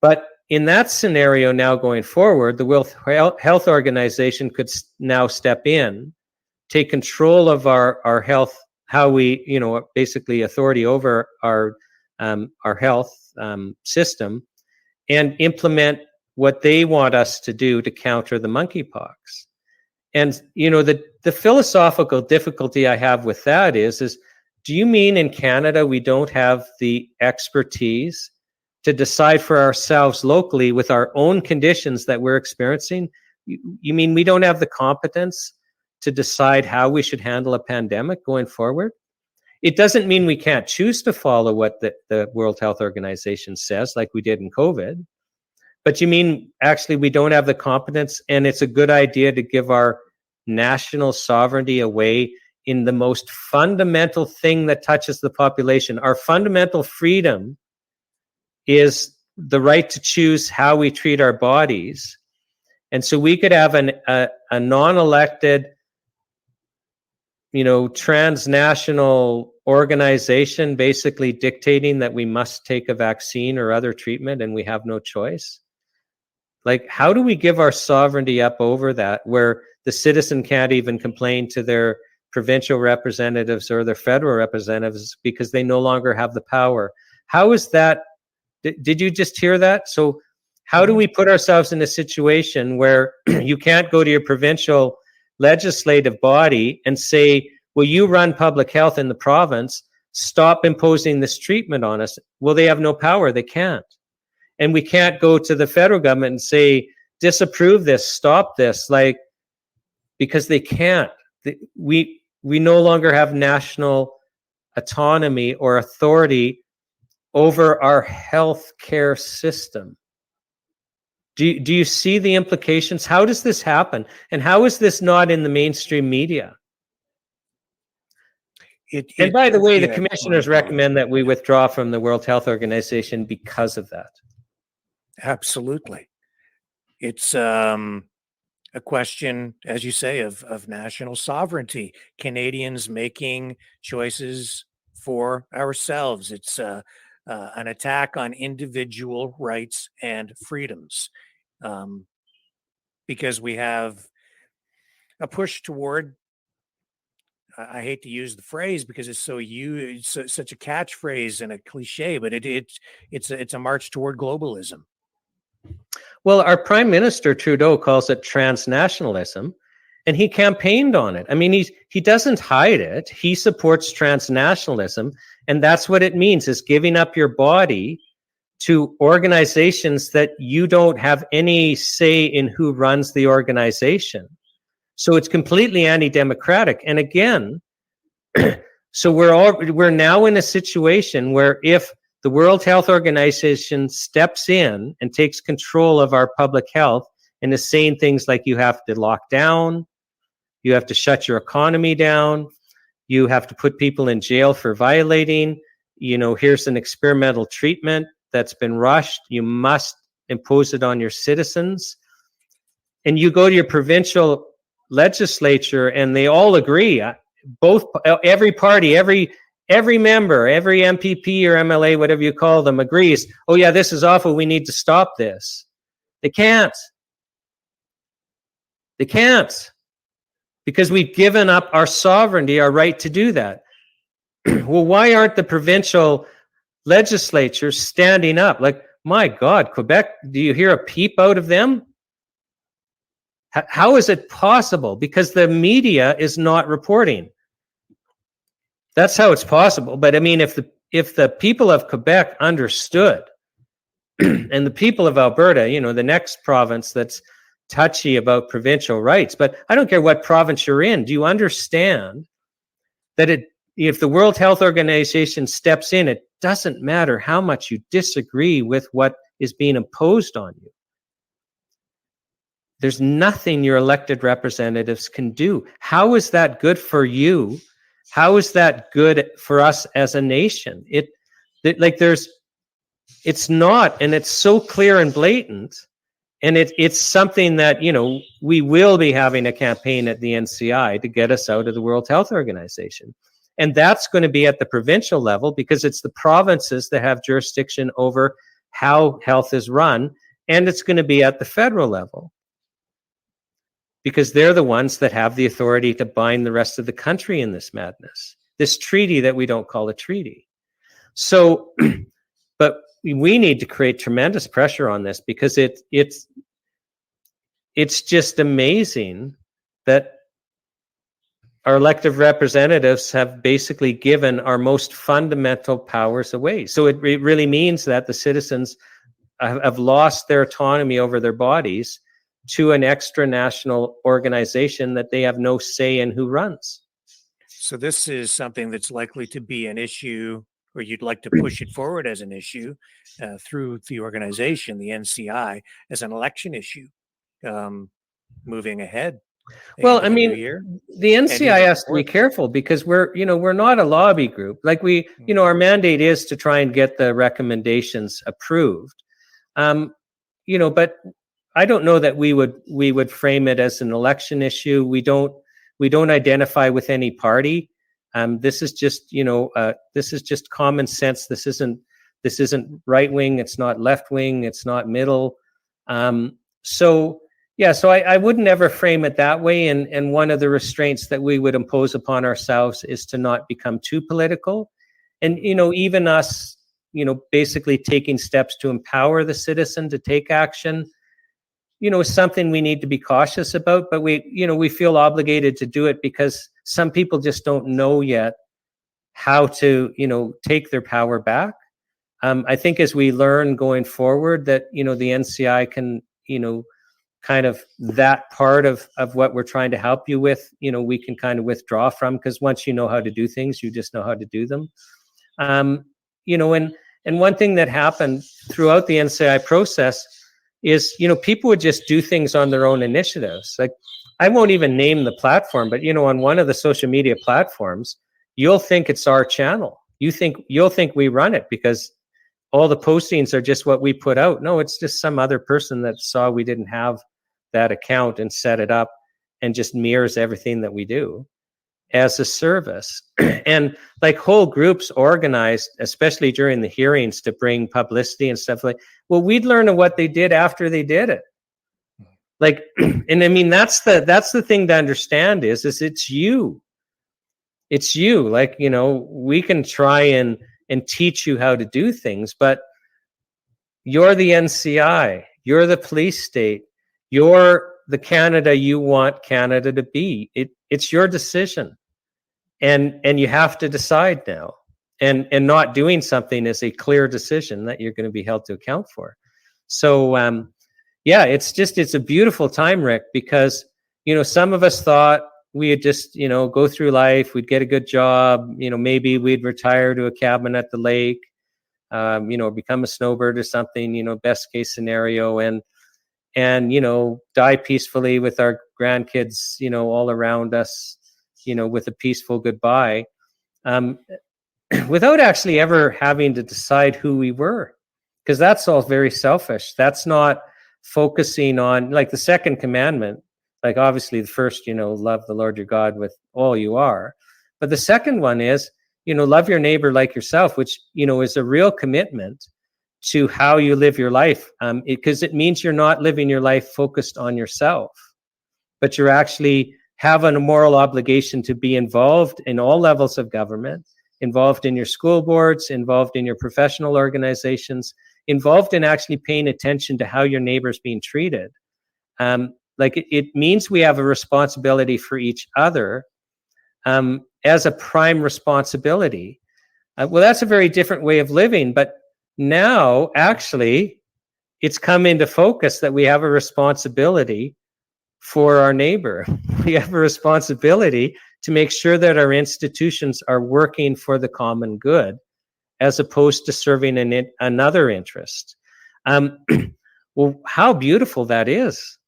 But in that scenario now going forward, the World Health Organization could now step in, take control of our health, how we, basically authority over our health system, and implement what they want us to do to counter the monkeypox. And, the philosophical difficulty I have with that is do you mean in Canada we don't have the expertise to decide for ourselves locally with our own conditions that we're experiencing? You mean we don't have the competence to decide how we should handle a pandemic going forward? It doesn't mean we can't choose to follow what the World Health Organization says, like we did in COVID. But you mean actually we don't have the competence, and it's a good idea to give our national sovereignty away in the most fundamental thing that touches the population. Our fundamental freedom is the right to choose how we treat our bodies. And so we could have a non-elected, transnational organization basically dictating that we must take a vaccine or other treatment and we have no choice. Like, how do we give our sovereignty up over that, where the citizen can't even complain to their provincial representatives or their federal representatives because they no longer have the power. How is that? Did you just hear that? So how do we put ourselves in a situation where you can't go to your provincial legislative body and say, well, you run public health in the province, stop imposing this treatment on us? Well, they have no power. They can't. And we can't go to the federal government and say, disapprove this, stop this, like, because they can't. We no longer have national autonomy or authority over our health care system. Do you see the implications? How does this happen? And how is this not in the mainstream media? And by the way, the commissioners recommend that we withdraw from the World Health Organization because of that.
Absolutely. It's a question, as you say, of national sovereignty, Canadians making choices for ourselves. It's an attack on individual rights and freedoms, because we have a push toward, I hate to use the phrase because it's such a catchphrase and a cliche, but it's a march toward globalism.
Well, our Prime Minister Trudeau calls it transnationalism, and he campaigned on it. I mean, he doesn't hide it. He supports transnationalism, and that's what it means, is giving up your body to organizations that you don't have any say in who runs the organization. So it's completely anti-democratic. And again, so we're now in a situation where if the World Health Organization steps in and takes control of our public health and is saying things like you have to lock down, you have to shut your economy down, you have to put people in jail for violating, here's an experimental treatment that's been rushed, you must impose it on your citizens. And you go to your provincial legislature and they all agree, every party, every member, every MPP or MLA, whatever you call them, agrees, oh yeah, this is awful, we need to stop this. They can't. They can't. Because we've given up our sovereignty, our right to do that. Well, why aren't the provincial legislatures standing up? Like, my God, Quebec, do you hear a peep out of them? How is it possible? Because the media is not reporting. That's how it's possible. But I mean, if the people of Quebec understood, and the people of Alberta, the next province that's touchy about provincial rights, but I don't care what province you're in, do you understand that if the World Health Organization steps in, it doesn't matter how much you disagree with what is being imposed on you. There's nothing your elected representatives can do. How is that good for you? How is that good for us as a nation? It's not, and it's so clear and blatant. And it's something that, we will be having a campaign at the NCI to get us out of the World Health Organization. And that's going to be at the provincial level because it's the provinces that have jurisdiction over how health is run. And it's going to be at the federal level because they're the ones that have the authority to bind the rest of the country in this madness, this treaty that we don't call a treaty. So, but we need to create tremendous pressure on this because it's just amazing that our elected representatives have basically given our most fundamental powers away. So it really means that the citizens have lost their autonomy over their bodies to an extra national organization that they have no say in who runs.
So this is something that's likely to be an issue, or you'd like to push it forward as an issue through the organization, the NCI, as an election issue moving ahead.
Well, I mean, the NCI has to be careful because we're not a lobby group. Like our mandate is to try and get the recommendations approved. But I don't know that we would frame it as an election issue. We don't identify with any party. This is just common sense. This isn't right wing. It's not left wing. It's not middle. So Yeah, so I wouldn't ever frame it that way. And one of the restraints that we would impose upon ourselves is to not become too political. And, even us, basically taking steps to empower the citizen to take action, is something we need to be cautious about. But we feel obligated to do it because some people just don't know yet how to, take their power back. I think as we learn going forward that, the NCI can, kind of that part of what we're trying to help you with, we can kind of withdraw from, because once you know how to do things, you just know how to do them. And one thing that happened throughout the NCI process is, people would just do things on their own initiatives. Like, I won't even name the platform, but, on one of the social media platforms, you'll think it's our channel. You'll think we run it because all the postings are just what we put out. No, it's just some other person that saw we didn't have that account and set it up and just mirrors everything that we do as a service. And like whole groups organized, especially during the hearings, to bring publicity and stuff like, well, we'd learn of what they did after they did it. Like, and I mean, that's the thing to understand is it's you. It's you. Like, we can try and teach you how to do things, but you're the NCI, you're the police state, you're the Canada you want Canada to be. It's your decision. And you have to decide now. And not doing something is a clear decision that you're going to be held to account for. So it's a beautiful time, Rick, because some of us thought we'd just go through life, we'd get a good job, maybe we'd retire to a cabin at the lake, become a snowbird or something, best case scenario, and die peacefully with our grandkids, all around us, with a peaceful goodbye, without actually ever having to decide who we were, because that's all very selfish. That's not focusing on, like, the second commandment. Like, obviously the first, love the Lord your God with all you are. But the second one is, love your neighbor like yourself, which, is a real commitment to how you live your life. Because it means you're not living your life focused on yourself, but you're actually having a moral obligation to be involved in all levels of government, involved in your school boards, involved in your professional organizations, involved in actually paying attention to how your neighbor's being treated. It means we have a responsibility for each other as a prime responsibility. Well, that's a very different way of living, but now actually it's come into focus that we have a responsibility for our neighbor. We have a responsibility to make sure that our institutions are working for the common good, as opposed to serving another interest. Well, how beautiful that is,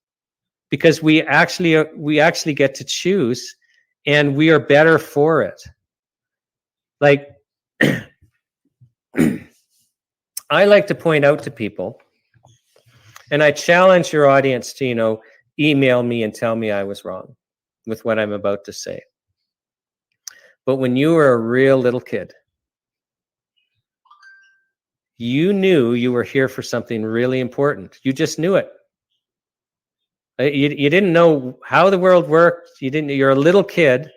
because we actually get to choose, and we are better for it. Like, I like to point out to people, and I challenge your audience to, email me and tell me I was wrong with what I'm about to say. But when you were a real little kid, you knew you were here for something really important. You just knew it. You didn't know how the world worked. You're a little kid,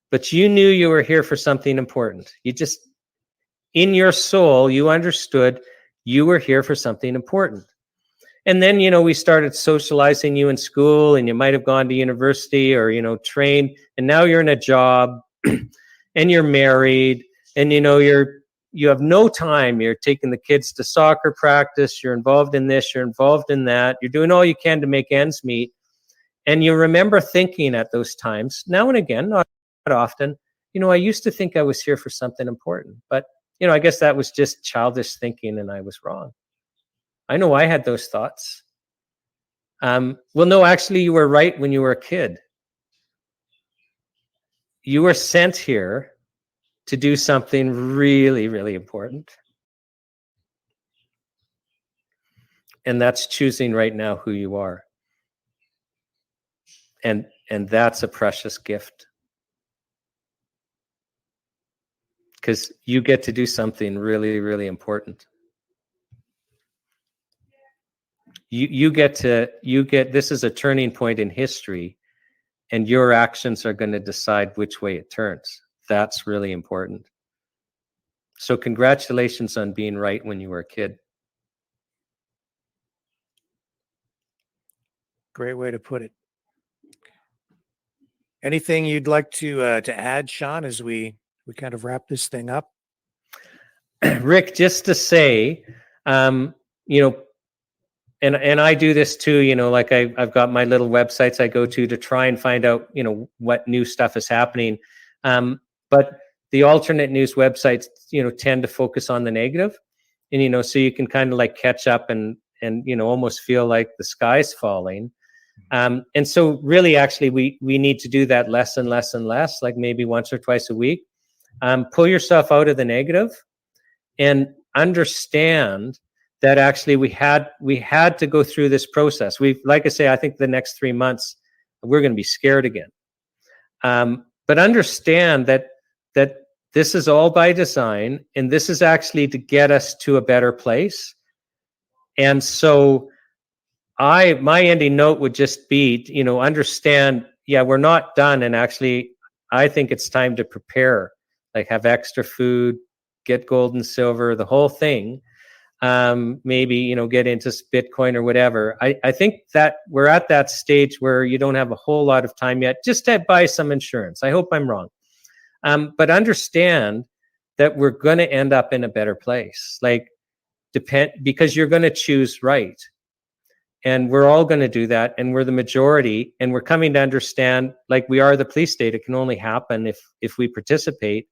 but you knew you were here for something important. You just, in your soul, you understood you were here for something important. And then, we started socializing you in school, and you might have gone to university or, trained, and now you're in a job and you're married, and, you have no time. You're taking the kids to soccer practice. You're involved in this, you're involved in that. You're doing all you can to make ends meet. And you remember thinking at those times, now and again, not often, I used to think I was here for something important, but, I guess that was just childish thinking and I was wrong. I know I had those thoughts. Well, no, actually, you were right when you were a kid. You were sent here to do something really, really important. And that's choosing right now who you are. And that's a precious gift. Because you get to do something really, really important. you get this is a turning point in history, and your actions are going to decide which way it turns. That's really important. So congratulations on being right when you were a kid.
Great way to put it. Anything you'd like to add, Shawn, as we kind of wrap this thing up?
Rick, just to say, you know, and I do this too, you know, like I've got my little websites I go to try and find out, you know, what new stuff is happening. But the alternate news websites, you know, tend to focus on the negative, and, you know, so you can kind of like catch up and, you know, almost feel like the sky's falling. And so really, actually, we need to do that less and less and less, like maybe once or twice a week. Pull yourself out of the negative and understand that actually we had to go through this process. Like I say, I think the next 3 months, we're going to be scared again. But understand that this is all by design, and this is actually to get us to a better place. And so my ending note would just be, you know, understand, yeah, we're not done. And actually, I think it's time to prepare, like have extra food, get gold and silver, the whole thing. Maybe, you know, get into Bitcoin or whatever. I think that we're at that stage where you don't have a whole lot of time yet, just to buy some insurance. I hope I'm wrong. But understand that we're going to end up in a better place, like because you're going to choose right. And we're all going to do that. And we're the majority, and we're coming to understand, like we are the police state, it can only happen if we participate.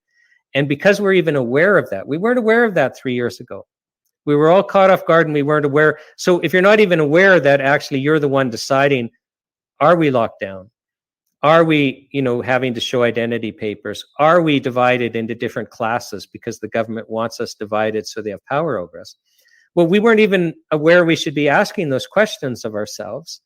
And because we're even aware of that, we weren't aware of that 3 years ago. We were all caught off guard and we weren't aware. So if you're not even aware that actually you're the one deciding, are we locked down? Are we, you know, having to show identity papers? Are we divided into different classes because the government wants us divided so they have power over us? Well, we weren't even aware we should be asking those questions of ourselves.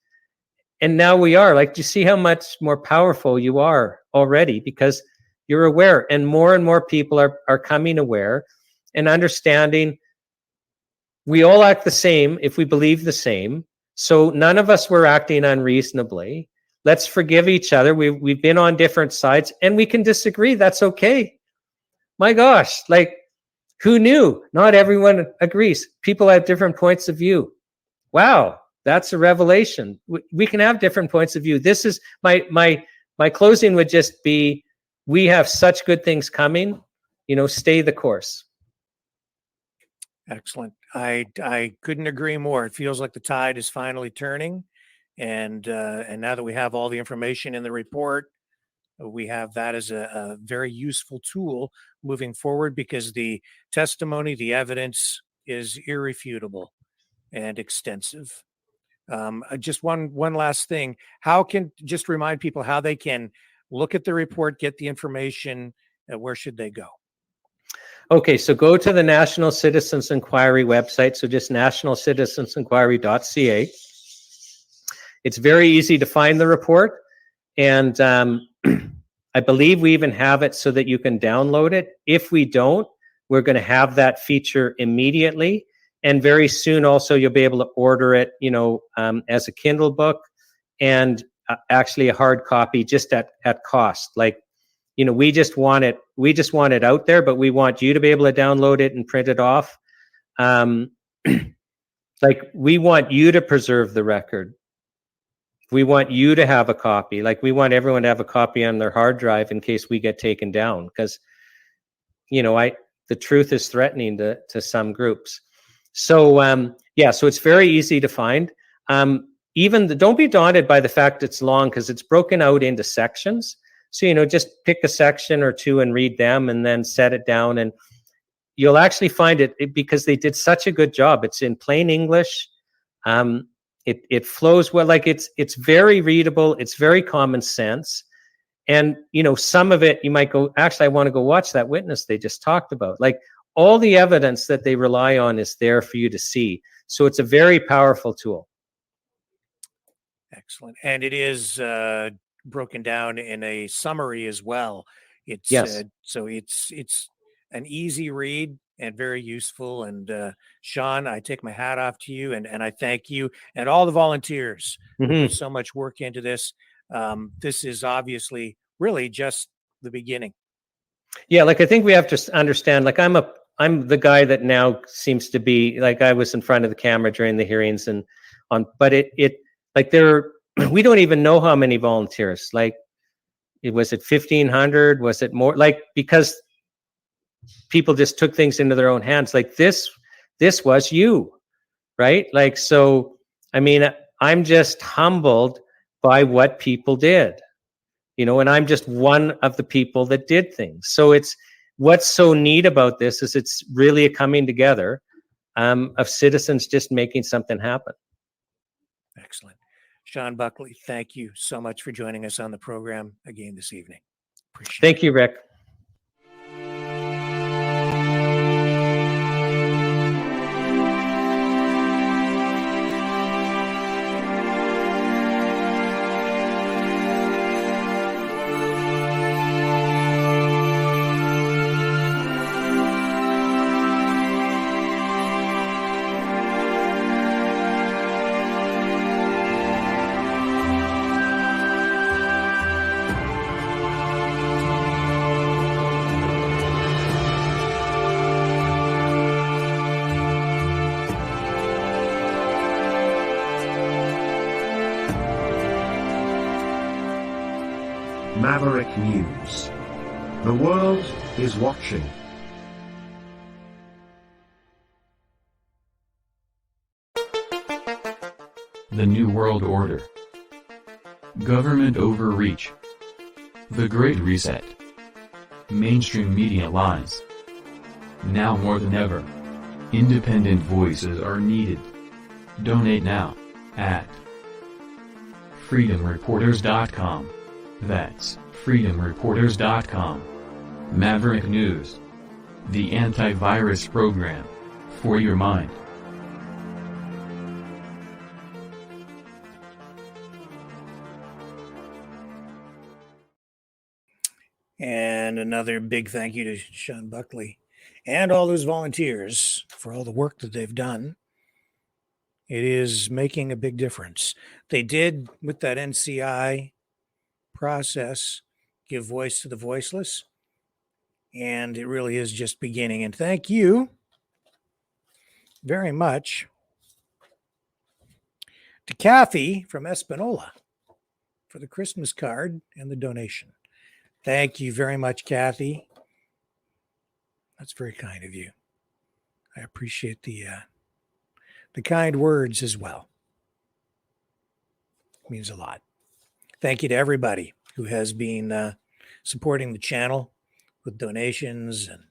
And now we are. Like, do you see how much more powerful you are already? Because you're aware, and more people are coming aware and understanding we all act the same if we believe the same. So none of us were acting unreasonably. Let's forgive each other. We've been on different sides, and we can disagree. That's okay. My gosh, like, who knew? Not everyone agrees. People have different points of view. Wow, that's a revelation. We can have different points of view. This is my closing would just be, we have such good things coming. You know, stay the course.
Excellent. I couldn't agree more. It feels like the tide is finally turning, and now that we have all the information in the report, we have that as a very useful tool moving forward, because the testimony, the evidence is irrefutable and extensive. Just one last thing. How can just remind people how they can look at the report, get the information, where should they go?
Okay, so go to the National Citizens Inquiry website. So just nationalcitizensinquiry.ca. It's very easy to find the report. And I believe we even have it so that you can download it. If we don't, we're going to have that feature immediately. And very soon also, you'll be able to order it, you know, as a Kindle book, and actually a hard copy just at cost. Like, you know, we just want it out there, but we want you to be able to download it and print it off. Like, we want you to preserve the record. We want you to have a copy. Like, we want everyone to have a copy on their hard drive in case we get taken down, because, you know, the truth is threatening to some groups. So yeah, so it's very easy to find. Don't be daunted by the fact it's long, because it's broken out into sections. So, you know, just pick a section or two and read them, and then set it down, and you'll actually find it because they did such a good job. It's in plain English. It flows well. Like, it's very readable. It's very common sense. And, you know, some of it you might go, actually, I want to go watch that witness they just talked about. Like, all the evidence that they rely on is there for you to see. So it's a very powerful tool.
Excellent. And it is broken down in a summary as well. It's
yes.
So it's an easy read, and very useful. And Shawn, I take my hat off to you, and I thank you and all the volunteers who
Mhm.
put so much work into this. This is obviously really just the beginning.
Yeah, like I think we have to understand, like I'm the guy that now seems to be like I was in front of the camera during the hearings and but it like we don't even know how many volunteers. Like was it 1,500? Was it more? Like because people just took things into their own hands. Like this was you, right? Like so I mean I'm just humbled by what people did. And I'm just one of the people that did things. So what's so neat about this is it's really a coming together of citizens just making something happen.
Excellent. Shawn Buckley, thank you so much for joining us on the program again this evening. Appreciate it.
Thank you, Rick.
Maverick News. The world is watching.
The New World Order. Government overreach. The Great Reset. Mainstream media lies. Now more than ever, independent voices are needed. Donate now at freedomreporters.com. That's freedomreporters.com. Maverick News. The antivirus program for your mind.
And another big thank you to Shawn Buckley and all those volunteers for all the work that they've done. It is making a big difference. They did, with that NCI process, give voice to the voiceless, and it really is just beginning. And thank you very much to Kathy from Espanola for the Christmas card and the donation. Thank you very much, Kathy. That's very kind of you. I appreciate the kind words as well. It means a lot. Thank you to everybody who has been supporting the channel with donations and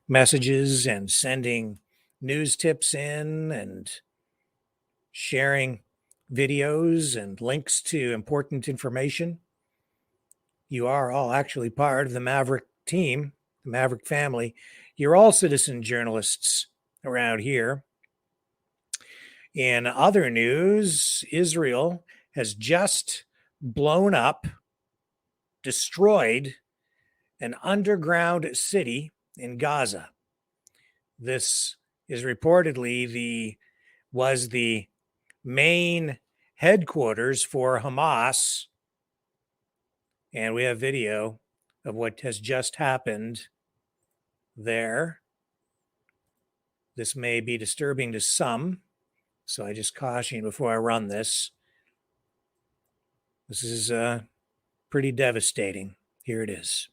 messages and sending news tips in and sharing videos and links to important information. You are all actually part of the Maverick team, the Maverick family. You're all citizen journalists around here. In other news, Israel has just blown up, destroyed an underground city in Gaza. This is reportedly was the main headquarters for Hamas. And we have video of what has just happened there. This may be disturbing to some, so I just caution you before I run this. This is pretty devastating. Here it is.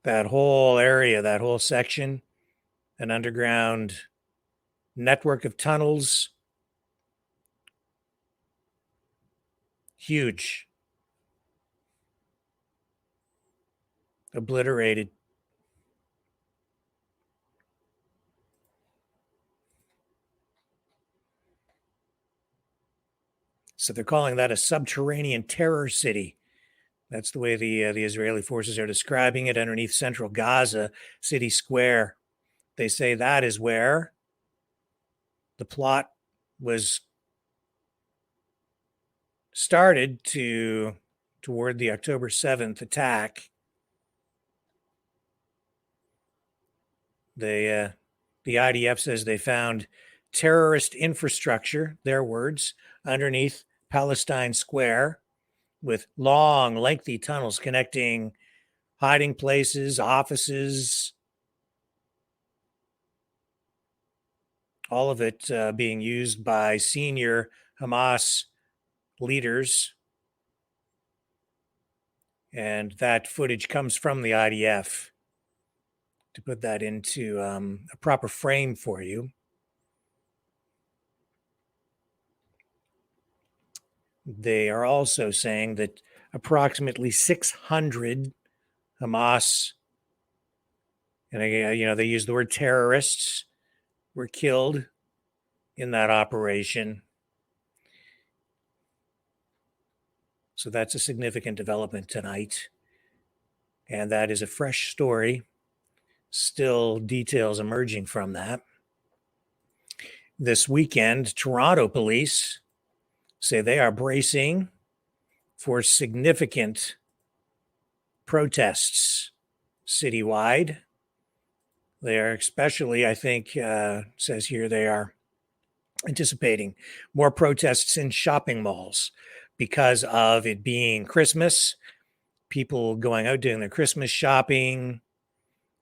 That whole area, that whole section, an underground network of tunnels. Huge. Obliterated. So they're calling that a subterranean terror city. That's the way the Israeli forces are describing it underneath central Gaza city square. They say that is where the plot was started to toward the October 7th attack. The IDF says they found terrorist infrastructure, their words, underneath Palestine Square, with long, lengthy tunnels connecting hiding places, offices, all of it being used by senior Hamas leaders. And that footage comes from the IDF. To put that into a proper frame for you, they are also saying that approximately 600 Hamas, and they use the word terrorists, were killed in that operation. So that's a significant development tonight. And that is a fresh story. Still details emerging from that. This weekend, Toronto police say they are bracing for significant protests citywide. They are especially, I think, says here, they are anticipating more protests in shopping malls because of it being Christmas, people going out doing their Christmas shopping.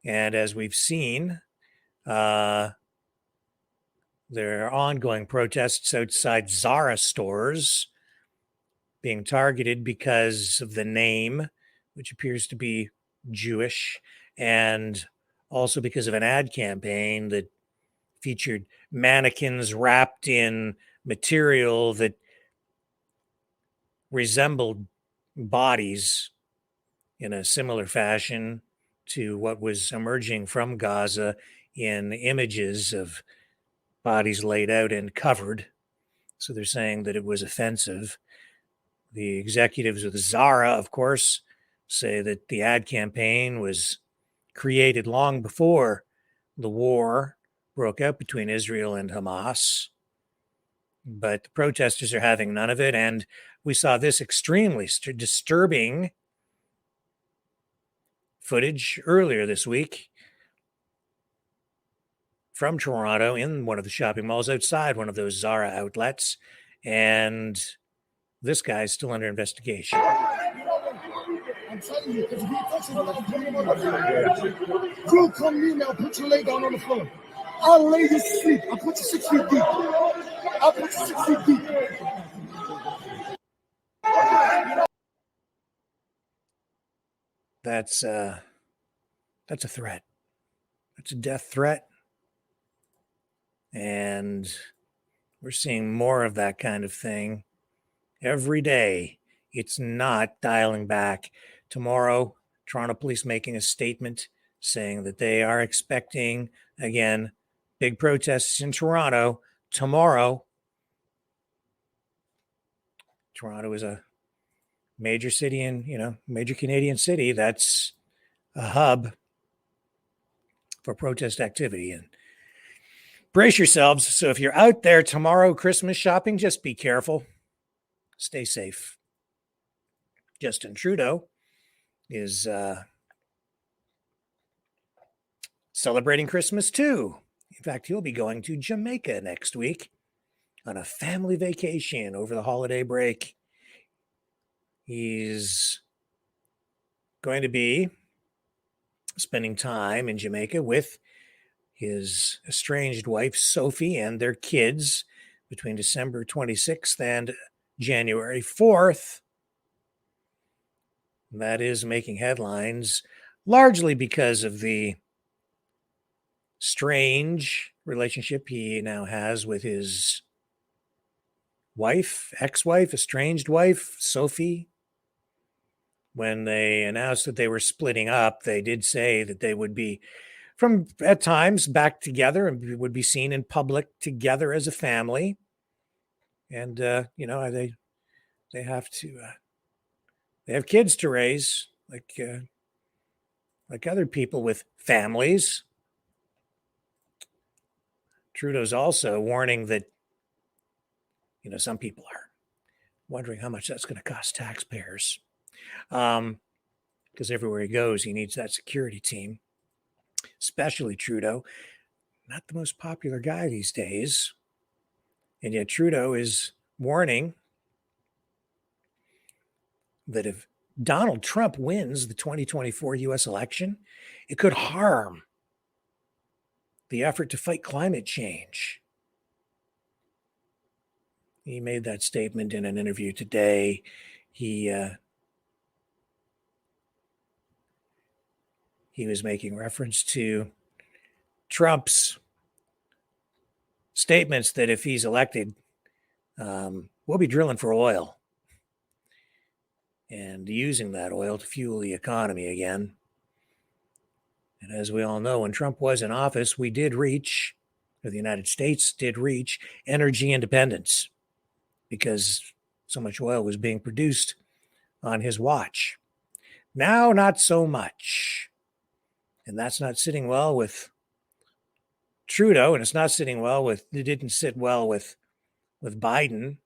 And as we've seen, there are ongoing protests outside Zara stores being targeted because of the name, which appears to be Jewish, and also because of an ad campaign that featured mannequins wrapped in material that resembled bodies in a similar fashion to what was emerging from Gaza in images of bodies laid out and covered. So they're saying that it was offensive. The executives of Zara, of course, say that the ad campaign was created long before the war broke out between Israel and Hamas. But the protesters are having none of it. And we saw this extremely disturbing footage earlier this week from Toronto in one of the shopping malls outside one of those Zara outlets. And this guy's still under investigation.
I'm telling you, because if you touch it, crew come in now, put your leg down on the floor. I'll lay you to sleep. I'll put you 6 feet deep. I'll put you 6 feet deep.
That's a threat. That's a death threat. And we're seeing more of that kind of thing every day. It's not dialing back. Tomorrow, Toronto police making a statement saying that they are expecting, again, big protests in Toronto tomorrow. Toronto is a major city in, major Canadian city. That's a hub for protest activity. And brace yourselves. So if you're out there tomorrow Christmas shopping, just be careful. Stay safe. Justin Trudeau is celebrating Christmas too. In fact, he'll be going to Jamaica next week on a family vacation over the holiday break. He's going to be spending time in Jamaica with his estranged wife, Sophie, and their kids between December 26th and January 4th. That is making headlines largely because of the strange relationship he now has with his wife, ex-wife, estranged wife, Sophie. When they announced that they were splitting up, they did say that they would be, from at times, back together and would be seen in public together as a family. And, they have to, they have kids to raise, like other people with families. Trudeau's also warning that, some people are wondering how much that's going to cost taxpayers. Because everywhere he goes, he needs that security team, especially Trudeau. Not the most popular guy these days. And yet Trudeau is warning that if Donald Trump wins the 2024 U.S. election, it could harm the effort to fight climate change. He made that statement in an interview today. He was making reference to Trump's statements that if he's elected, we'll be drilling for oil and using that oil to fuel the economy again. And as we all know, when Trump was in office, we did reach, or the United States did reach, energy independence because so much oil was being produced on his watch. Now, not so much. And that's not sitting well with Trudeau, and it's not sitting well with, it didn't sit well with Biden,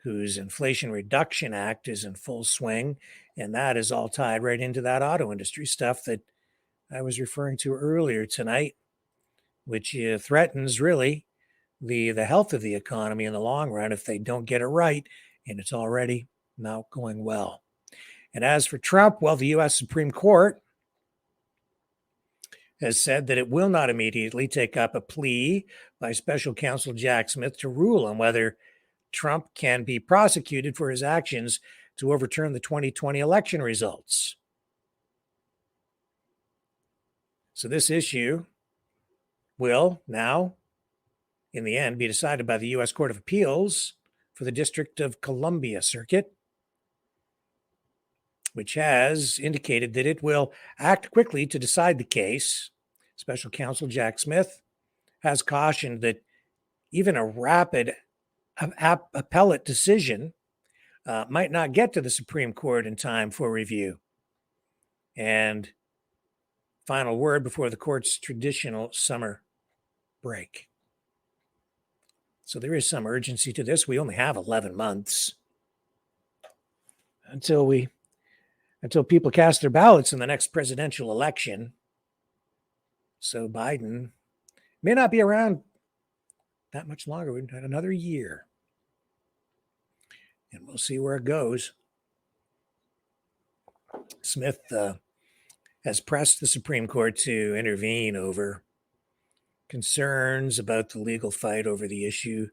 whose Inflation Reduction Act is in full swing. And that is all tied right into that auto industry stuff that I was referring to earlier tonight, which threatens really the health of the economy in the long run if they don't get it right. And it's already not going well. And as for Trump, well, the U.S. Supreme Court has said that it will not immediately take up a plea by special counsel Jack Smith to rule on whether Trump can be prosecuted for his actions to overturn the 2020 election results. So this issue will now, in the end, be decided by the U.S. Court of Appeals for the District of Columbia Circuit, which has indicated that it will act quickly to decide the case. Special counsel Jack Smith has cautioned that even a rapid appellate decision might not get to the Supreme Court in time for review. And final word before the court's traditional summer break. So there is some urgency to this. We only have 11 months until people cast their ballots in the next presidential election. So Biden may not be around that much longer. We've had another year. And we'll see where it goes. Smith has pressed the Supreme Court to intervene over concerns about the legal fight over the issue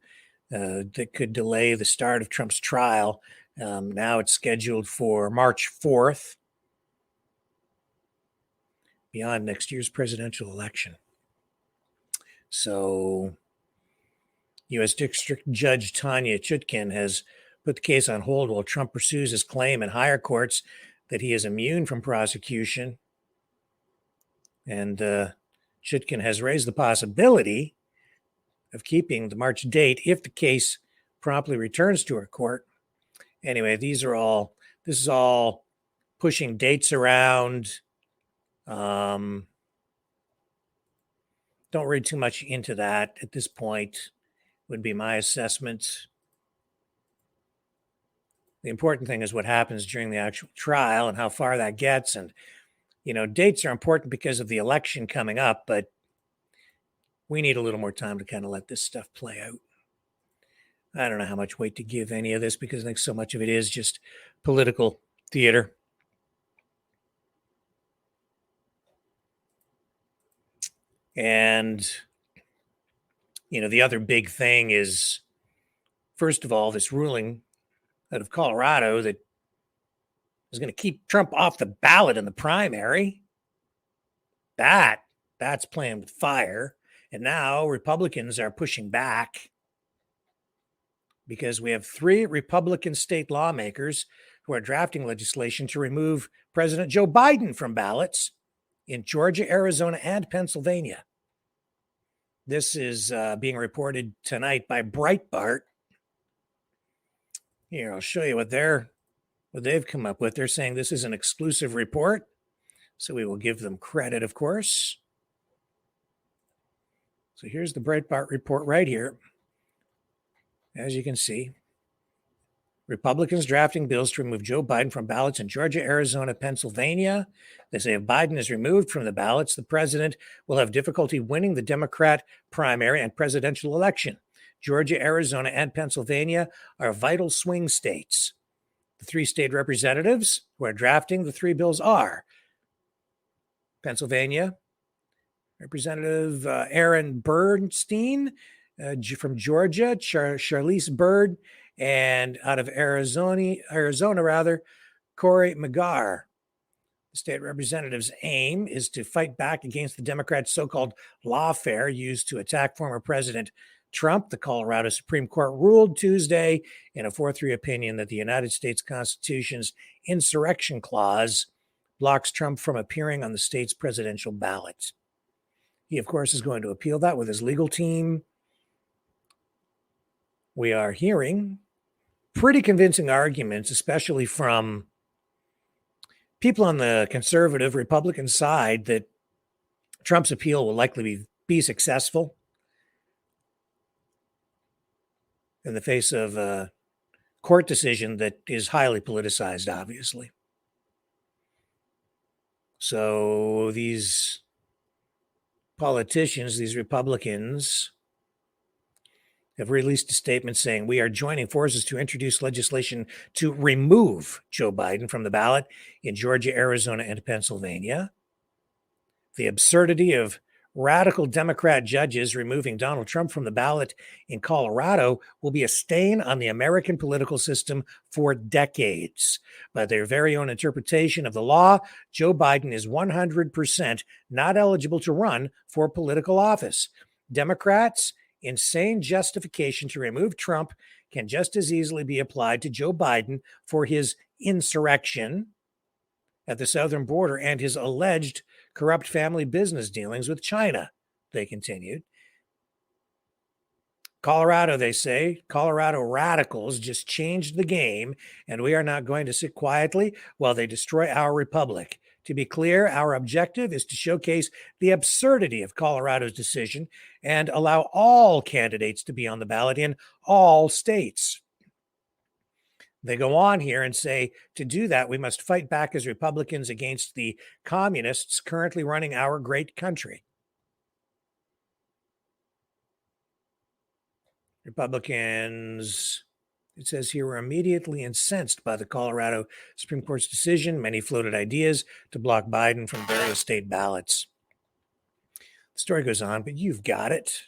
that could delay the start of Trump's trial. Now it's scheduled for March 4th, beyond next year's presidential election. So U.S. District Judge Tanya Chutkin has put the case on hold while Trump pursues his claim in higher courts that he is immune from prosecution. And Chutkin has raised the possibility of keeping the March date if the case promptly returns to her court. Anyway, this is all pushing dates around. Don't read too much into that at this point, would be my assessment. The important thing is what happens during the actual trial and how far that gets. And, dates are important because of the election coming up, but we need a little more time to kind of let this stuff play out. I don't know how much weight to give any of this because I think so much of it is just political theater. And, the other big thing is, first of all, this ruling out of Colorado that is going to keep Trump off the ballot in the primary. That's playing with fire. And now Republicans are pushing back because we have 3 Republican state lawmakers who are drafting legislation to remove President Joe Biden from ballots in Georgia, Arizona, and Pennsylvania. This is being reported tonight by Breitbart. Here, I'll show you what they've come up with. They're saying this is an exclusive report, so we will give them credit, of course. So here's the Breitbart report right here. As you can see, Republicans drafting bills to remove Joe Biden from ballots in Georgia, Arizona, Pennsylvania. They say if Biden is removed from the ballots, the president will have difficulty winning the Democrat primary and presidential election. Georgia, Arizona, and Pennsylvania are vital swing states. The 3 state representatives who are drafting the 3 bills are Pennsylvania, Representative Aaron Bernstein from Georgia, Charlize Byrd, and out of Arizona, Cory McGarr. The state representative's aim is to fight back against the Democrats' so-called lawfare used to attack former President Trump. The Colorado Supreme Court ruled Tuesday in a 4-3 opinion that the United States Constitution's insurrection clause blocks Trump from appearing on the state's presidential ballot. He, of course, is going to appeal that with his legal team. We are hearing pretty convincing arguments, especially from people on the conservative Republican side, that Trump's appeal will likely be successful in the face of a court decision that is highly politicized, obviously. So these politicians, these Republicans, have released a statement saying, we are joining forces to introduce legislation to remove Joe Biden from the ballot in Georgia, Arizona, and Pennsylvania. The absurdity of radical Democrat judges removing Donald Trump from the ballot in Colorado will be a stain on the American political system for decades. By their very own interpretation of the law, Joe Biden is 100% not eligible to run for political office. Democrats' insane justification to remove Trump can just as easily be applied to Joe Biden for his insurrection at the southern border and his alleged corrupt family business dealings with China, they continued. Colorado, they say, Colorado radicals just changed the game, and we are not going to sit quietly while they destroy our republic. To be clear, our objective is to showcase the absurdity of Colorado's decision and allow all candidates to be on the ballot in all states. They go on here and say, to do that, we must fight back as Republicans against the communists currently running our great country. Republicans, it says here, were immediately incensed by the Colorado Supreme Court's decision. Many floated ideas to block Biden from various state ballots. The story goes on, but you've got it.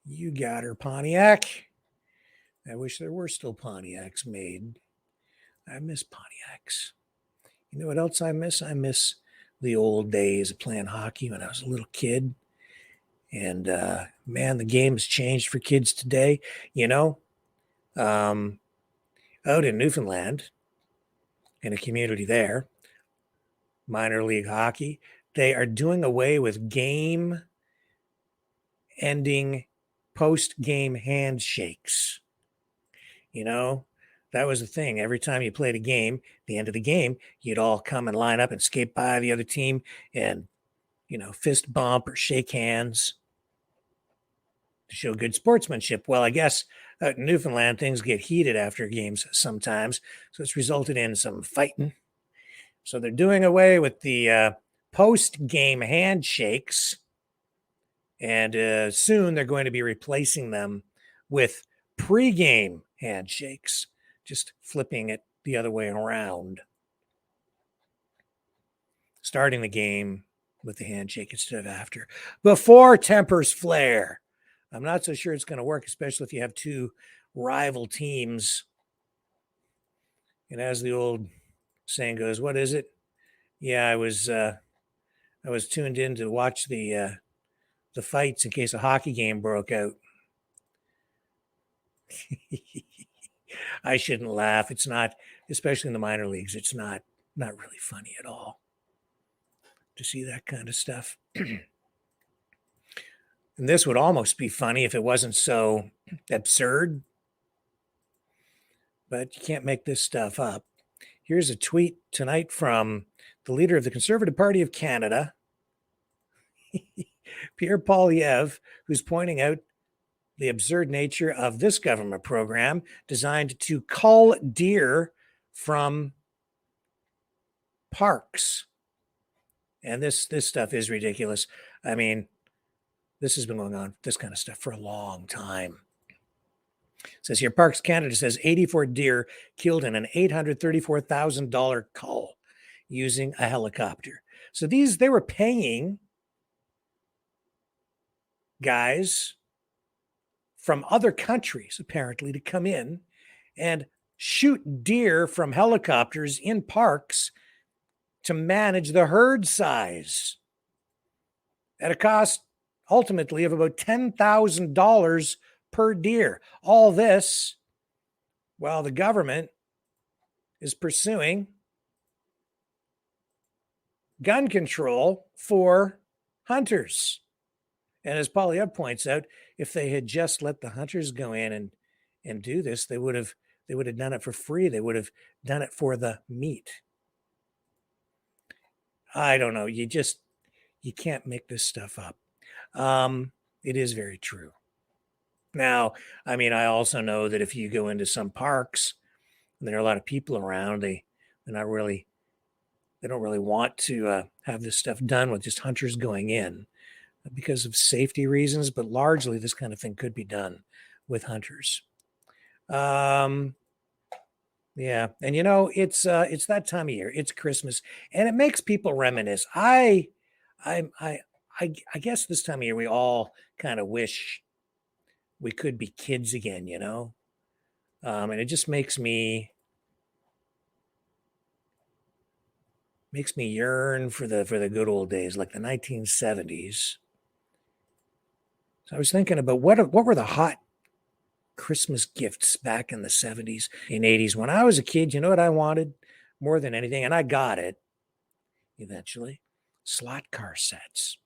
You got her, Pontiac. I wish there were still Pontiacs made. I miss Pontiacs. You know what else I miss? I miss the old days of playing hockey when I was a little kid. And man, the game has changed for kids today. You know, out in Newfoundland, in a community there, minor league hockey, they are doing away with game-ending post-game handshakes. You know, that was the thing. Every time you played a game, the end of the game, you'd all come and line up and skate by the other team and, you know, fist bump or shake hands to show good sportsmanship. Well, I guess out in Newfoundland, things get heated after games sometimes. So it's resulted in some fighting. So they're doing away with the post-game handshakes. And soon they're going to be replacing them with pre-game handshakes, just flipping it the other way around. Starting the game with the handshake instead of after. Before tempers flare. I'm not so sure it's going to work, especially if you have two rival teams. And as the old saying goes, what is it? Yeah, I was tuned in to watch the fights in case a hockey game broke out. I shouldn't laugh. It's not, especially in the minor leagues, it's not really funny at all to see that kind of stuff. And this would almost be funny if it wasn't so absurd. But you can't make this stuff up. Here's a tweet tonight from the leader of the Conservative Party of Canada, Pierre Poilievre, who's pointing out the absurd nature of this government program designed to cull deer from parks. And this stuff is ridiculous. I mean, this has been going on, this kind of stuff, for a long time. It says here, Parks Canada says 84 deer killed in an $834,000 cull using a helicopter. So they were paying guys from other countries, apparently, to come in and shoot deer from helicopters in parks to manage the herd size at a cost ultimately of about $10,000 per deer. All this while the government is pursuing gun control for hunters. And as Polyev points out, if they had just let the hunters go in and do this, they would have done it for free. They would have done it for the meat. I don't know. You can't make this stuff up. It is very true. Now, I mean, I also know that if you go into some parks and there are a lot of people around, they don't really want to have this stuff done with just hunters going in because of safety reasons, but largely this kind of thing could be done with hunters. Yeah, and it's that time of year. It's Christmas, and it makes people reminisce. I guess this time of year we all kind of wish we could be kids again, and it just makes me yearn for the good old days, like the 1970s. So I was thinking about what were the hot Christmas gifts back in the 70s and 80s. When I was a kid, you know what I wanted more than anything? And I got it eventually. Slot car sets.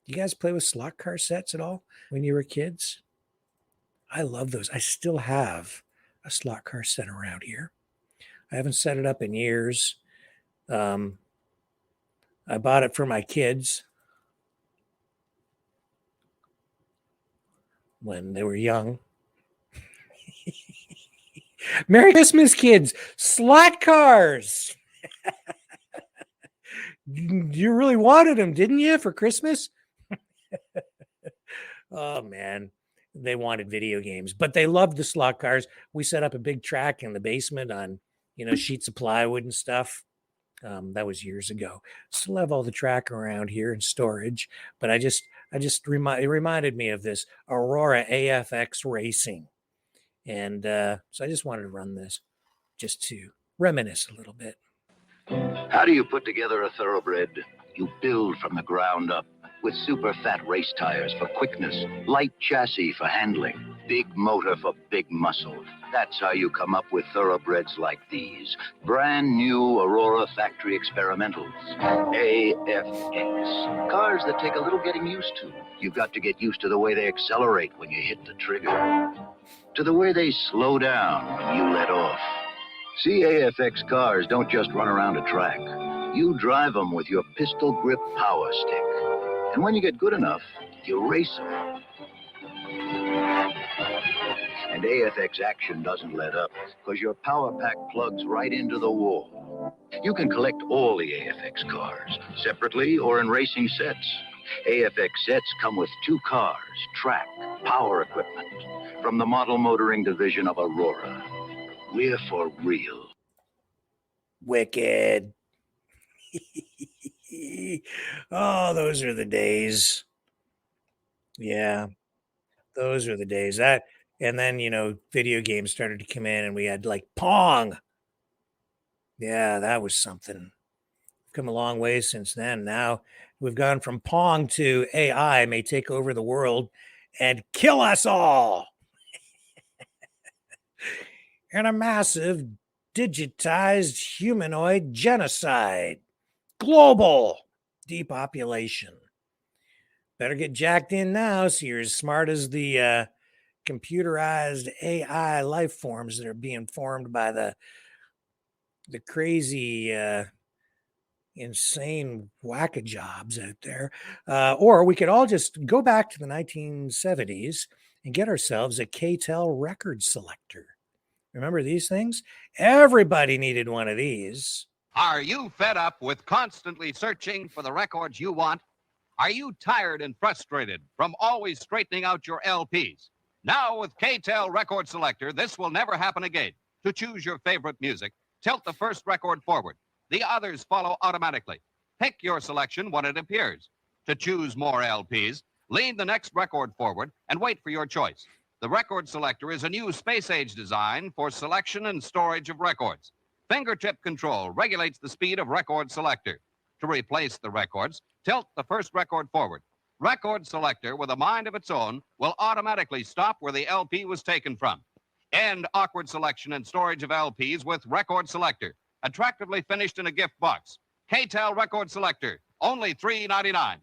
You guys play with slot car sets at all when you were kids? I love those. I still have a slot car set around here. I haven't set it up in years. I bought it for my kids when they were young. Merry Christmas, kids. Slot cars. You really wanted them, didn't you, for Christmas? Oh, man. They wanted video games, but they loved the slot cars. We set up a big track in the basement on, sheets of plywood and stuff. That was years ago. Still have all the track around here in storage, but it reminded me of this Aurora AFX racing. And so I just wanted to run this just to reminisce a little bit.
How do you put together a thoroughbred? You build from the ground up with super fat race tires for quickness, light chassis for handling, big motor for big muscle. That's how you come up with thoroughbreds like these. Brand new Aurora factory experimentals. AFX. Cars that take a little getting used to. You've got to get used to the way they accelerate when you hit the trigger, to the way they slow down when you let off. See, AFX cars don't just run around a track. You drive them with your pistol grip power stick. And when you get good enough, you race them. And AFX action doesn't let up, because your power pack plugs right into the wall. You can collect all the AFX cars, separately or in racing sets. AFX sets come with 2 cars, track, power equipment, from the model motoring division of Aurora. We're for real.
Wicked. Oh, those are the days. Yeah, those are the days. And then, video games started to come in and we had like Pong. Yeah, that was something. Come a long way since then. Now we've gone from Pong to AI may take over the world and kill us all. And a massive digitized humanoid genocide. Global depopulation. Better get jacked in now so you're as smart as the computerized AI life forms that are being formed by the crazy, insane whack-a-jobs out there. Or we could all just go back to the 1970s and get ourselves a KTEL record selector. Remember these things? Everybody needed one of these.
Are you fed up with constantly searching for the records you want? Are you tired and frustrated from always straightening out your LPs? Now with KTEL Record Selector, this will never happen again. To choose your favorite music, tilt the first record forward. The others follow automatically. Pick your selection when it appears. To choose more LPs, lean the next record forward and wait for your choice. The Record Selector is a new space-age design for selection and storage of records. Fingertip control regulates the speed of Record Selector. To replace the records, tilt the first record forward. Record Selector, with a mind of its own, will automatically stop where the LP was taken from. End awkward selection and storage of LPs with Record Selector. Attractively finished in a gift box. KTEL Record Selector, only $3.99.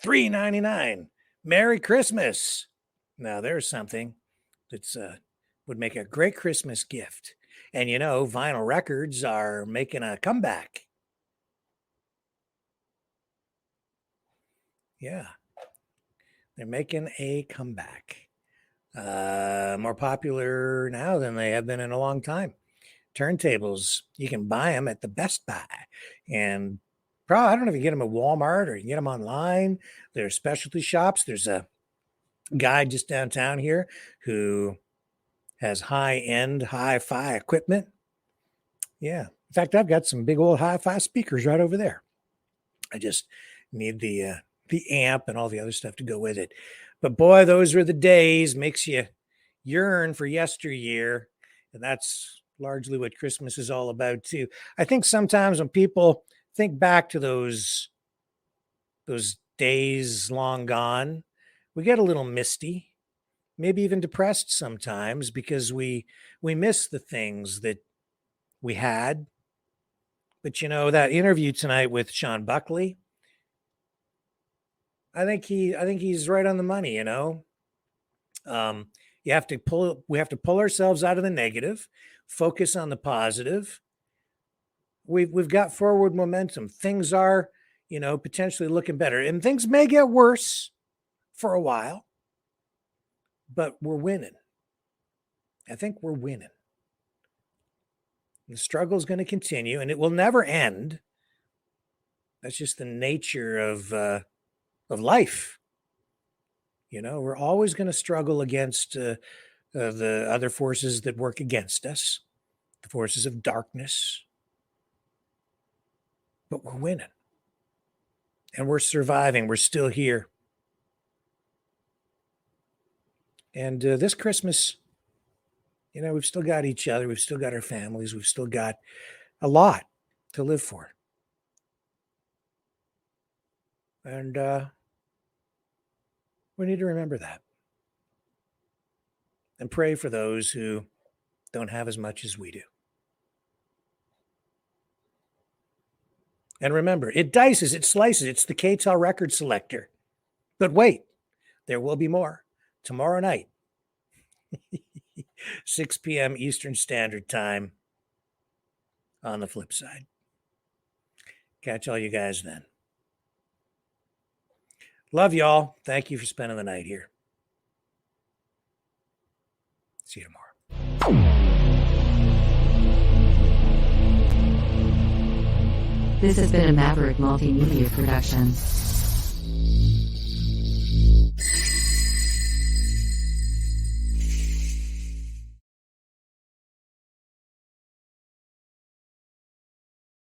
$3.99. Merry Christmas. Now there's something that's would make a great Christmas gift. And you know, vinyl records are making a comeback. Yeah. They're making a comeback. More popular now than they have been in a long time. Turntables, you can buy them at the Best Buy. And probably, I don't know if you get them at Walmart or you can get them online. There's specialty shops. There's a guy just downtown here who has high-end hi-fi equipment. Yeah. In fact, I've got some big old hi-fi speakers right over there. I just need the amp and all the other stuff to go with it. But boy, those were the days. Makes you yearn for yesteryear. And that's largely what Christmas is all about too. I think sometimes when people think back to those days long gone, we get a little misty, maybe even depressed sometimes, because we miss the things that we had. But you know, that interview tonight with Shawn Buckley, I think he's right on the money, you know. We have to pull ourselves out of the negative, focus on the positive. We've got forward momentum. Things are, you know, potentially looking better, and things may get worse for a while, but we're winning. I think we're winning. The struggle is going to continue, and it will never end. That's just the nature of life. You know, we're always going to struggle against the other forces that work against us, the forces of darkness. But we're winning. And we're surviving. We're still here. And this Christmas, you know, we've still got each other. We've still got our families. We've still got a lot to live for. And we need to remember that. And pray for those who don't have as much as we do. And remember, it dices, it slices. It's the KTEL Record Selector. But wait, there will be more tomorrow night, 6 p.m. Eastern Standard Time on the flip side. Catch all you guys then. Love y'all. Thank you for spending the night here. See you tomorrow.
This has been a Maverick Multimedia production.